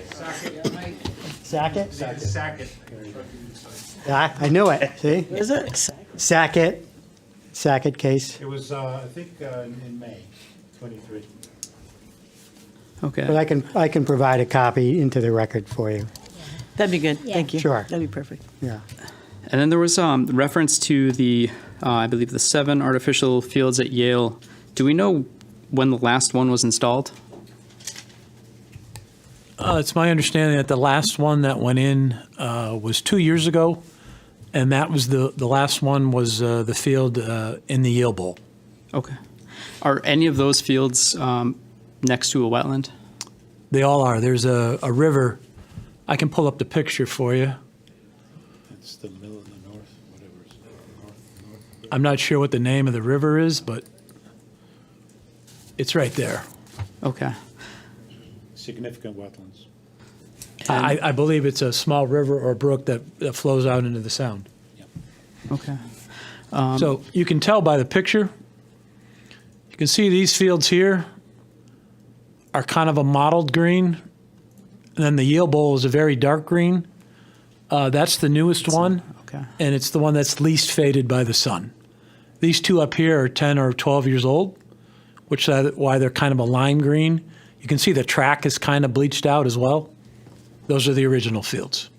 Sackett? Sackett. Yeah, I knew it. See? Is it? Sackett case. It was, I think, in May 23. Okay. But I can provide a copy into the record for you. That'd be good. Thank you. Sure. That'd be perfect. Yeah. And then there was reference to the, I believe, the 7 artificial fields at Yale. Do we know when the last one was installed? It's my understanding that the last one that went in was 2 years ago, and that was the last one was the field in the Yale Bowl. Okay. Are any of those fields next to a wetland? They all are. There's a river. I can pull up the picture for you. It's the middle of the north, whatever. North. I'm not sure what the name of the river is, but it's right there. Okay. Significant wetlands. I believe it's a small river or brook that flows out into the sound. Okay. So you can tell by the picture. You can see these fields here are kind of a mottled green. And then the Yale Bowl is a very dark green. That's the newest one. Okay. And it's the one that's least faded by the sun. These two up here are 10 or 12 years old, which is why they're kind of a lime green. You can see the track is kind of bleached out as well. Those are the original fields.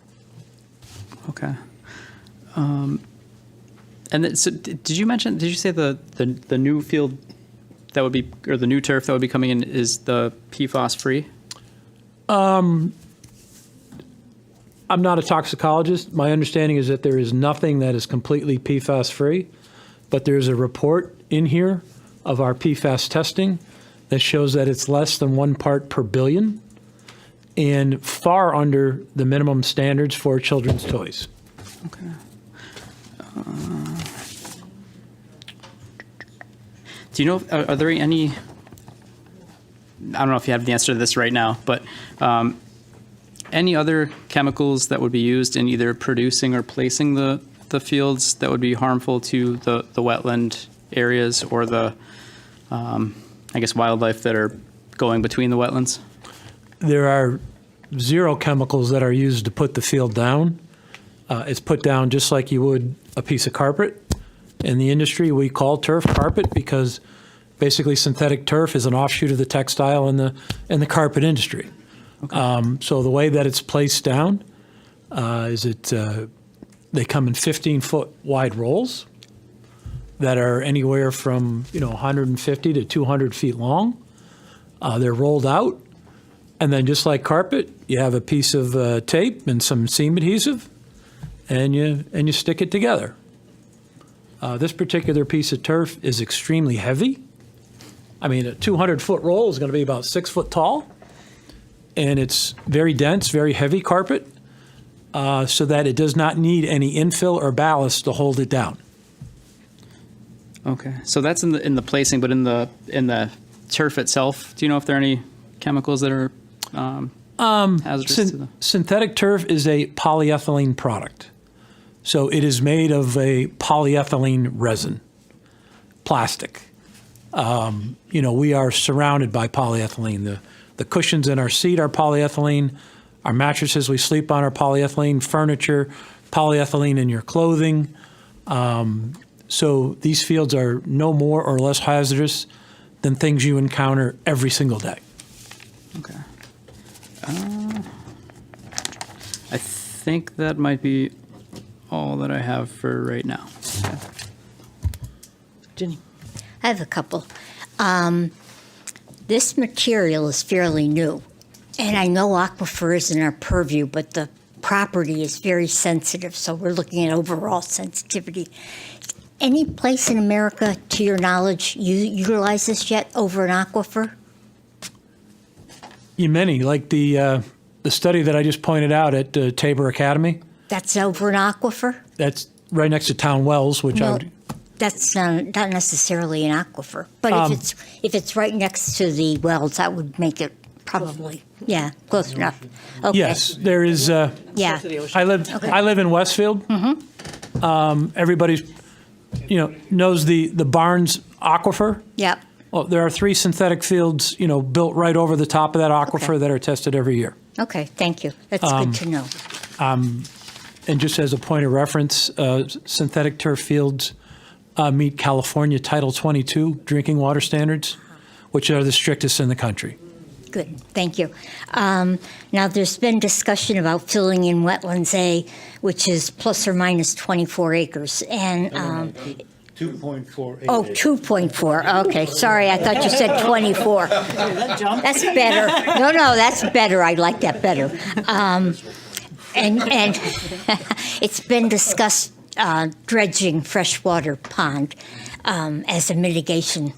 Okay. And then, so did you say the new field that would be, or the new turf that would be coming in is the PFAS free? I'm not a toxicologist. My understanding is that there is nothing that is completely PFAS free, but there's a report in here of our PFAS testing that shows that it's less than 1 part per billion and far under the minimum standards for children's toys. Okay. Do you know, are there any, I don't know if you have the answer to this right now, but any other chemicals that would be used in either producing or placing the fields that would be harmful to the wetland areas or the, I guess, wildlife that are going between the wetlands? There are 0 chemicals that are used to put the field down. It's put down just like you would a piece of carpet. In the industry, we call turf carpet because basically synthetic turf is an offshoot of the textile and the carpet industry. Okay. So the way that it's placed down is they come in 15-foot wide rolls that are anywhere from 150 to 200 feet long. They're rolled out, and then just like carpet, you have a piece of tape and some seam adhesive, and you stick it together. This particular piece of turf is extremely heavy. I mean, a 200-foot roll is going to be about 6 foot tall, and it's very dense, very heavy carpet, so that it does not need any infill or ballast to hold it down. Okay, so that's in the placing, but in the turf itself, do you know if there are any chemicals that are hazardous to the? Synthetic turf is a polyethylene product. So it is made of a polyethylene resin, plastic. We are surrounded by polyethylene. The cushions in our seat are polyethylene. Our mattresses we sleep on are polyethylene. Furniture, polyethylene in your clothing. So these fields are no more or less hazardous than things you encounter every single day. Okay. I think that might be all that I have for right now. Okay. Ginny. I have a couple. This material is fairly new, and I know aquifer isn't our purview, but the property is very sensitive, so we're looking at overall sensitivity. Any place in America, to your knowledge, you utilize this yet over an aquifer? Many, like the study that I just pointed out at Tabor Academy. That's over an aquifer? That's right next to town wells, which I would. That's not necessarily an aquifer, but if it's right next to the wells, that would make it probably close enough. Okay. Yes, there is. Yeah. I live in Westfield. Mm-hmm. Everybody's, knows the Barnes aquifer. Yep. Well, there are 3 synthetic fields, built right over the top of that aquifer that are tested every year. Okay, thank you. That's good to know. And just as a point of reference, synthetic turf fields meet California Title 22 drinking water standards, which are the strictest in the country. Good, thank you. Now, there's been discussion about filling in Wetlands A, which is plus or minus 24 acres. And 2.48. Oh, 2.4, okay, sorry, I thought you said 24. That's better. No, that's better, I like that better. And it's been discussed, dredging freshwater pond as a mitigation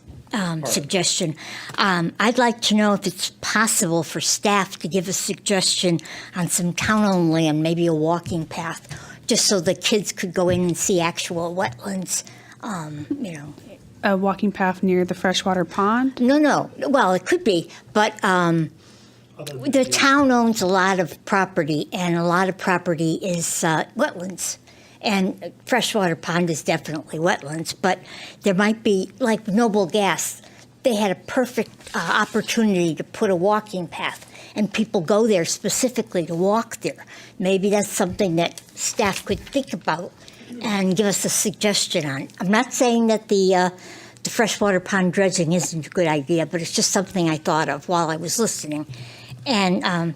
suggestion. I'd like to know if it's possible for staff to give a suggestion on some town-owned land, maybe a walking path, just so the kids could go in and see actual wetlands, A walking path near the freshwater pond? No. Well, it could be, but the town owns a lot of property, and a lot of property is wetlands. And freshwater pond is definitely wetlands, but there might be, like Noble Gas, they had a perfect opportunity to put a walking path, and people go there specifically to walk there. Maybe that's something that staff could think about and give us a suggestion on. I'm not saying that the freshwater pond dredging isn't a good idea, but it's just something I thought of while I was listening. And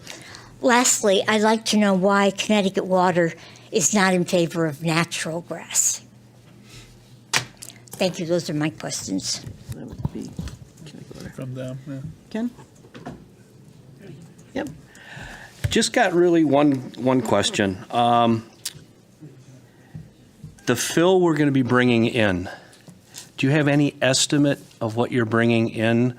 lastly, I'd like to know why Connecticut Water is not in favor of natural grass. Thank you. Those are my questions. That would be From them, yeah. Ken? Yep. Just got really one question. The fill we're going to be bringing in, do you have any estimate of what you're bringing in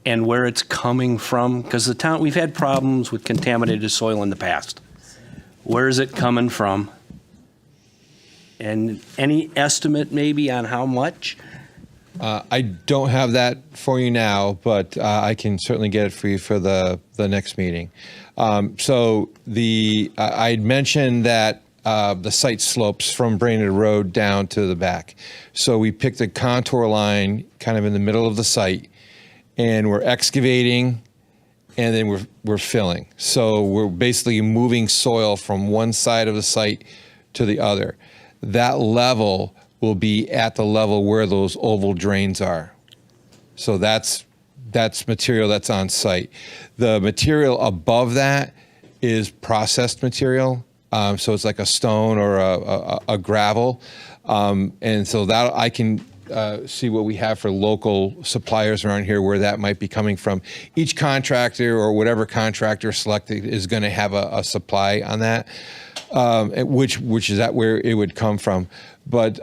and where it's coming from? Because we've had problems with contaminated soil in the past. Where is it coming from? And any estimate maybe on how much? I don't have that for you now, but I can certainly get it for you for the next meeting. I'd mentioned that the site slopes from Brainerd Road down to the back. So we picked a contour line kind of in the middle of the site, and we're excavating, and then we're filling. So we're basically moving soil from one side of the site to the other. That level will be at the level where those oval drains are. So that's material that's on site. The material above that is processed material. So it's like a stone or a gravel. And so that I can see what we have for local suppliers around here, where that might be coming from. Each contractor or whatever contractor selected is going to have a supply on that, which is that where it would come from. But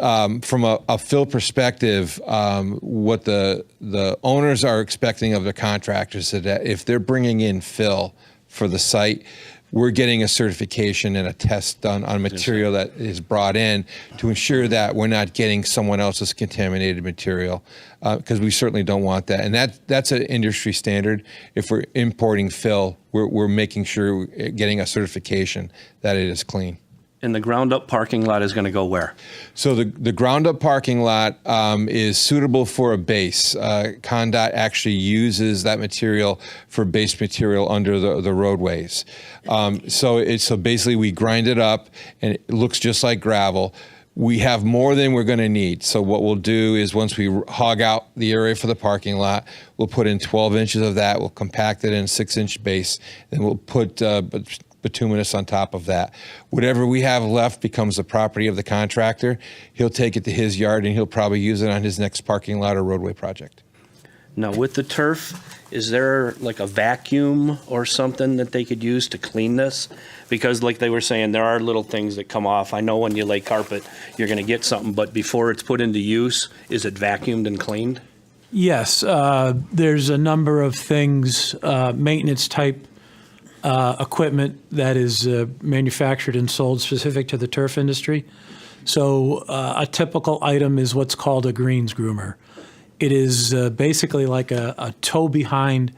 from a fill perspective, what the owners are expecting of the contractors is that if they're bringing in fill for the site, we're getting a certification and a test done on material that is brought in to ensure that we're not getting someone else's contaminated material, because we certainly don't want that. And that's an industry standard. If we're importing fill, we're making sure we're getting a certification that it is clean. And the ground-up parking lot is going to go where? So the ground-up parking lot is suitable for a base. ConnDOT actually uses that material for base material under the roadways. So basically we grind it up, and it looks just like gravel. We have more than we're going to need. So what we'll do is once we hog out the area for the parking lot, we'll put in 12 inches of that. We'll compact it in a 6-inch base, and we'll put bituminous on top of that. Whatever we have left becomes the property of the contractor. He'll take it to his yard, and he'll probably use it on his next parking lot or roadway project. Now, with the turf, is there like a vacuum or something that they could use to clean this? Because like they were saying, there are little things that come off. I know when you lay carpet, you're going to get something, but before it's put into use, is it vacuumed and cleaned? Yes, there's a number of things, maintenance type equipment that is manufactured and sold specific to the turf industry. So a typical item is what's called a greens groomer. It is basically like a tow behind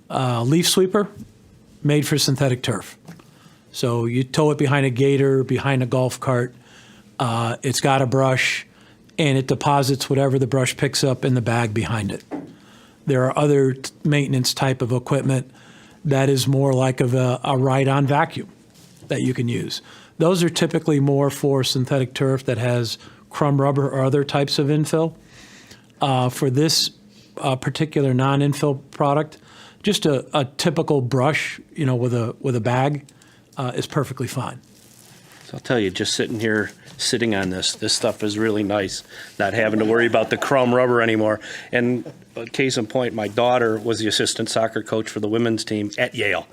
leaf sweeper made for synthetic turf. So you tow it behind a gator, behind a golf cart. It's got a brush, and it deposits whatever the brush picks up in the bag behind it. There are other maintenance type of equipment that is more like of a ride-on vacuum that you can use. Those are typically more for synthetic turf that has crumb rubber or other types of infill. For this particular non-infill product, just a typical brush, with a bag, is perfectly fine. So I'll tell you, just sitting on this stuff is really nice, not having to worry about the chrome rubber anymore. And case in point, my daughter was the assistant soccer coach for the women's team at Yale.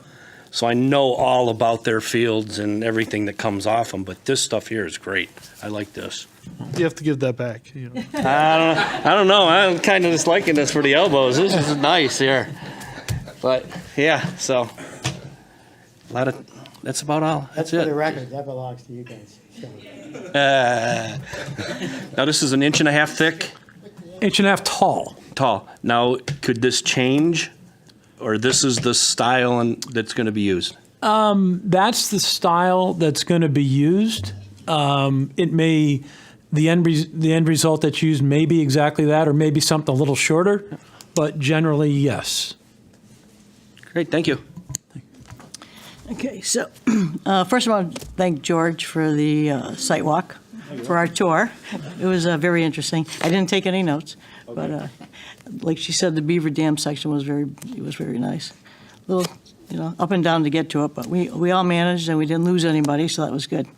So I know all about their fields and everything that comes off them, but this stuff here is great. I like this. You have to give that back. I don't know. I'm kind of just liking this for the elbows. This is nice here. But yeah, so that's about all. That's For it. the record, that belongs to you guys. Now this is 1.5 inches thick. 1.5 inches tall. Tall. Now, could this change, or this is the style that's going to be used? That's the style that's going to be used. It may, the end result that's used may be exactly that, or maybe something a little shorter, but generally, yes. Great, thank you. Okay, so first I want to thank George for the site walk, for our tour. It was very interesting. I didn't take any notes, but like she said, the Beaver Dam section was very nice. A little, up and down to get to it, but we all managed and we didn't lose anybody, so that was good.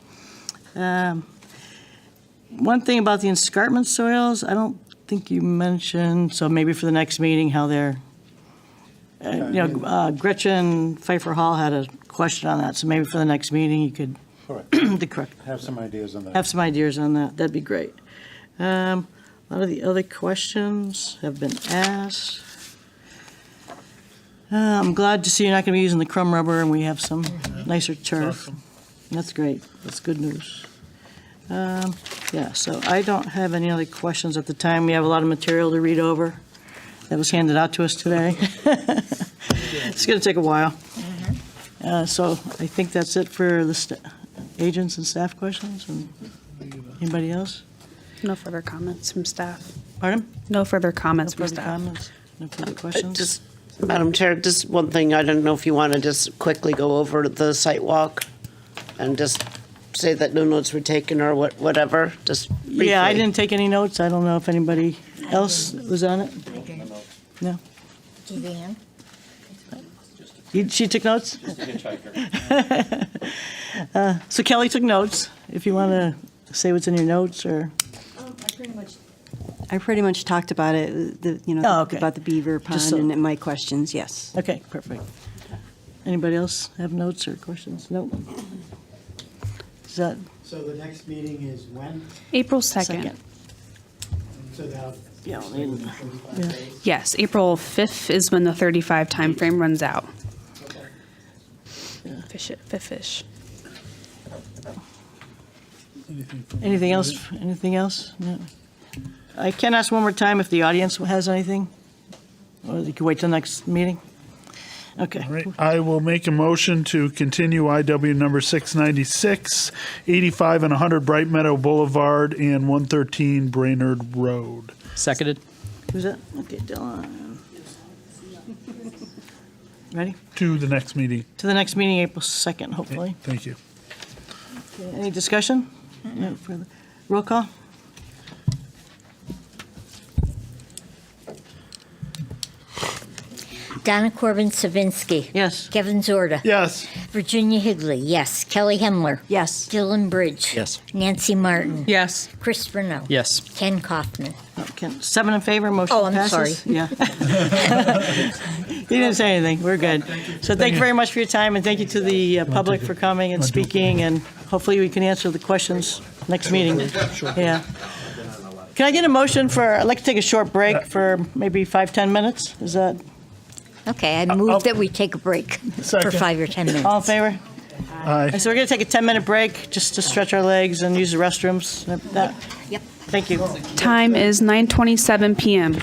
One thing about the escarpment soils, I don't think you mentioned, so maybe for the next meeting, how they're, Gretchen Pfeiffer Hall had a question on that, so maybe for the next meeting you could Have some ideas on that. have some ideas on that. That'd be great. A lot of the other questions have been asked. I'm glad to see you're not going to be using the crumb rubber and we have some nicer turf. That's great. That's good news. So I don't have any other questions at the time. We have a lot of material to read over that was handed out to us today. It's going to take a while. So I think that's it for the agents and staff questions. And anybody else? No further comments from staff. Pardon? No further comments from further staff. comments? No further questions? Just, Madam Chair, just one thing, I don't know if you want to just quickly go over the site walk and just say that no notes were taken or whatever, just briefly. Yeah, I didn't take any notes. I don't know if anybody else was on it. No? Suzanne? She took notes? So Kelly took notes. If you want to say what's in your notes or... I pretty much talked about it, okay. about the beaver pond Just so- and my questions, yes. Okay, perfect. Anybody else have notes or questions? No? Is that... So the next meeting is when? April 2nd. So that. Yeah, we'll need- yeah. Yes, April 5th is when the 35 timeframe runs out. Fish. Anything else? Anything else? No. I can ask one more time if the audience has anything? Or you can wait till next meeting? Okay. All right, I will make a motion to continue IW number 696, 85 and 100 Bright Meadow Boulevard and 113 Brainerd Road. Seconded. Who's that? Okay, Dylan. Ready? To the next meeting. To the next meeting, April 2nd, hopefully. Thank you. Okay, any discussion? No further. Roll call? Donna Corbin Savinsky. Yes. Kevin Zorda. Yes. Virginia Higley, yes. Kelly Hemler. Yes. Dylan Bridge. Yes. Nancy Martin. Yes. Chris Renault. Yes. Ken Kaufman. Okay, 7 in favor, motion Oh, I'm passes. sorry. Yeah. You didn't say anything, we're good. So thank you very much for your time, and thank you to the public for coming and speaking, and hopefully we can answer the questions next meeting. Yeah. Can I get a motion for, I'd like to take a short break for maybe 5-10 minutes? Is that, Okay, I move that we take a break for Second. 5 or 10 minutes. all in favor? Aye. So we're going to take a 10-minute break just to stretch our legs and use the restrooms. Yep. Thank you. Time is 9:27 p.m.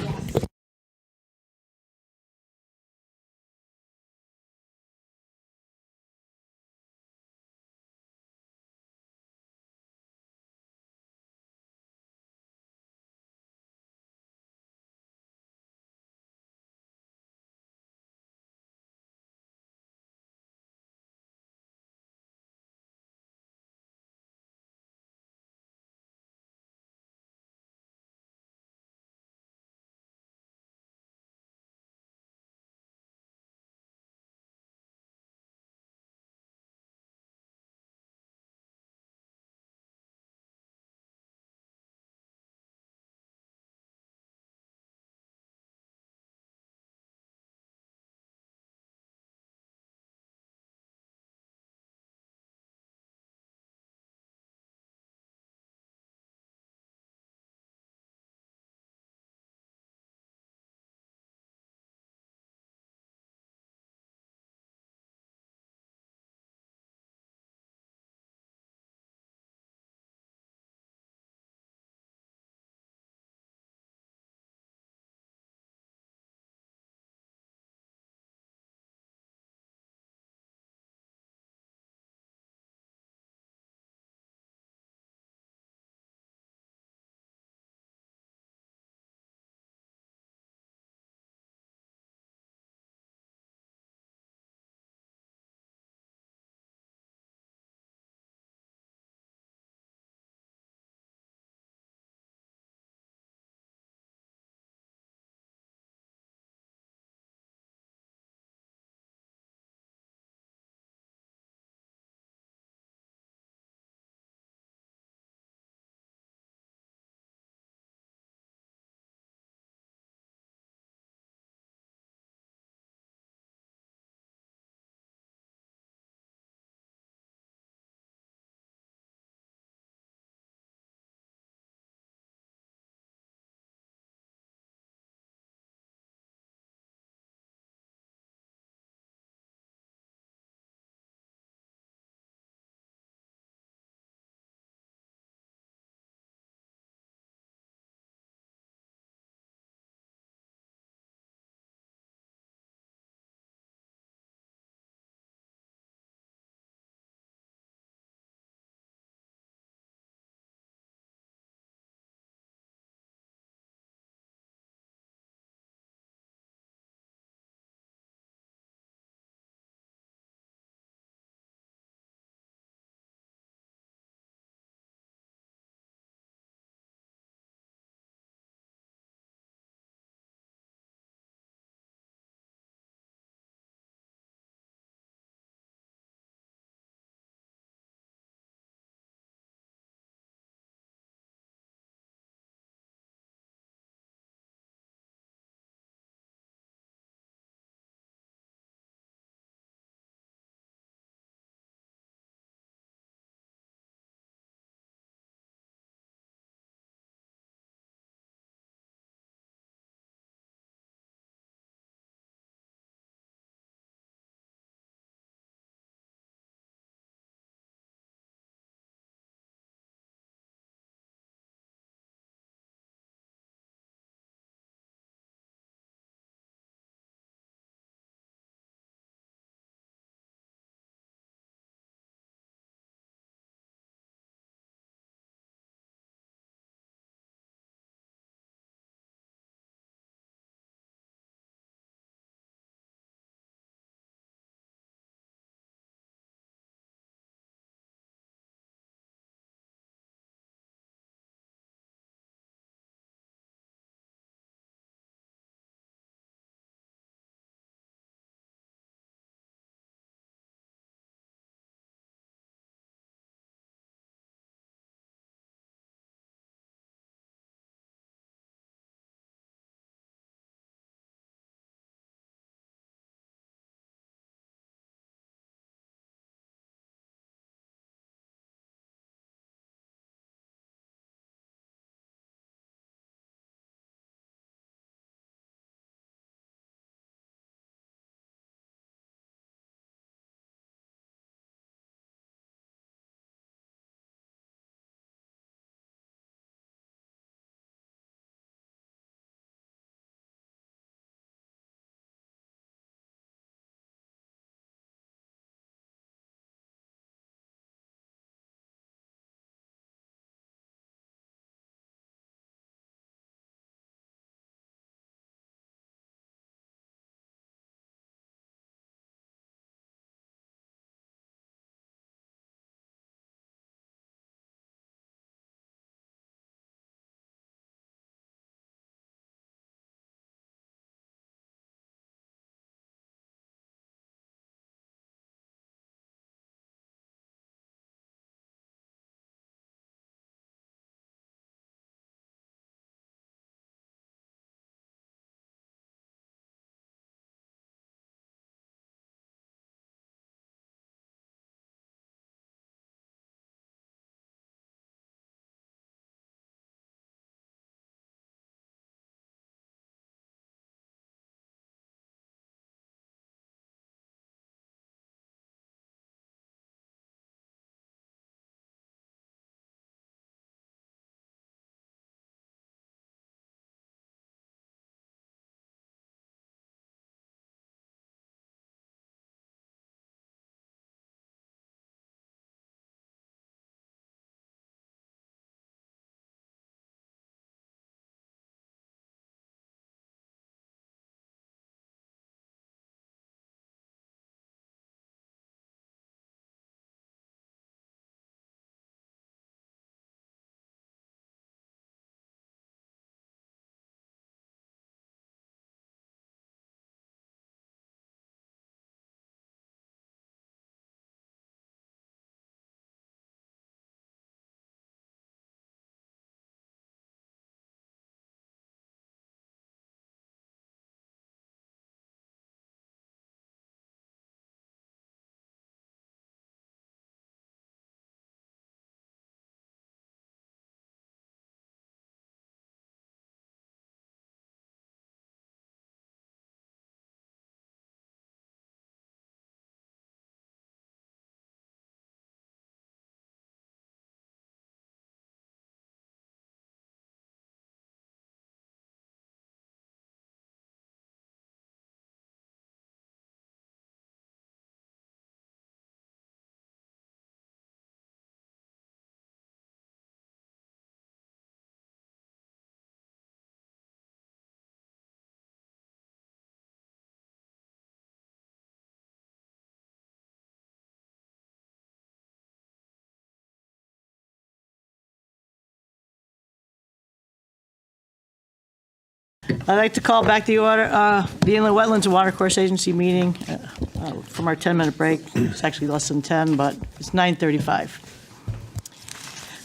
I'd like to call back the Inland Wetlands and Watercourse Agency meeting from our 10-minute break. It's actually less than 10, but it's 9:35.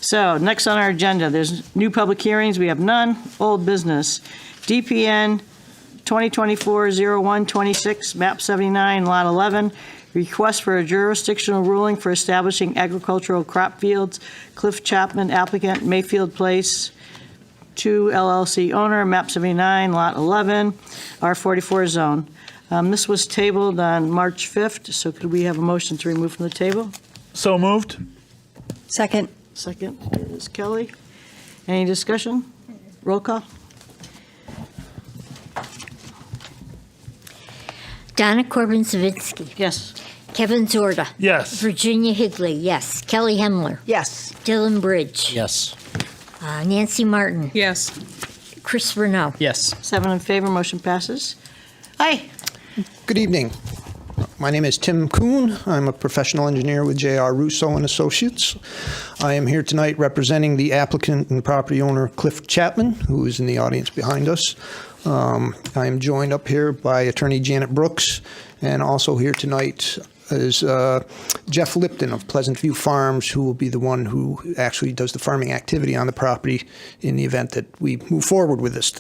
So next on our agenda, there's new public hearings. We have none. Old business. DPN 2024-0126, map 79, lot 11. Request for a jurisdictional ruling for establishing agricultural crop fields. Cliff Chapman, applicant, Mayfield Place 2 LLC owner, map 79, lot 11, R44 zone. This was tabled on March 5th, so could we have a motion to remove from the table? So moved. Second. Second is Kelly. Any discussion? Roll call. Donna Corbin-Savitsky. Yes. Kevin Zorda. Yes. Virginia Higley, yes. Kelly Hemler. Yes. Dylan Bridge. Yes. Nancy Martin. Yes. Chris Renaud. Yes. 7 in favor, motion passes. Hi. Good evening. My name is Tim Kuhn. I'm a professional engineer with J.R. Russo and Associates. I am here tonight representing the applicant and property owner Cliff Chapman, who is in the audience behind us. I am joined up here by attorney Janet Brooks, and also here tonight is Jeff Lipton of Pleasant View Farms, who will be the one who actually does the farming activity on the property in the event that we move forward with this.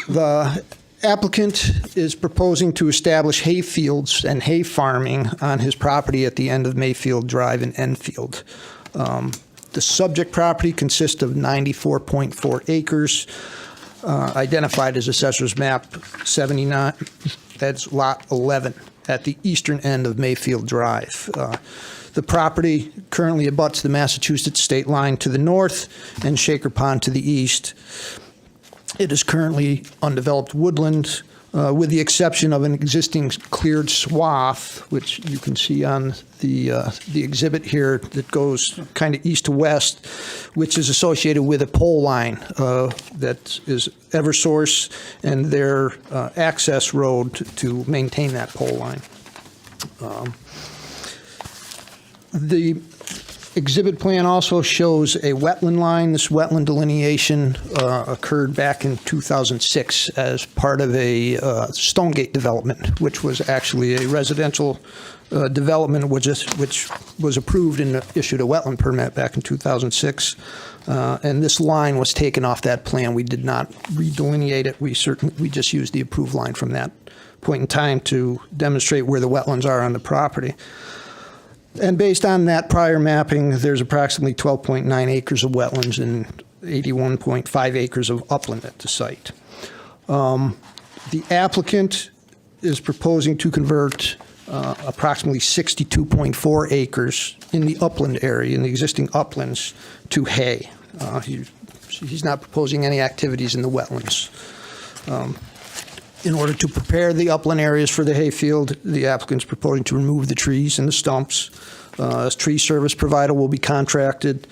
The applicant is proposing to establish hay fields and hay farming on his property at the end of Mayfield Drive in Enfield. The subject property consists of 94.4 acres, identified as Assessor's Map 79, that's Lot 11, at the eastern end of Mayfield Drive. The property currently abuts the Massachusetts state line to the north and Shaker Pond to the east. It is currently undeveloped woodland, with the exception of an existing cleared swath, which you can see on the exhibit here that goes kind of east to west, which is associated with a pole line that is Eversource and their access road to maintain that pole line. The exhibit plan also shows a wetland line. This wetland delineation occurred back in 2006 as part of a Stonegate development, which was actually a residential development which was approved and issued a wetland permit back in 2006. And this line was taken off that plan. We did not redelineate it. We just used the approved line from that point in time to demonstrate where the wetlands are on the property. And based on that prior mapping, there's approximately 12.9 acres of wetlands and 81.5 acres of upland at the site. The applicant is proposing to convert approximately 62.4 acres in the upland area, in the existing uplands, to hay. He's not proposing any activities in the wetlands. In order to prepare the upland areas for the hayfield, the applicant's proposing to remove the trees and the stumps. A tree service provider will be contracted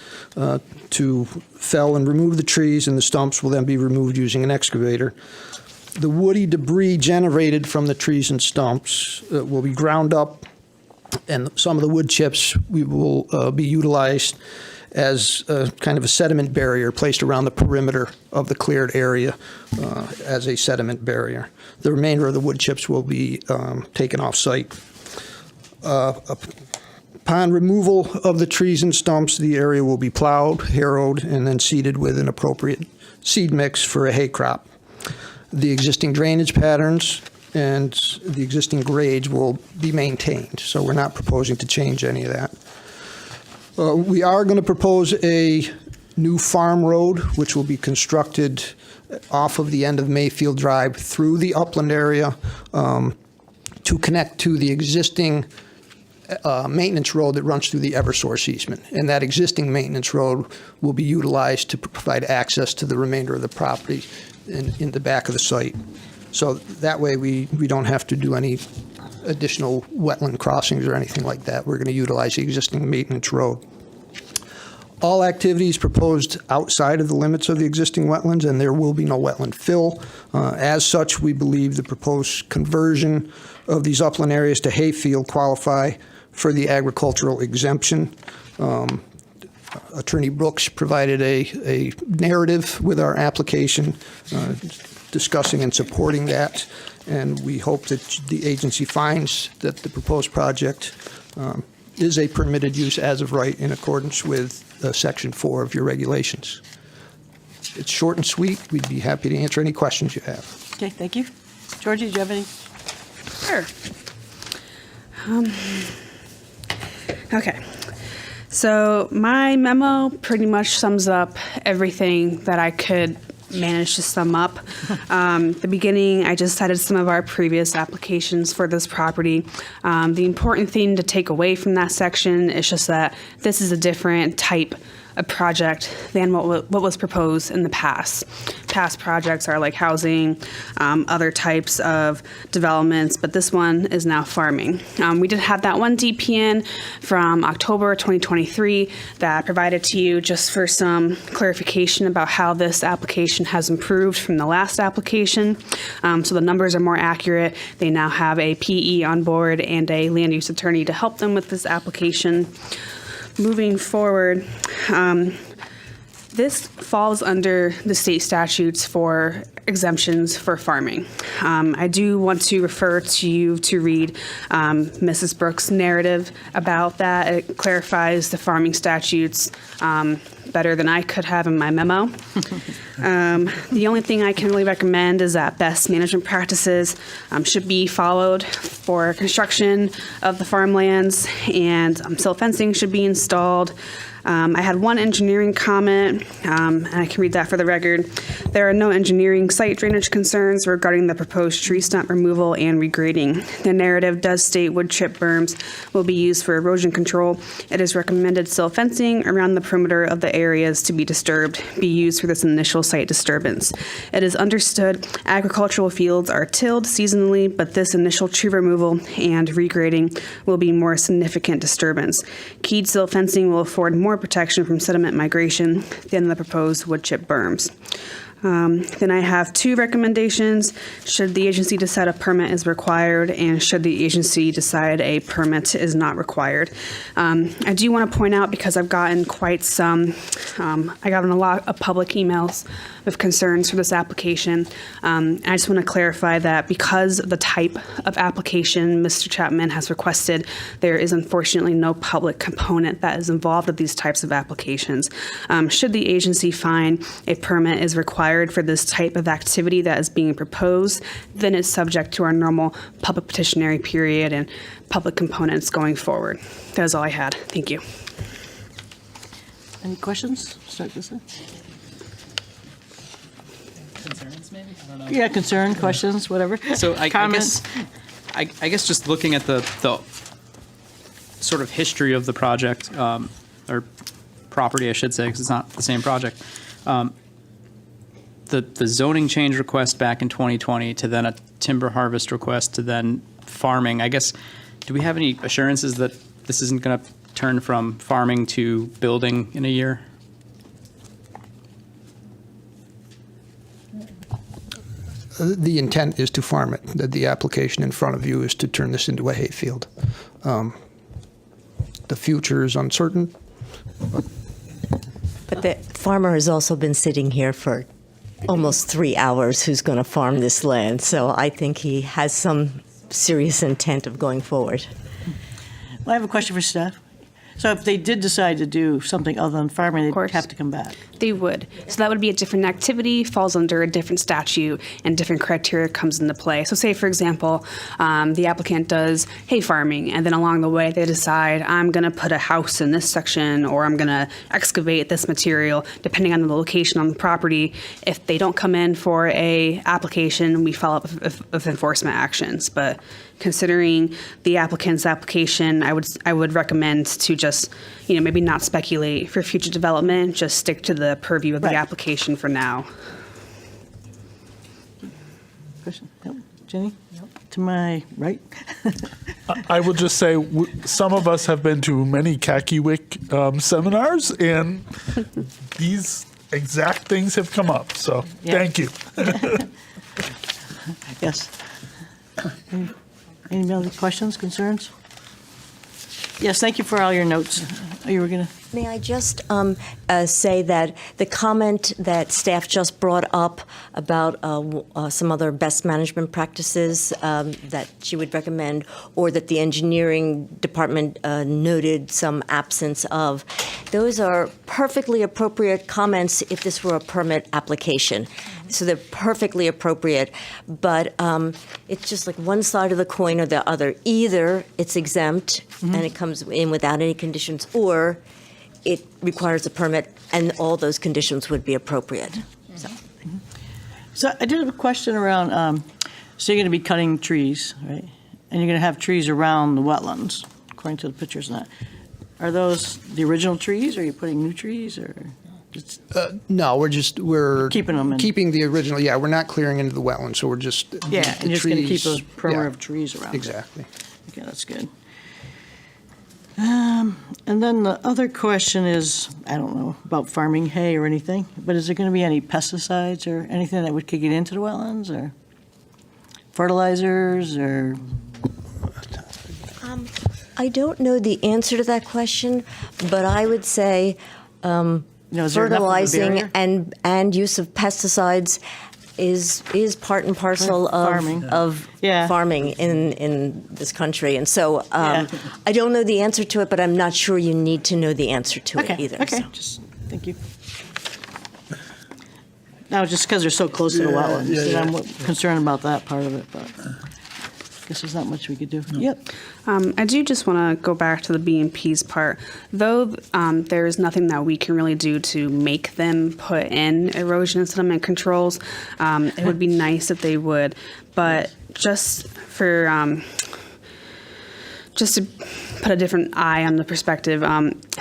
to fell and remove the trees, and the stumps will then be removed using an excavator. The woody debris generated from the trees and stumps will be ground up, and some of the wood chips will be utilized as kind of a sediment barrier placed around the perimeter of the cleared area as a sediment barrier. The remainder of the wood chips will be taken off-site. Upon removal of the trees and stumps, the area will be plowed, harrowed, and then seeded with an appropriate seed mix for a hay crop. The existing drainage patterns and the existing grades will be maintained, so we're not proposing to change any of that. We are going to propose a new farm road, which will be constructed off of the end of Mayfield Drive through the upland area to connect to the existing maintenance road that runs through the Eversource easement. And that existing maintenance road will be utilized to provide access to the remainder of the property in the back of the site. So that way we don't have to do any additional wetland crossings or anything like that. We're going to utilize the existing maintenance road. All activities proposed outside of the limits of the existing wetlands, and there will be no wetland fill. As such, we believe the proposed conversion of these upland areas to hayfield qualify for the agricultural exemption. Attorney Brooks provided a narrative with our application discussing and supporting that, and we hope that the agency finds that the proposed project is a permitted use as of right in accordance with Section 4 of your regulations. It's short and sweet. We'd be happy to answer any questions you have. Okay, thank you. Georgie, do you have any? Sure. Okay. So my memo pretty much sums up everything that I could manage to sum up. The beginning, I just cited some of our previous applications for this property. The important thing to take away from that section is just that this is a different type of project than what was proposed in the past. Past projects are like housing, other types of developments, but this one is now farming. We did have that one DPN from October 2023 that I provided to you just for some clarification about how this application has improved from the last application. So the numbers are more accurate. They now have a PE on board and a land use attorney to help them with this application. Moving forward, this falls under the state statutes for exemptions for farming. I do want to refer to you to read Mrs. Brooks' narrative about that. It clarifies the farming statutes better than I could have in my memo. The only thing I can really recommend is that best management practices should be followed for construction of the farmlands, and silt fencing should be installed. I had one engineering comment, and I can read that for the record. There are no engineering site drainage concerns regarding the proposed tree stump removal and regrading. The narrative does state wood chip berms will be used for erosion control. It is recommended silt fencing around the perimeter of the areas to be disturbed be used for this initial site disturbance. It is understood agricultural fields are tilled seasonally, but this initial tree removal and regrading will be more significant disturbance. Keyed silt fencing will afford more protection from sediment migration than the proposed wood chip berms. Then I have two recommendations. Should the agency decide a permit is required, and should the agency decide a permit is not required. I do want to point out, because I've gotten quite some, I got a lot of public emails with concerns for this application. I just want to clarify that because of the type of application Mr. Chapman has requested, there is unfortunately no public component that is involved with these types of applications. Should the agency find a permit is required for this type of activity that is being proposed, then it's subject to our normal public petitionary period and public components going forward. That is all I had. Thank you. Any questions? Start this way. Concerns, maybe? I don't know. Yeah, concern, questions, whatever. So I Comments? guess just looking at the sort of history of the project, or property, I should say, because it's not the same project. The zoning change request back in 2020 to then a timber harvest request to then farming, I guess, do we have any assurances that this isn't going to turn from farming to building in a year? The intent is to farm it. The application in front of you is to turn this into a hayfield. The future is uncertain. But the farmer has also been sitting here for almost 3 hours who's going to farm this land. So I think he has some serious intent of going forward. Well, I have a question for staff. So if they did decide to do something other than farming, they'd have to come back. They would. So that would be a different activity, falls under a different statute, and different criteria comes into play. So say, for example, the applicant does hay farming, and then along the way they decide, I'm going to put a house in this section, or I'm going to excavate this material, depending on the location on the property. If they don't come in for a application, we follow up with enforcement actions. But considering the applicant's application, I would recommend to just, maybe not speculate for future development, just stick to the purview of the application for now. Question? Yep. Jenny? To my right? I will just say, some of us have been to many Kakiwik seminars, and these exact things have come up. So thank you. Yes. Any other questions, concerns? Yes, thank you for all your notes. Oh, you were going to? May I just say that the comment that staff just brought up about some other best management practices that she would recommend, or that the engineering department noted some absence of, those are perfectly appropriate comments if this were a permit application. So they're perfectly appropriate, but it's just like one side of the coin or the other. Either it's exempt and it comes in without any conditions, or it requires a permit, and all those conditions would be appropriate. So I did have a question around, so you're going to be cutting trees, right? And you're going to have trees around the wetlands, according to the pictures and that. Are those the original trees, or are you putting new trees, or? No, we're keeping them in. Keeping the original, yeah, we're not clearing into the wetlands, so we're just. Yeah, the and you're just going to keep trees- those perimeter yeah, of trees around. Exactly. Okay, that's good. And then the other question is, I don't know about farming hay or anything, but is there going to be any pesticides or anything that could get into the wetlands, or fertilizers, or? I don't know the answer to that question, but I would say is there enough of a fertilizing barrier? and use of pesticides is part and parcel Farming. of farming in this country. And so Yeah. I don't know the answer to it, but I'm not sure you need to know the answer to it either. Okay, so. just, thank you. No, just because they're so close to the Yeah, wetlands, yeah, and yeah. I'm concerned about that part of it, but I guess there's not much we could do. Yep. I do just want to go back to the B&P's part. Though there's nothing that we can really do to make them put in erosion and sediment controls, it would be nice if they would. But just for just to put a different eye on the perspective,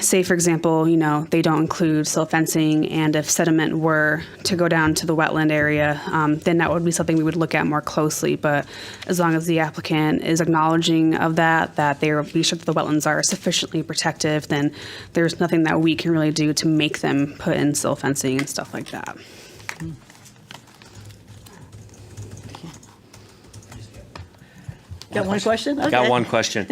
say, for example, they don't include silt fencing, and if sediment were to go down to the wetland area, then that would be something we would look at more closely. But as long as the applicant is acknowledging of that they will be sure that the wetlands are sufficiently protective, then there's nothing that we can really do to make them put in silt fencing and stuff like that. Got one question? Got Okay. one question.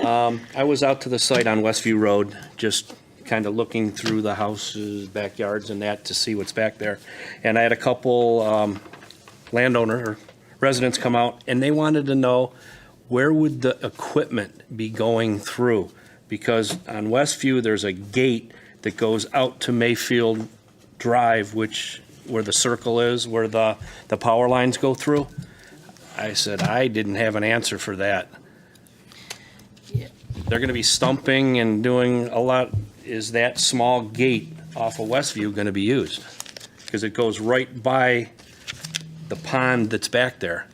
I was out to the site on Westview Road, just kind of looking through the houses, backyards and that to see what's back there. And I had a couple landowner or residents come out, and they wanted to know where would the equipment be going through? Because on Westview, there's a gate that goes out to Mayfield Drive, where the circle is, where the power lines go through. I said, I didn't have an answer for that. They're going to be stumping and doing a lot. Is that small gate off of Westview going to be used? Because it goes right by the pond that's back there.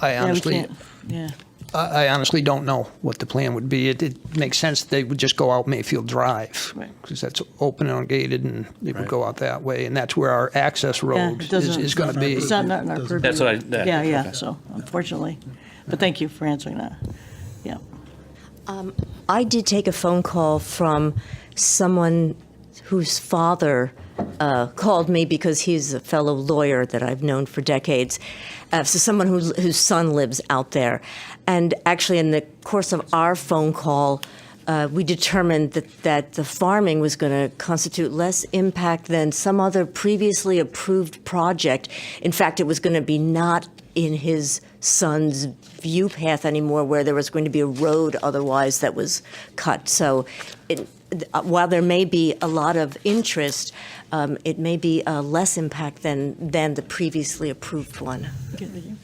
I honestly, Yeah. I honestly don't know what the plan would be. It makes sense that they would just go out Mayfield Drive, because that's open and ungated, and they would go out that way, and that's where our access road is going to be. It's not in our purview. That's what Yeah, so unfortunately. But thank you for answering that. Yeah. I did take a phone call from someone whose father called me because he's a fellow lawyer that I've known for decades. So someone whose son lives out there. And actually, in the course of our phone call, we determined that the farming was going to constitute less impact than some other previously approved project. In fact, it was going to be not in his son's view path anymore, where there was going to be a road otherwise that was cut. So while there may be a lot of interest, it may be less impact than the previously approved one. Okay, thank you.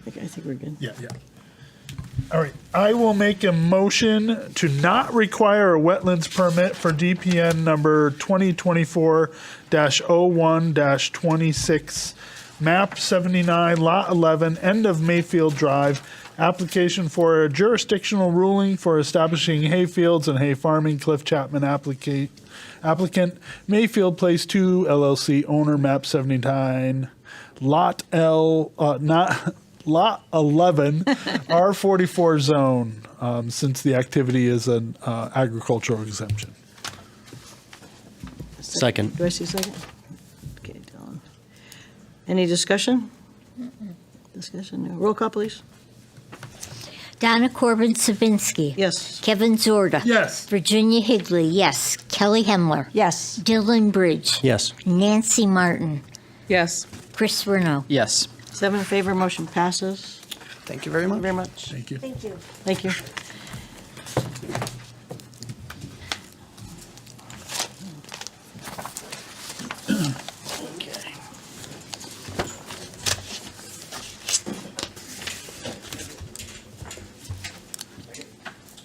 Okay, I think we're good. Yeah. All right, I will make a motion to not require a wetlands permit for DPN number 2024-01-26, map 79, lot 11, end of Mayfield Drive, application for a jurisdictional ruling for establishing hay fields and hay farming, Cliff Chapman applicant, Mayfield Place 2 LLC, owner, map 79, lot Lot 11, R44 zone, since the activity is an agricultural exemption. Second. Do I see a second? Okay, Dylan. Any discussion? Discussion, no. Roll call, please. Donna Corbin Savinsky. Yes. Kevin Zorda. Yes. Virginia Higley, yes. Kelly Hemler. Yes. Dylan Bridge. Yes. Nancy Martin. Yes. Chris Renault. Yes. 7 in favor, motion passes. Thank you very much. Very much. Thank you. Thank you. Thank you.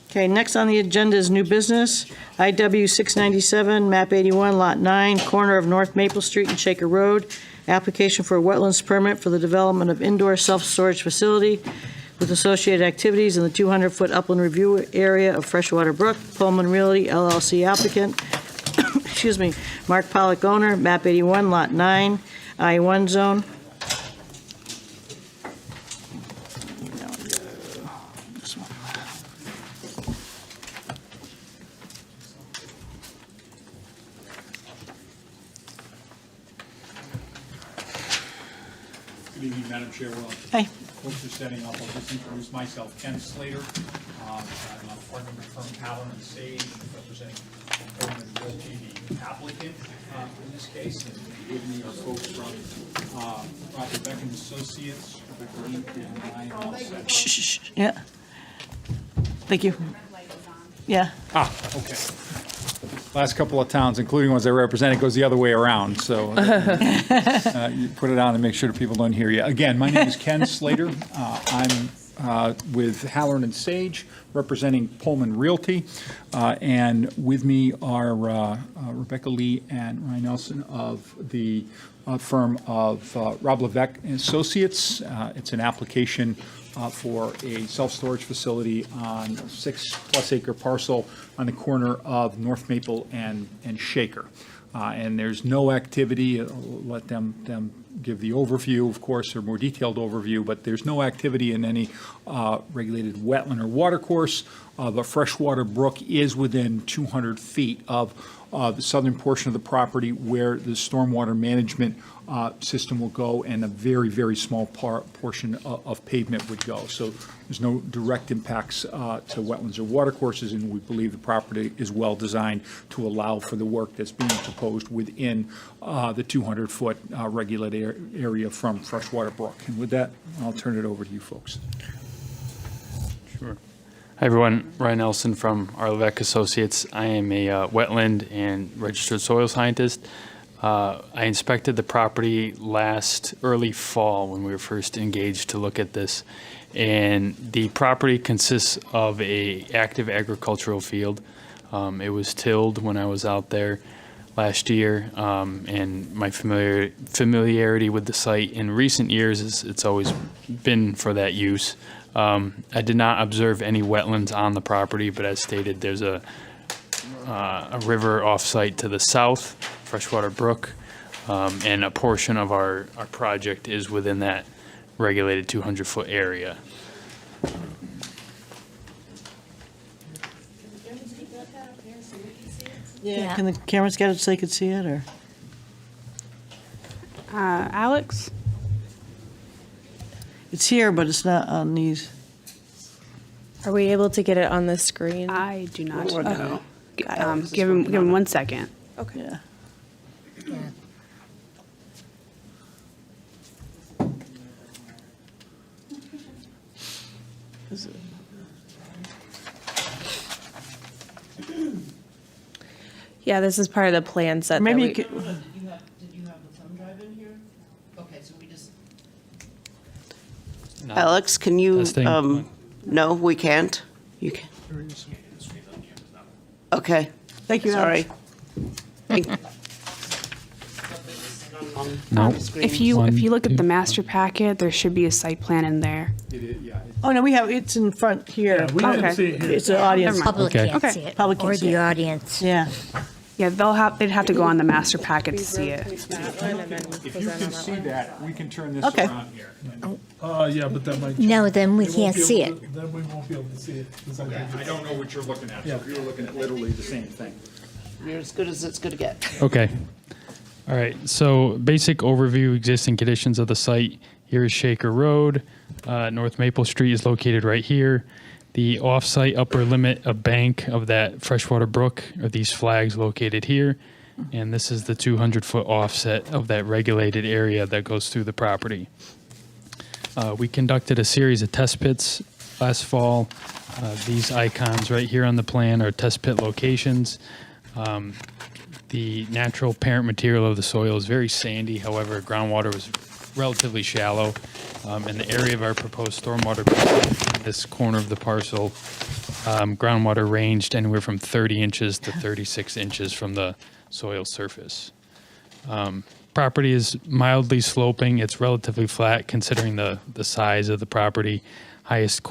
Okay, next on the agenda is new business. IW 697, map 81, lot 9, corner of North Maple Street and Shaker Road. Application for a wetlands permit for the development of indoor self-storage facility with associated activities in the 200-foot upland review area of Freshwater Brook. Pullman Realty LLC applicant, excuse me, Mark Pollock owner, map 81, lot 9, I-1 zone. This one. Good evening, Madam Chair. Well, Hi. folks are setting up. I'll just introduce myself, Ken Slater. I'm a partner with firm Hallam and Sage, representing Pullman Realty, the applicant in this case. And with me are folks from Roger Beck and Associates, Rebecca Lee, and Ryan Allsett. Shh, yeah. Thank you. Yeah. Okay. Last couple of towns, including ones I represent, it goes the other way around. So you put it on and make sure that people don't hear you. Again, my name is Ken Slater. I'm with Halloran and Sage, representing Pullman Realty. And with me are Rebecca Lee and Ryan Nelson of the firm of Rob Levesque and Associates. It's an application for a self-storage facility on a 6+ acre parcel on the corner of North Maple and Shaker. And there's no activity. I'll let them give the overview, of course, or more detailed overview, but there's no activity in any regulated wetland or watercourse. The freshwater brook is within 200 feet of the southern portion of the property where the stormwater management system will go, and a very, very small portion of pavement would go. So there's no direct impacts to wetlands or watercourses, and we believe the property is well designed to allow for the work that's being proposed within the 200-foot regulated area from Freshwater Brook. And with that, I'll turn it over to you folks. Sure. Hi, everyone. Ryan Nelson from R. Levesque Associates. I am a wetland and registered soil scientist. I inspected the property last early fall when we were first engaged to look at this. And the property consists of a active agricultural field. It was tilled when I was out there last year, and my familiarity with the site in recent years is it's always been for that use. I did not observe any wetlands on the property, but as stated, there's a river off-site to the south, Freshwater Brook, and a portion of our project is within that regulated 200-foot area. Yeah. Can the cameras get it so they could see it, or? Alex? It's here, but it's not on these. Are we able to get it on the screen? I do not. Or no? Give him 1 second. Okay. Yeah. Yeah, this is part of the plan set. Maybe that you could. we- Did you have the thumb drive in here? Okay, so we just. Alex, can you, Testing. no, we can't? You can. Okay. Thank you, Sorry. Thank- No. If you look at the master packet, there should be a site plan in there. Oh, no, we have, it's in front here. we didn't see it here. It's an audience. Public Okay. can't Okay. see it. Public Or can't see the it. audience. Yeah. Yeah, they'd have to go on the master packet to see it. If you can see that, we can turn this Okay. around here. Yeah, but that might. No, then we won't can't be see able it. to- Then we won't be able to see it. 'Cause I think I don't know what you're looking at, so Yeah. if you're looking at literally the same thing. You're as good as it's going to get. Okay. All right, so basic overview, existing conditions of the site. Here is Shaker Road. North Maple Street is located right here. The off-site upper limit of bank of that freshwater brook are these flags located here. And this is the 200-foot offset of that regulated area that goes through the property. We conducted a series of test pits last fall. These icons right here on the plan are test pit locations. The natural parent material of the soil is very sandy. However, groundwater was relatively shallow. In the area of our proposed stormwater basin, in this corner of the parcel, groundwater ranged anywhere from 30 inches to 36 inches from the soil surface. Property is mildly sloping. It's relatively flat considering the size of the property. Highest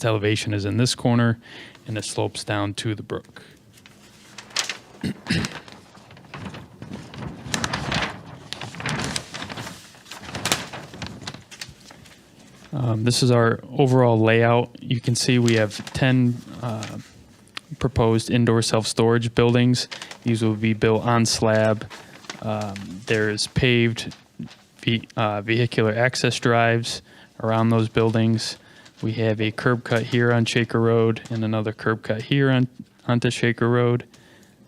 elevation is in this corner, and it slopes down to the brook. This is our overall layout. You can see we have 10 proposed indoor self-storage buildings. These will be built on slab. There's paved vehicular access drives around those buildings. We have a curb cut here on Shaker Road and another curb cut here onto Shaker Road.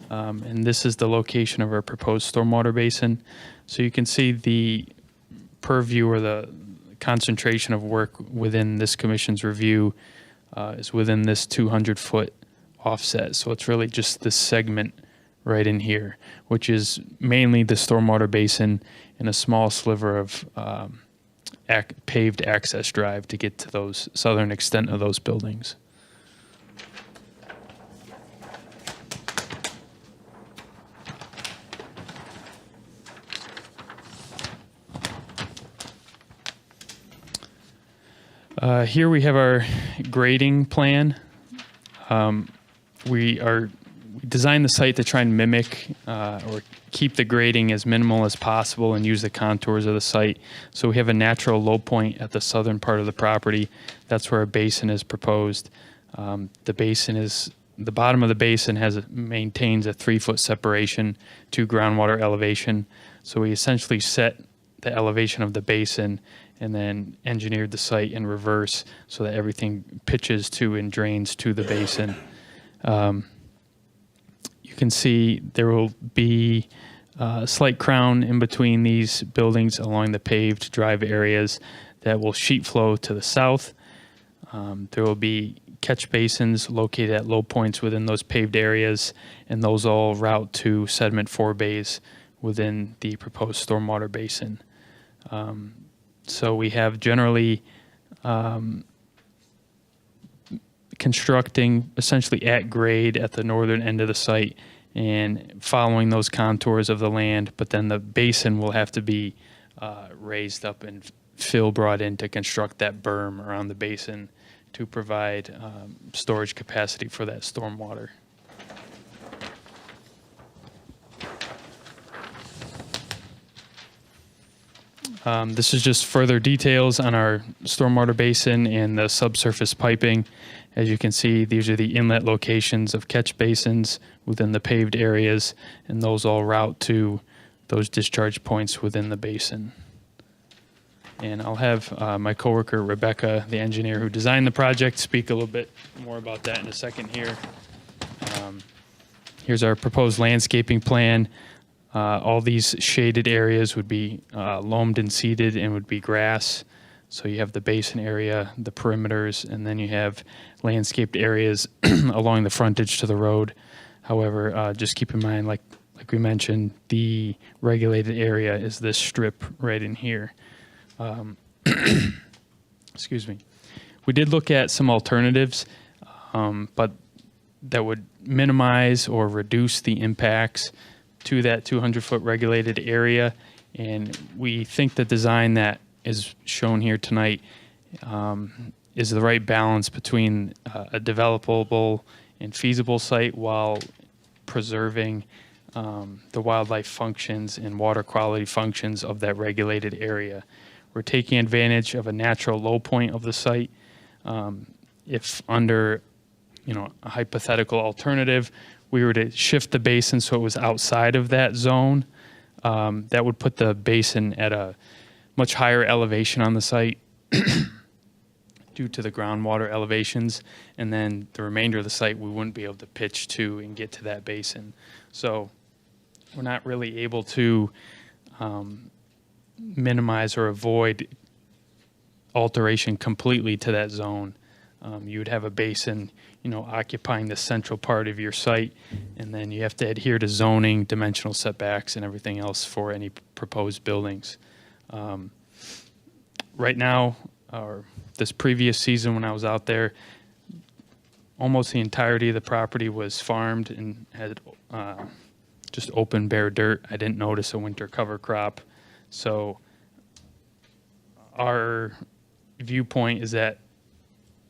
And this is the location of our proposed stormwater basin. So you can see the purview or the concentration of work within this commission's review is within this 200-foot offset. So it's really just this segment right in here, which is mainly the stormwater basin and a small sliver of paved access drive to get to those southern extent of those buildings. Here we have our grading plan. We designed the site to try and mimic or keep the grading as minimal as possible and use the contours of the site. So we have a natural low point at the southern part of the property. That's where a basin is proposed. The bottom of the basin maintains a 3-foot separation to groundwater elevation. So we essentially set the elevation of the basin and then engineered the site in reverse so that everything pitches to and drains to the basin. You can see there will be a slight crown in between these buildings along the paved drive areas that will sheet flow to the south. There will be catch basins located at low points within those paved areas, and those all route to sediment forebays within the proposed stormwater basin. So we have generally constructing essentially at grade at the northern end of the site and following those contours of the land, but then the basin will have to be raised up and fill brought in to construct that berm around the basin to provide storage capacity for that stormwater. This is just further details on our stormwater basin and the subsurface piping. As you can see, these are the inlet locations of catch basins within the paved areas, and those all route to those discharge points within the basin. And I'll have my coworker Rebecca, the engineer who designed the project, speak a little bit more about that in a second here. Here's our proposed landscaping plan. All these shaded areas would be loamed and seeded and would be grass. So you have the basin area, the perimeters, and then you have landscaped areas along the frontage to the road. However, just keep in mind, like we mentioned, the regulated area is this strip right in here. Excuse me. We did look at some alternatives, but that would minimize or reduce the impacts to that 200-foot regulated area. And we think the design that is shown here tonight is the right balance between a developable and feasible site while preserving the wildlife functions and water quality functions of that regulated area. We're taking advantage of a natural low point of the site. If under a hypothetical alternative, we were to shift the basin so it was outside of that zone, that would put the basin at a much higher elevation on the site due to the groundwater elevations, and then the remainder of the site we wouldn't be able to pitch to and get to that basin. So we're not really able to minimize or avoid alteration completely to that zone. You would have a basin, occupying the central part of your site, and then you have to adhere to zoning, dimensional setbacks, and everything else for any proposed buildings. Right now, or this previous season when I was out there, almost the entirety of the property was farmed and had just open, bare dirt. I didn't notice a winter cover crop. So our viewpoint is that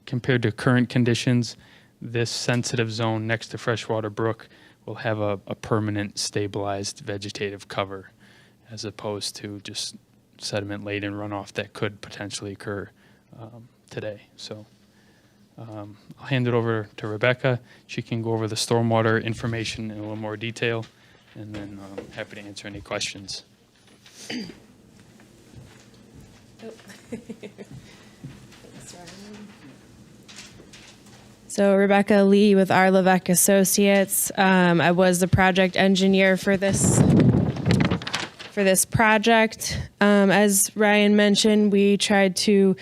compared to current conditions, this sensitive zone next to Freshwater Brook will have a permanent stabilized vegetative cover, as opposed to just sediment laden runoff that could potentially occur today. So I'll hand it over to Rebecca. She can go over the stormwater information in a little more detail, and then I'm happy to answer any questions. So Rebecca Lee with R. Levesque Associates. I was the project engineer for this project. As Ryan mentioned, we tried to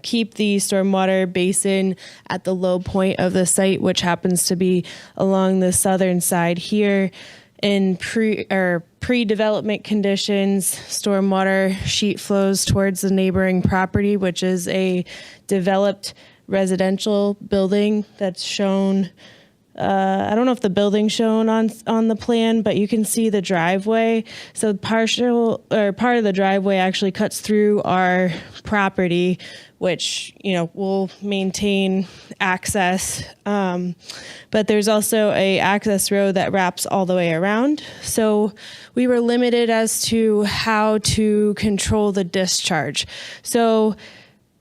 keep the stormwater basin at the low point of the site, which happens to be along the southern side here. In pre-development conditions, stormwater sheet flows towards the neighboring property, which is a developed residential building that's shown. I don't know if the building's shown on the plan, but you can see the driveway. So part of the driveway actually cuts through our property, which will maintain access. But there's also a access road that wraps all the way around. So we were limited as to how to control the discharge. So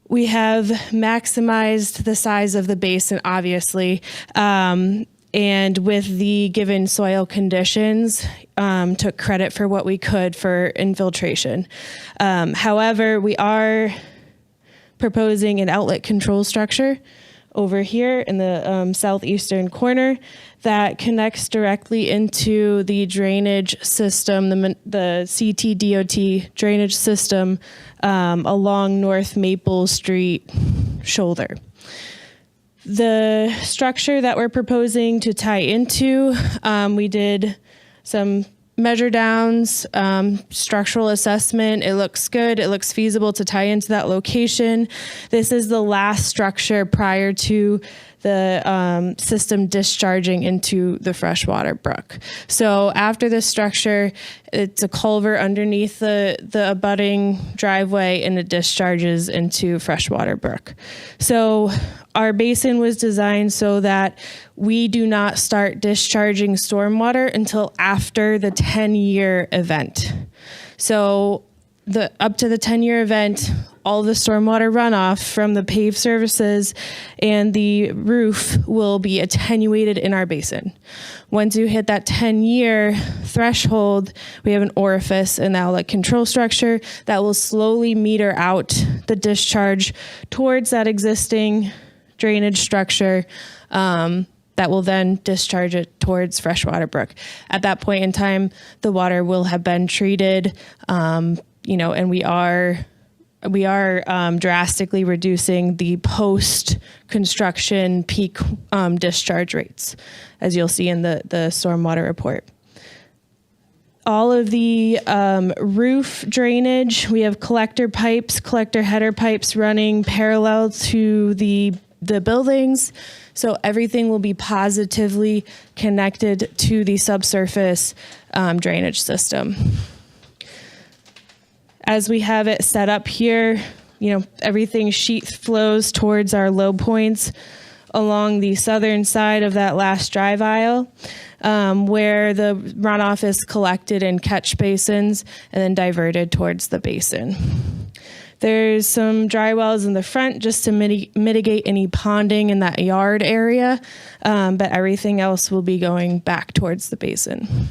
we have maximized the size of the basin, obviously, and with the given soil conditions, took credit for what we could for infiltration. However, we are proposing an outlet control structure over here in the southeastern corner that connects directly into the drainage system, the CTDOT drainage system along North Maple Street shoulder. The structure that we're proposing to tie into, we did some measure downs, structural assessment. It looks good. It looks feasible to tie into that location. This is the last structure prior to the system discharging into the freshwater brook. So after this structure, it's a culvert underneath the abutting driveway, and it discharges into freshwater brook. So our basin was designed so that we do not start discharging stormwater until after the 10-year event. So up to the 10-year event, all the stormwater runoff from the paved surfaces and the roof will be attenuated in our basin. Once you hit that 10-year threshold, we have an orifice in the outlet control structure that will slowly meter out the discharge towards that existing drainage structure that will then discharge it towards Freshwater Brook. At that point in time, the water will have been treated, and we are drastically reducing the post-construction peak discharge rates, as you'll see in the stormwater report. All of the roof drainage, we have collector header pipes running parallel to the buildings. So everything will be positively connected to the subsurface drainage system. As we have it set up here, everything sheet flows towards our low points along the southern side of that last drive aisle, where the runoff is collected in catch basins and then diverted towards the basin. There's some dry wells in the front just to mitigate any ponding in that yard area, but everything else will be going back towards the basin.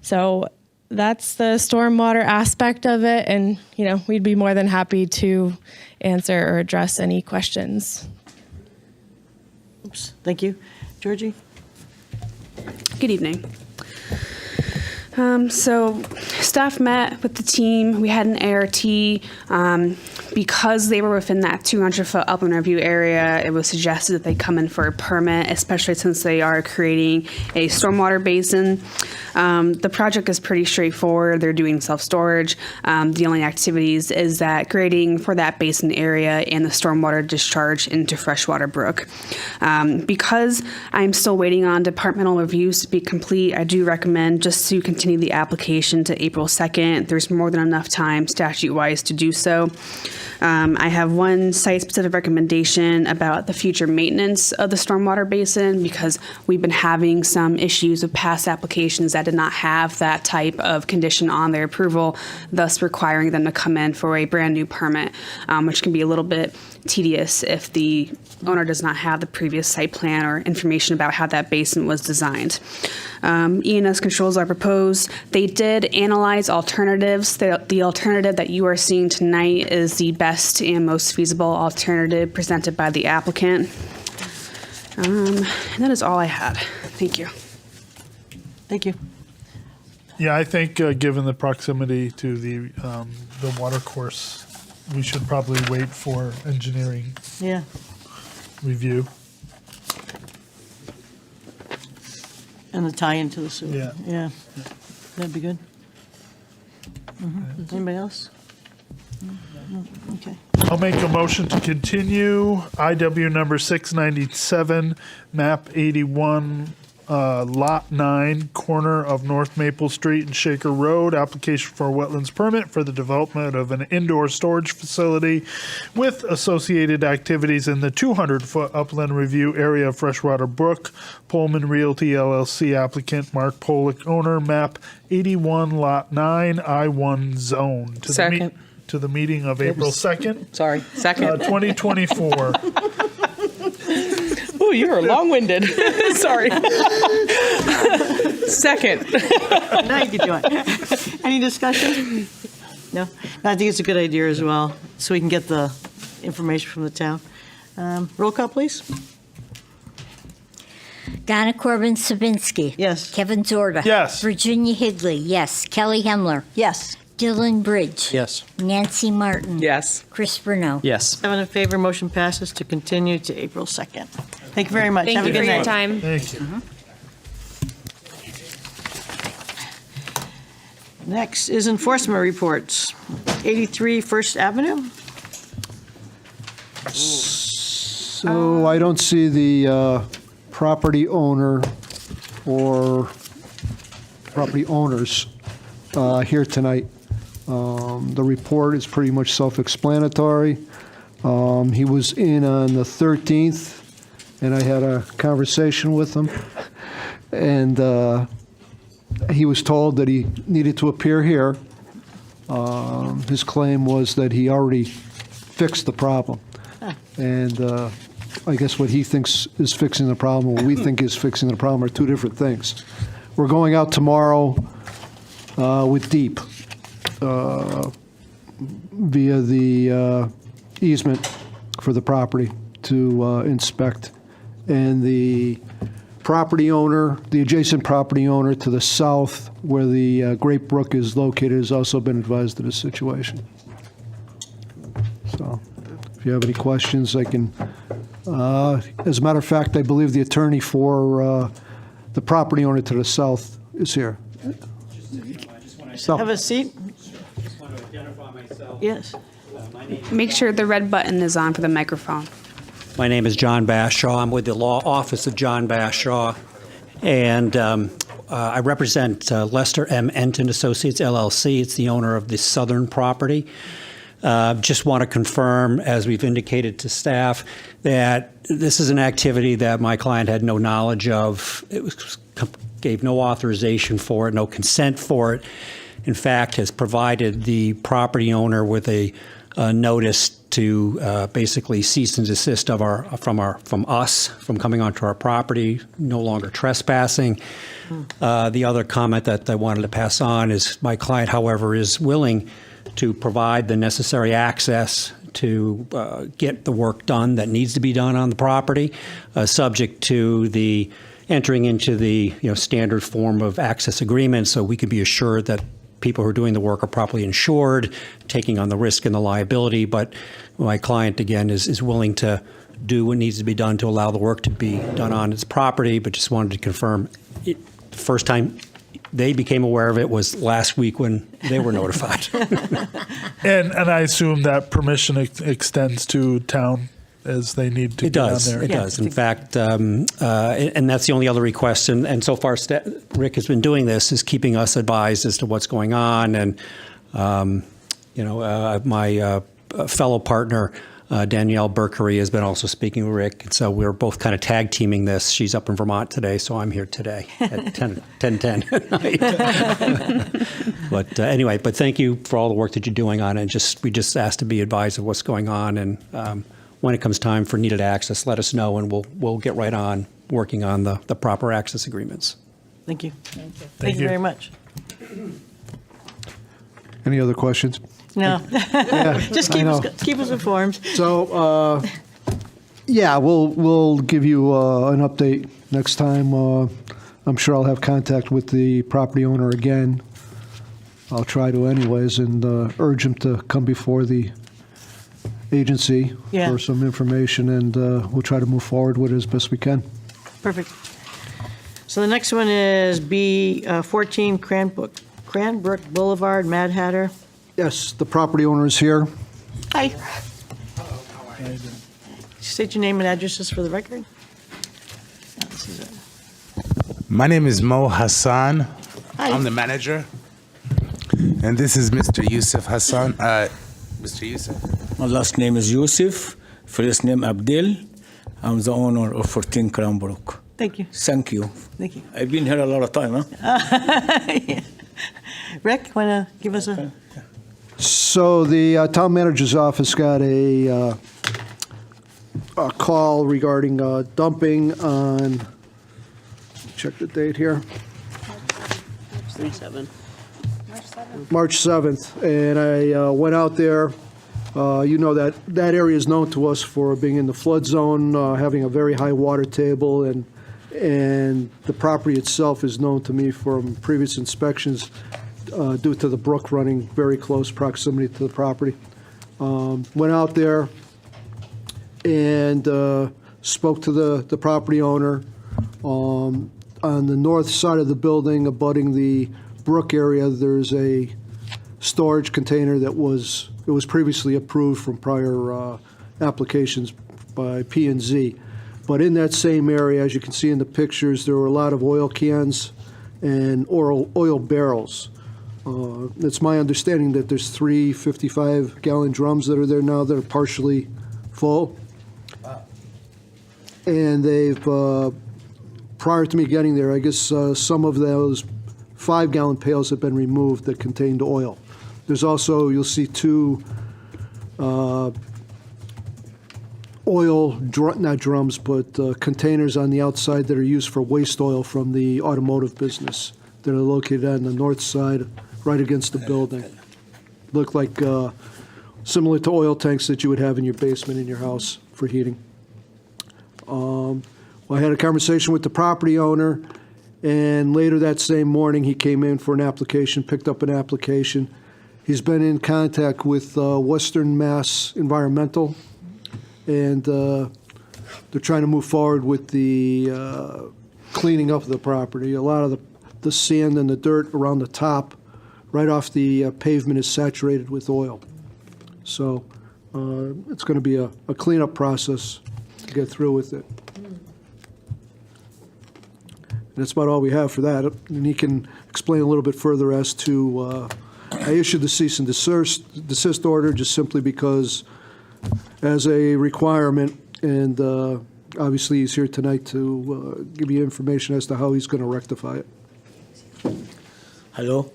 So that's the stormwater aspect of it, and we'd be more than happy to answer or address any questions. Oops, thank you. Georgie? Good evening. So staff met with the team. We had an ART. Because they were within that 200-foot upland review area, it was suggested that they come in for a permit, especially since they are creating a stormwater basin. The project is pretty straightforward. They're doing self-storage. The only activities is that grading for that basin area and the stormwater discharge into Freshwater Brook. Because I'm still waiting on departmental reviews to be complete, I do recommend just to continue the application to April 2nd. There's more than enough time statute-wise to do so. I have one site-specific recommendation about the future maintenance of the stormwater basin, because we've been having some issues with past applications that did not have that type of condition on their approval, thus requiring them to come in for a brand new permit, which can be a little bit tedious if the owner does not have the previous site plan or information about how that basin was designed. E&S controls are proposed. They did analyze alternatives. The alternative that you are seeing tonight is the best and most feasible alternative presented by the applicant. And that is all I had. Thank you. Thank you. Yeah, I think given the proximity to the water course, we should probably wait for engineering Yeah. review. And the tie into the sewer. Yeah. Yeah. That'd be good. Anybody else? No? Okay. I'll make a motion to continue IW number 697, map 81, lot 9, corner of North Maple Street and Shaker Road, application for a wetlands permit for the development of an indoor storage facility with associated activities in the 200-foot upland review area of Freshwater Brook. Pullman Realty LLC applicant, Mark Polick owner, map 81, lot 9, I-1 zone. Second. To the meeting of April 2nd. Sorry, second. 2024. Oh, you're long-winded. Sorry. Second. Now you can do it. Any discussion? No? I think it's a good idea as well, so we can get the information from the town. Roll call, please. Donna Corbin Sabinski. Yes. Kevin Zorda. Yes. Virginia Higley. Yes. Kelly Hemler. Yes. Dylan Bridge. Yes. Nancy Martin. Yes. Chris Bruno. Yes. 7 in favor, motion passes to continue to April 2nd. Thank you very much. Thank Have you a good for your night. time. Thank you. Next is enforcement reports. 83 First Avenue. So I don't see the property owner or property owners here tonight. The report is pretty much self-explanatory. He was in on the 13th, and I had a conversation with him, and he was told that he needed to appear here. His claim was that he already fixed the problem. And I guess what he thinks is fixing the problem, what we think is fixing the problem, are two different things. We're going out tomorrow with DEEP via the easement for the property to inspect. And the property owner, the adjacent property owner to the south where the Great Brook is located, has also been advised of the situation. So if you have any questions, I can, as a matter of fact, I believe the attorney for the property owner to the south is here. So, Have a seat. Yes. Make sure the red button is on for the microphone. My name is John Bashaw. I'm with the law office of John Bashaw, and I represent Lester M. Enton Associates, LLC. It's the owner of the southern property. Just want to confirm, as we've indicated to staff, that this is an activity that my client had no knowledge of. It gave no authorization for it, no consent for it. in fact, has provided the property owner with a notice to basically cease and desist from us from coming onto our property, no longer trespassing. The other comment that I wanted to pass on is my client, however, is willing to provide the necessary access to get the work done that needs to be done on the property, subject to the entering into the standard form of access agreement, so we can be assured that people who are doing the work are properly insured, taking on the risk and the liability. But my client, again, is willing to do what needs to be done to allow the work to be done on its property, but just wanted to confirm, the first time they became aware of it was last week when they were notified. And I assume that permission extends to town as they need to It get does. on there. It does. In fact, and that's the only other request. And so far, Rick has been doing this, is keeping us advised as to what's going on. And my fellow partner, Danielle Burkery, has been also speaking with Rick. And so we're both kind of tag teaming this. She's up in Vermont today, so I'm here today at 10:10 at night. But anyway, but thank you for all the work that you're doing on it. We just asked to be advised of what's going on. And when it comes time for needed access, let us know, and we'll get right on working on the proper access agreements. Thank you. Thank you very much. Any other questions? No. Just I know. keep us informed. So, yeah, we'll give you an update next time. I'm sure I'll have contact with the property owner again. I'll try to anyways, and urge him to come before the agency for some information, and we'll try to move forward with it as best we can. Perfect. So the next one is B14 Cranbrook Boulevard, Mad Hatter. Yes, the property owner is here. Hi. State your name and addresses for the record. My name is Mo Hassan. Hi. I'm the manager. And this is Mr. Yusuf Hassan. Mr. Yusuf. My last name is Yusuf, first name Abdel. I'm the owner of 14 Cranbrook. Thank you. Thank you. Thank you. I've been here a lot of time, huh? Rick, want to give us a... So the town manager's office got a call regarding dumping on, check the date here, 3/7. March 7th, and I went out there. You know that area is known to us for being in the flood zone, having a very high water table, and the property itself is known to me from previous inspections due to the brook running very close proximity to the property. Went out there and spoke to the property owner. On the north side of the building, abutting the brook area, there's a storage container that was previously approved from prior applications by P&Z. But in that same area, as you can see in the pictures, there were a lot of oil cans and oil barrels. It's my understanding that there's 3 55-gallon drums that are there now that are partially full. And they've, prior to me getting there, I guess some of those 5-gallon pails have been removed that contained oil. There's also, you'll see 2 not drums, but containers on the outside that are used for waste oil from the automotive business that are located on the north side, right against the building. Look like similar to oil tanks that you would have in your basement in your house for heating. Well, I had a conversation with the property owner, and later that same morning, he came in for an application, picked up an application. He's been in contact with Western Mass Environmental, and they're trying to move forward with the cleaning up of the property. A lot of the sand and the dirt around the top, right off the pavement, is saturated with oil. So it's going to be a cleanup process to get through with it. And that's about all we have for that. And he can explain a little bit further as to, I issued the cease and desist order just simply because as a requirement, and obviously he's here tonight to give you information as to how he's going to rectify it. Hello.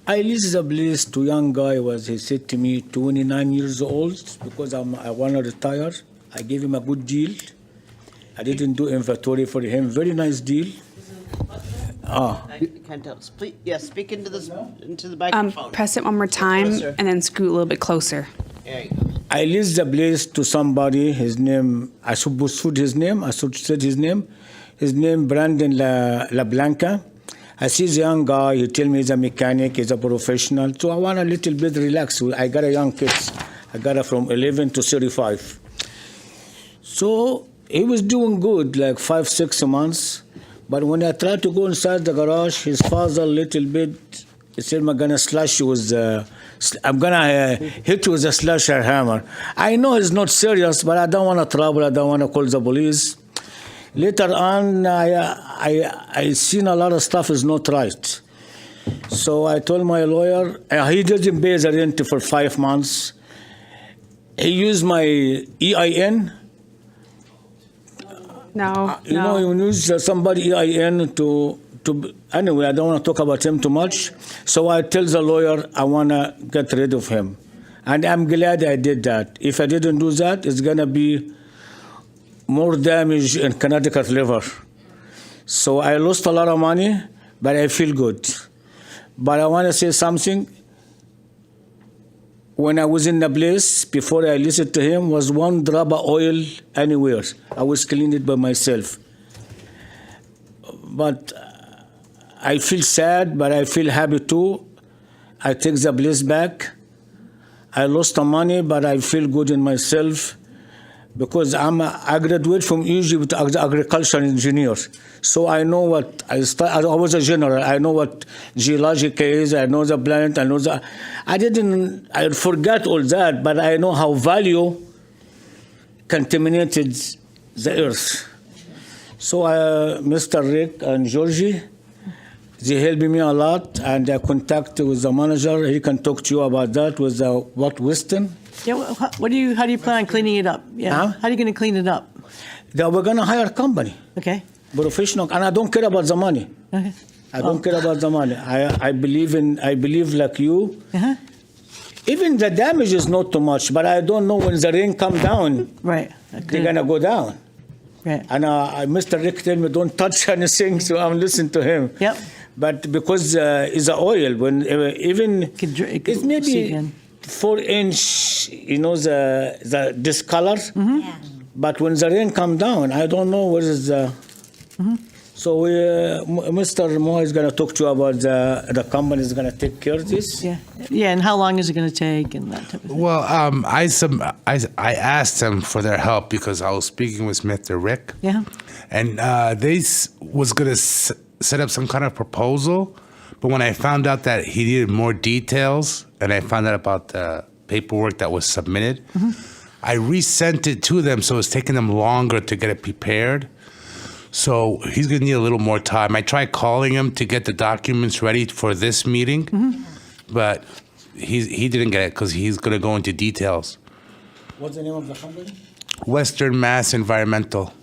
I leased the place to young guy. He said to me, 29 years old, because I want to retire. I gave him a good deal. I didn't do inventory for him. Very nice deal. I can't tell. Please, yes, speak into the microphone. Press it one more time Closer. and then scoot a little bit closer. There you go. I leased the place to somebody. His name, I should put his name. I should say his name. His name, Brandon La Blanca. I see the young guy. He tell me he's a mechanic. He's a professional. So I want a little bit relax. I got a young kids. I got her from 11 to 35. So he was doing good, like 5-6 months. But when I tried to go inside the garage, his father little bit, he said, I'm gonna slash you with I'm gonna hit you with a slasher hammer. I know it's not serious, but I don't want to trouble. I don't want to call the police. Later on, I seen a lot of stuff is not right. So I told my lawyer, he didn't pay the rent for 5 months. He used my EIN. No, You know, you use somebody EIN to anyway, I don't want to talk about him too much. So I tell the lawyer I want to get rid of him. And I'm glad I did that. If I didn't do that, it's going to be more damage in Connecticut liver. So I lost a lot of money, but I feel good. But I want to say something. When I was in the place, before I listened to him, was one drop of oil anywhere. I was cleaning it by myself. But I feel sad, but I feel happy too. I take the place back. I lost the money, but I feel good in myself because I graduated from Egypt as an agricultural engineer. So I know what I was a general. I know what geologic is. I know the planet. I know I forgot all that, but I know how value contaminated the earth. So Mr. Rick and Georgie, they helped me a lot, and I contacted with the manager. He can talk to you about that with Weston. Yeah, how do you plan on cleaning it up? Yeah. Huh? How are you going to clean it up? We're going to hire a company. Okay. Professional, and I don't care about the money. Okay. I don't care about the money. I believe like you. Uh-huh. Even the damage is not too much, but I don't know when the rain come down. Right. They're gonna go down. Right. And Mr. Rick told me don't touch anything, so I'm listening to him. Yep. But because it's the oil, when even it's maybe 4-inch, you know, the discolor. Mm-hmm. Yeah. But when the rain come down, I don't know where is the. Mm-hmm. So Mr. Moore is going to talk to you about the company is going to take care of this. Yeah. Yeah, and how long is it going to take and that type of thing? Well, I asked them for their help because I was speaking with Mr. Rick. Yeah. And they was going to set up some kind of proposal. But when I found out that he needed more details and I found out about the paperwork that was submitted, I resent it to them, so it's taking them longer to get it prepared. So he's going to need a little more time. I tried calling him to get the documents ready for this meeting, but he didn't get it because he's going to go into details. What's the name of the company? Western Mass Environmental.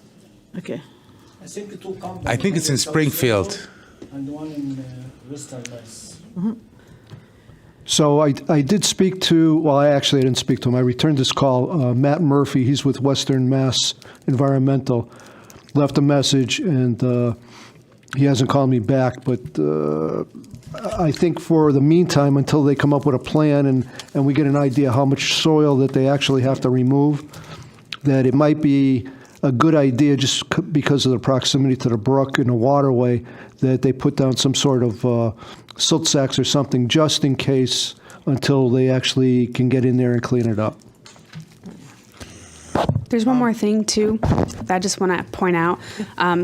Okay. I think the two companies. I think it's in Springfield. And the one in Western Mass. So I did speak to, well, I didn't speak to him. I returned this call. Matt Murphy, he's with Western Mass Environmental, left a message, and he hasn't called me back. But I think for the meantime, until they come up with a plan and we get an idea how much soil that they actually have to remove, that it might be a good idea just because of the proximity to the brook and the waterway that they put down some sort of silt sacks or something just in case until they actually can get in there and clean it up. There's one more thing, too, that I just want to point out.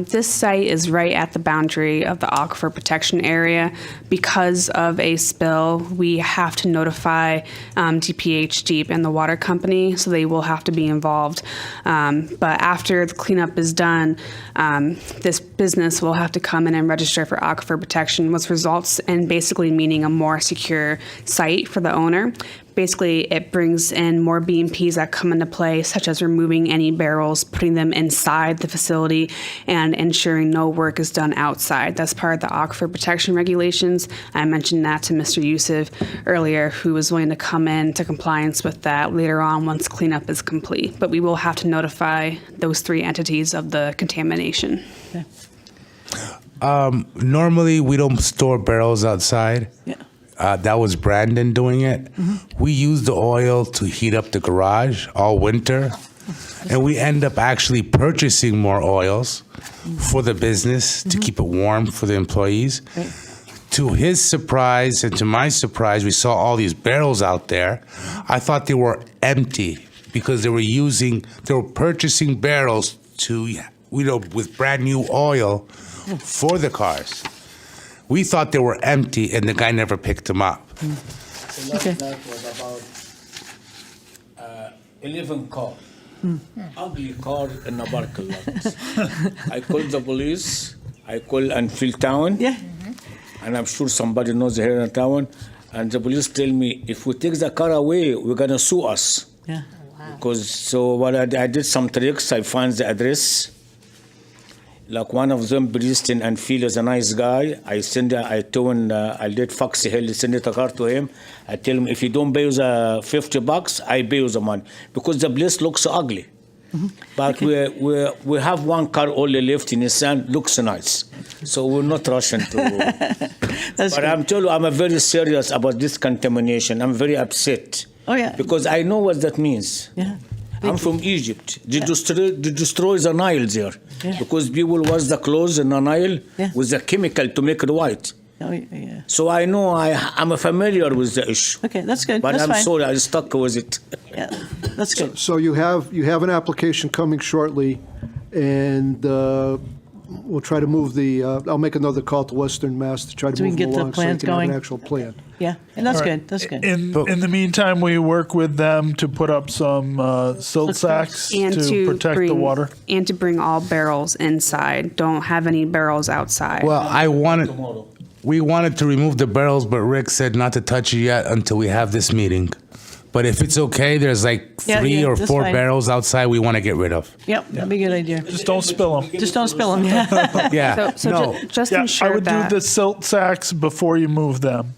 This site is right at the boundary of the aquifer protection area. Because of a spill, we have to notify DPH Deep and the water company, so they will have to be involved. But after the cleanup is done, this business will have to come in and register for aquifer protection, which results in basically meaning a more secure site for the owner. Basically, it brings in more BMPs that come into play, such as removing any barrels, putting them in inside the facility and ensuring no work is done outside. That's part of the aquifer protection regulations. I mentioned that to Mr. Youssef earlier, who was willing to come into compliance with that later on once cleanup is complete. But we will have to notify those 3 entities of the contamination. Normally, we don't store barrels outside. Yeah. That was Brandon doing it. We use the oil to heat up the garage all winter, and we end up actually purchasing more oils for the business to keep it warm for the employees. Right. To his surprise and to my surprise, we saw all these barrels out there. I thought they were empty because they were purchasing barrels to, with brand new oil for the cars. We thought they were empty, and the guy never picked them up. Okay. That was about 11 cars. Ugly car in a parking lot. I called the police. I called Anfield Town. Yeah. And I'm sure somebody knows here in town. And the police tell me, if we take the car away, we're going to sue us. Yeah. Because so what I did some tricks. I found the address. Like one of them, Preston and Phil is a nice guy. I told him, I did Foxy Hill, send the car to him. I tell him, if you don't pay you the $50, I pay you the money. Because the place looks so ugly. But we have one car only left in the sun, looks nice. So we're not rushing to. But I'm telling you, I'm very serious about this contamination. I'm very upset. Oh, yeah. Because I know what that means. Yeah. I'm from Egypt. They destroy the Nile there. Yeah. Because people wash the clothes in the Nile Yeah. with the chemical to make it white. Oh, yeah. So I know I'm familiar with the issue. Okay, that's good. But That's I'm fine. sorry, I stuck with it. Yeah, that's good. So you have an application coming shortly, and we'll try to move I'll make another call to Western Mass to try to So we move can them get the along so we plans can have an going? actual plan. Yeah, and that's All right. good. That's good. In the meantime, we work with them to put up some silt sacks And to protect the water. And to bring all barrels inside. Don't have any barrels outside. Well, we wanted to remove the barrels, but Rick said not to touch it yet until we have this meeting. But if it's okay, there's like Yeah, 3 yeah, or that's 4 fine. barrels outside we want to get rid of. Yep, that'd be a good idea. Just don't spill them. Just don't spill them. Yeah. Yeah. Just Yeah, ensure I would that. do the silt sacks before you move them.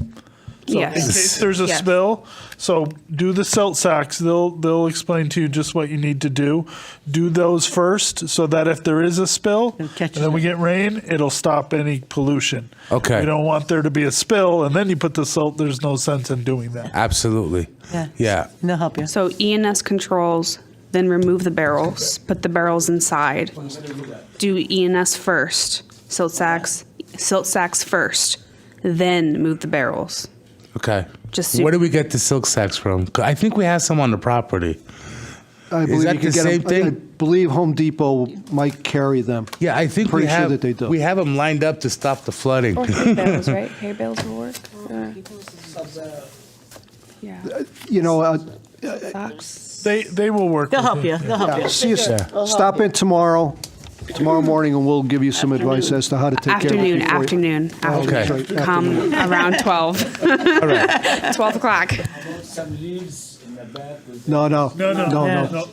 So Yes. in case there's a Yes. spill, so do the silt sacks. They'll explain to you just what you need to do. Do those first, so that if there is a spill, and then we get rain, it'll stop any pollution. Okay. We don't want there to be a spill, and then you put the silt. There's no sense in doing that. Absolutely. Yeah. Yeah. They'll help you. So ENS controls, then remove the barrels, put the barrels inside. Do ENS first, silt sacks first, then move the barrels. Okay. Just Where do we get the silk sacks from? 'Cause I think we have some on the property. I Is believe that you can the get same them. thing? I believe Home Depot might carry them. Yeah, I think Pretty we sure have. that they do. We have them lined up to stop the flooding. Or hay bales, right? Hay bales will work. Yeah. You know, Socks. They will work. They'll with help you. They'll help you. see you. Stop in tomorrow morning, and we'll give you some advice as to how to take care of it. Afternoon. Okay. Come around 12. All right. 12 o'clock. Some leaves in the back. No.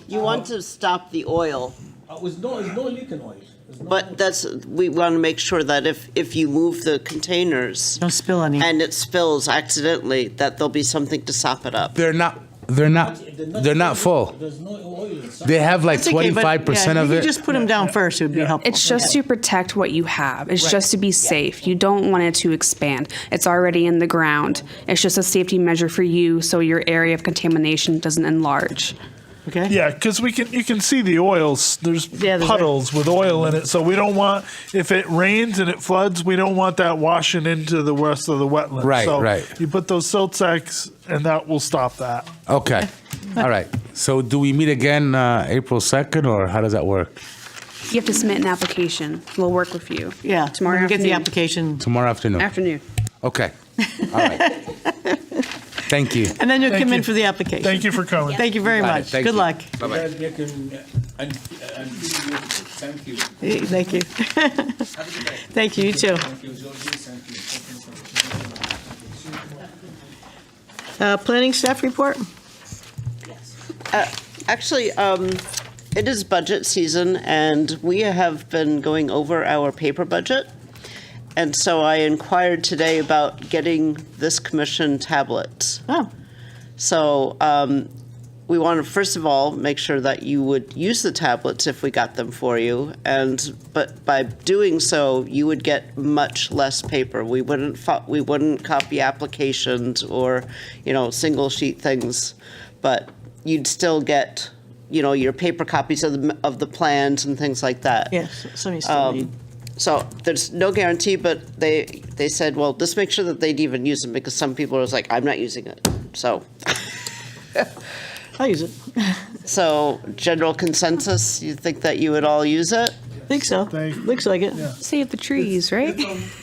You want to stop the oil, It's no leaking oil. but we want to make sure that if you move the containers Don't spill any. and it spills accidentally, that there'll be something to sop it up. They're not full. There's no oil inside. They have like That's okay, but, 25% yeah, of you it. can just put them down first. It would be helpful. It's just to protect what you have. It's just to be safe. You don't want it to expand. It's already in the ground. It's just a safety measure for you so your area of contamination doesn't enlarge. Okay. Yeah, because you can see the oils. There's there's puddles with oil in it, so we don't want, if it rains and it floods, we don't want that washing into the rest of the wetlands. Right, so right. You put those silt sacks, and that will stop that. Okay. All right. So do we meet again April 2nd, or how does that work? You have to submit an application. We'll work with you. Yeah. Tomorrow When we get the afternoon. application. Tomorrow afternoon. Afternoon. Okay. All right. Thank you. And then you'll Thank come in you. for the application. Thank you for coming. Thank you very Got it. much. Thank Good you. luck. Bye-bye. Thank you. Thank you. Thank you. You too. Thank you, Georgie. Thank you. Planning staff report? Actually, it is budget season, and we have been going over our paper budget. And so I inquired today about getting this commission tablets. Oh. So we want to, first of all, make sure that you would use the tablets if we got them for you. But by doing so, you would get much less paper. We wouldn't copy applications or, single sheet things, but you'd still get, your paper copies of the plans and things like that. Yes, some you still need. So there's no guarantee, but they said, well, just make sure that they'd even use them, because some people are like, I'm not using it. So I'll use it. So general consensus, you think that you would all use it? Think so. Looks like it. Save the trees, right?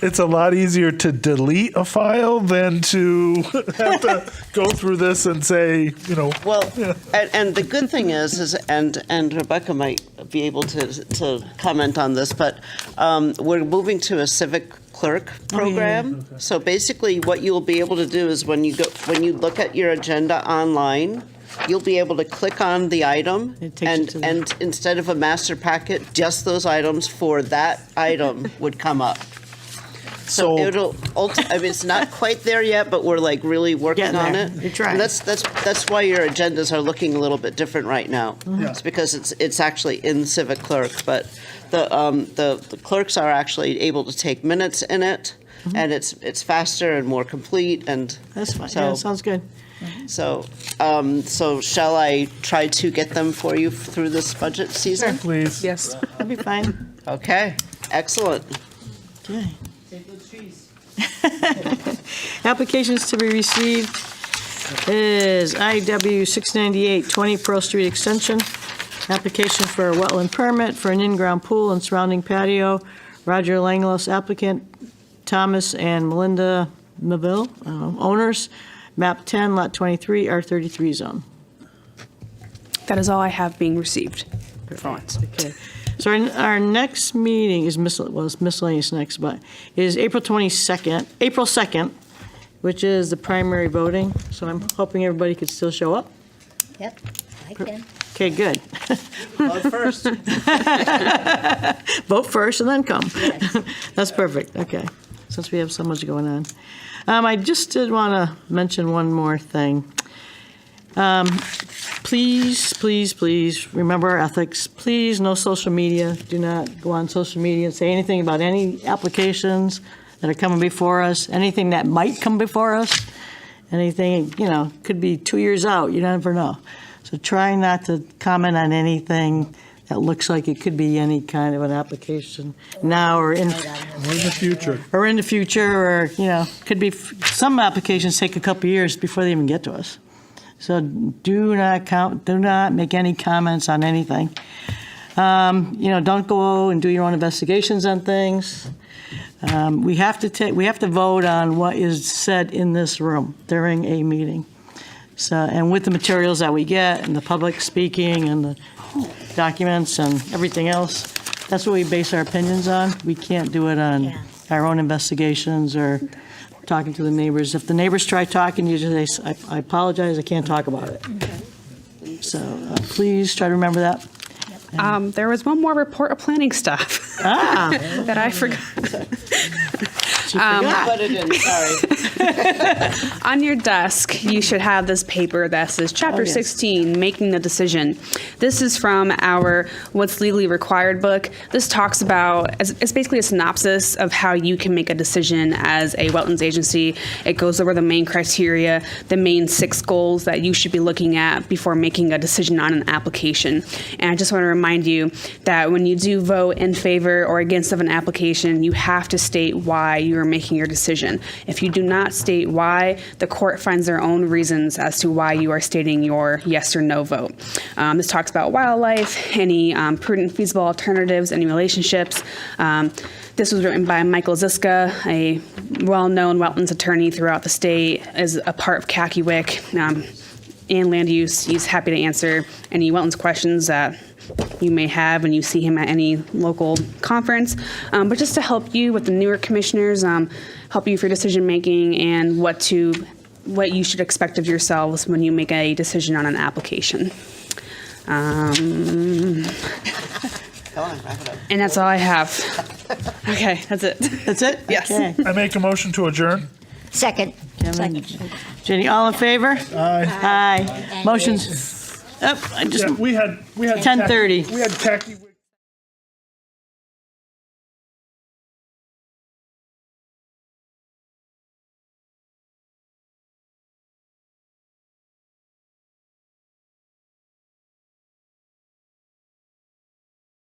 It's a lot easier to delete a file than to have to go through this and say, Well, and the good thing is and Rebecca might be able to comment on this, but we're moving to a civic clerk program. So basically, what you'll be able to do is when you look at your agenda online, you'll be able to click on the item, and instead of a master packet, just those items for that item would come up. So it's not quite there yet, but we're like really working on it. You're trying. And that's why your agendas are looking a little bit different right now. Mhm. It's because it's actually in Civic Clerk, but the clerks are actually able to take minutes in it, and it's faster and more complete, and that's fine. So, Yeah, sounds good. So, shall I try to get them for you through this budget season? Please. Yes. That'd be fine. Okay, excellent. Okay. Applications to be received is IW 698 20 Pearl Street Extension. Application for a wetland permit for an in-ground pool and surrounding patio. Roger Langlos applicant, Thomas and Melinda Maville, owners. Map 10, Lot 23, R33 zone. That is all I have being received for once. Okay. So our next meeting is it's miscellaneous next, but is April 2nd, which is the primary voting. So I'm hoping everybody could still show up. Yep, I can. Okay, good. Vote first. Vote first and then come. That's perfect. Okay, since we have so much going on. I just did want to mention one more thing. Please, please, please remember our ethics. Please, no social media. Do not go on social media and say anything about any applications that are coming before us, anything that might come before us, anything, could be 2 years out. You never know. So try not to comment on anything that looks like it could be any kind of an application now or in the future. Or in the future, or, could be, some applications take a couple years before they even get to us. So do not make any comments on anything. Don't go and do your own investigations on things. We have to vote on what is said in this room during a meeting. So, and with the materials that we get and the public speaking and the documents and everything else, that's what we base our opinions on. We can't do it on our own investigations or talking to the neighbors. If the neighbors try talking, you just say, I apologize, I can't talk about it. So please try to remember that. There was one more report of planning stuff that I forgot. Put it in, sorry. On your desk, you should have this paper that says Chapter 16, Making the Decision. This is from our What's Legally Required book. This talks about, it's basically a synopsis of how you can make a decision as a wetlands agency. It goes over the main criteria, the main 6 goals that you should be looking at before making a decision on an application. And I just want to remind you that when you do vote in favor or against of an application, you have to state why you are making your decision. If you do not state why, the court finds their own reasons as to why you are stating your yes or no vote. This talks about wildlife, any prudent, feasible alternatives, any relationships. This was written by Michael Ziska, a well-known wetlands attorney throughout the state, as a part of Kakiwik and land use. He's happy to answer any wetlands questions that you may have when you see him at any local conference. But just to help you with the newer commissioners, help you for decision making and what you should expect of yourselves when you make a decision on an application. Go on, wrap it up. And that's all I have. Okay, that's it. That's it? Yes. Okay. I make a motion to adjourn. Second. Kevin, Jenny, all in favor? Aye. Motion's, oh, I just, Yeah, we had 10:30. We had khaki.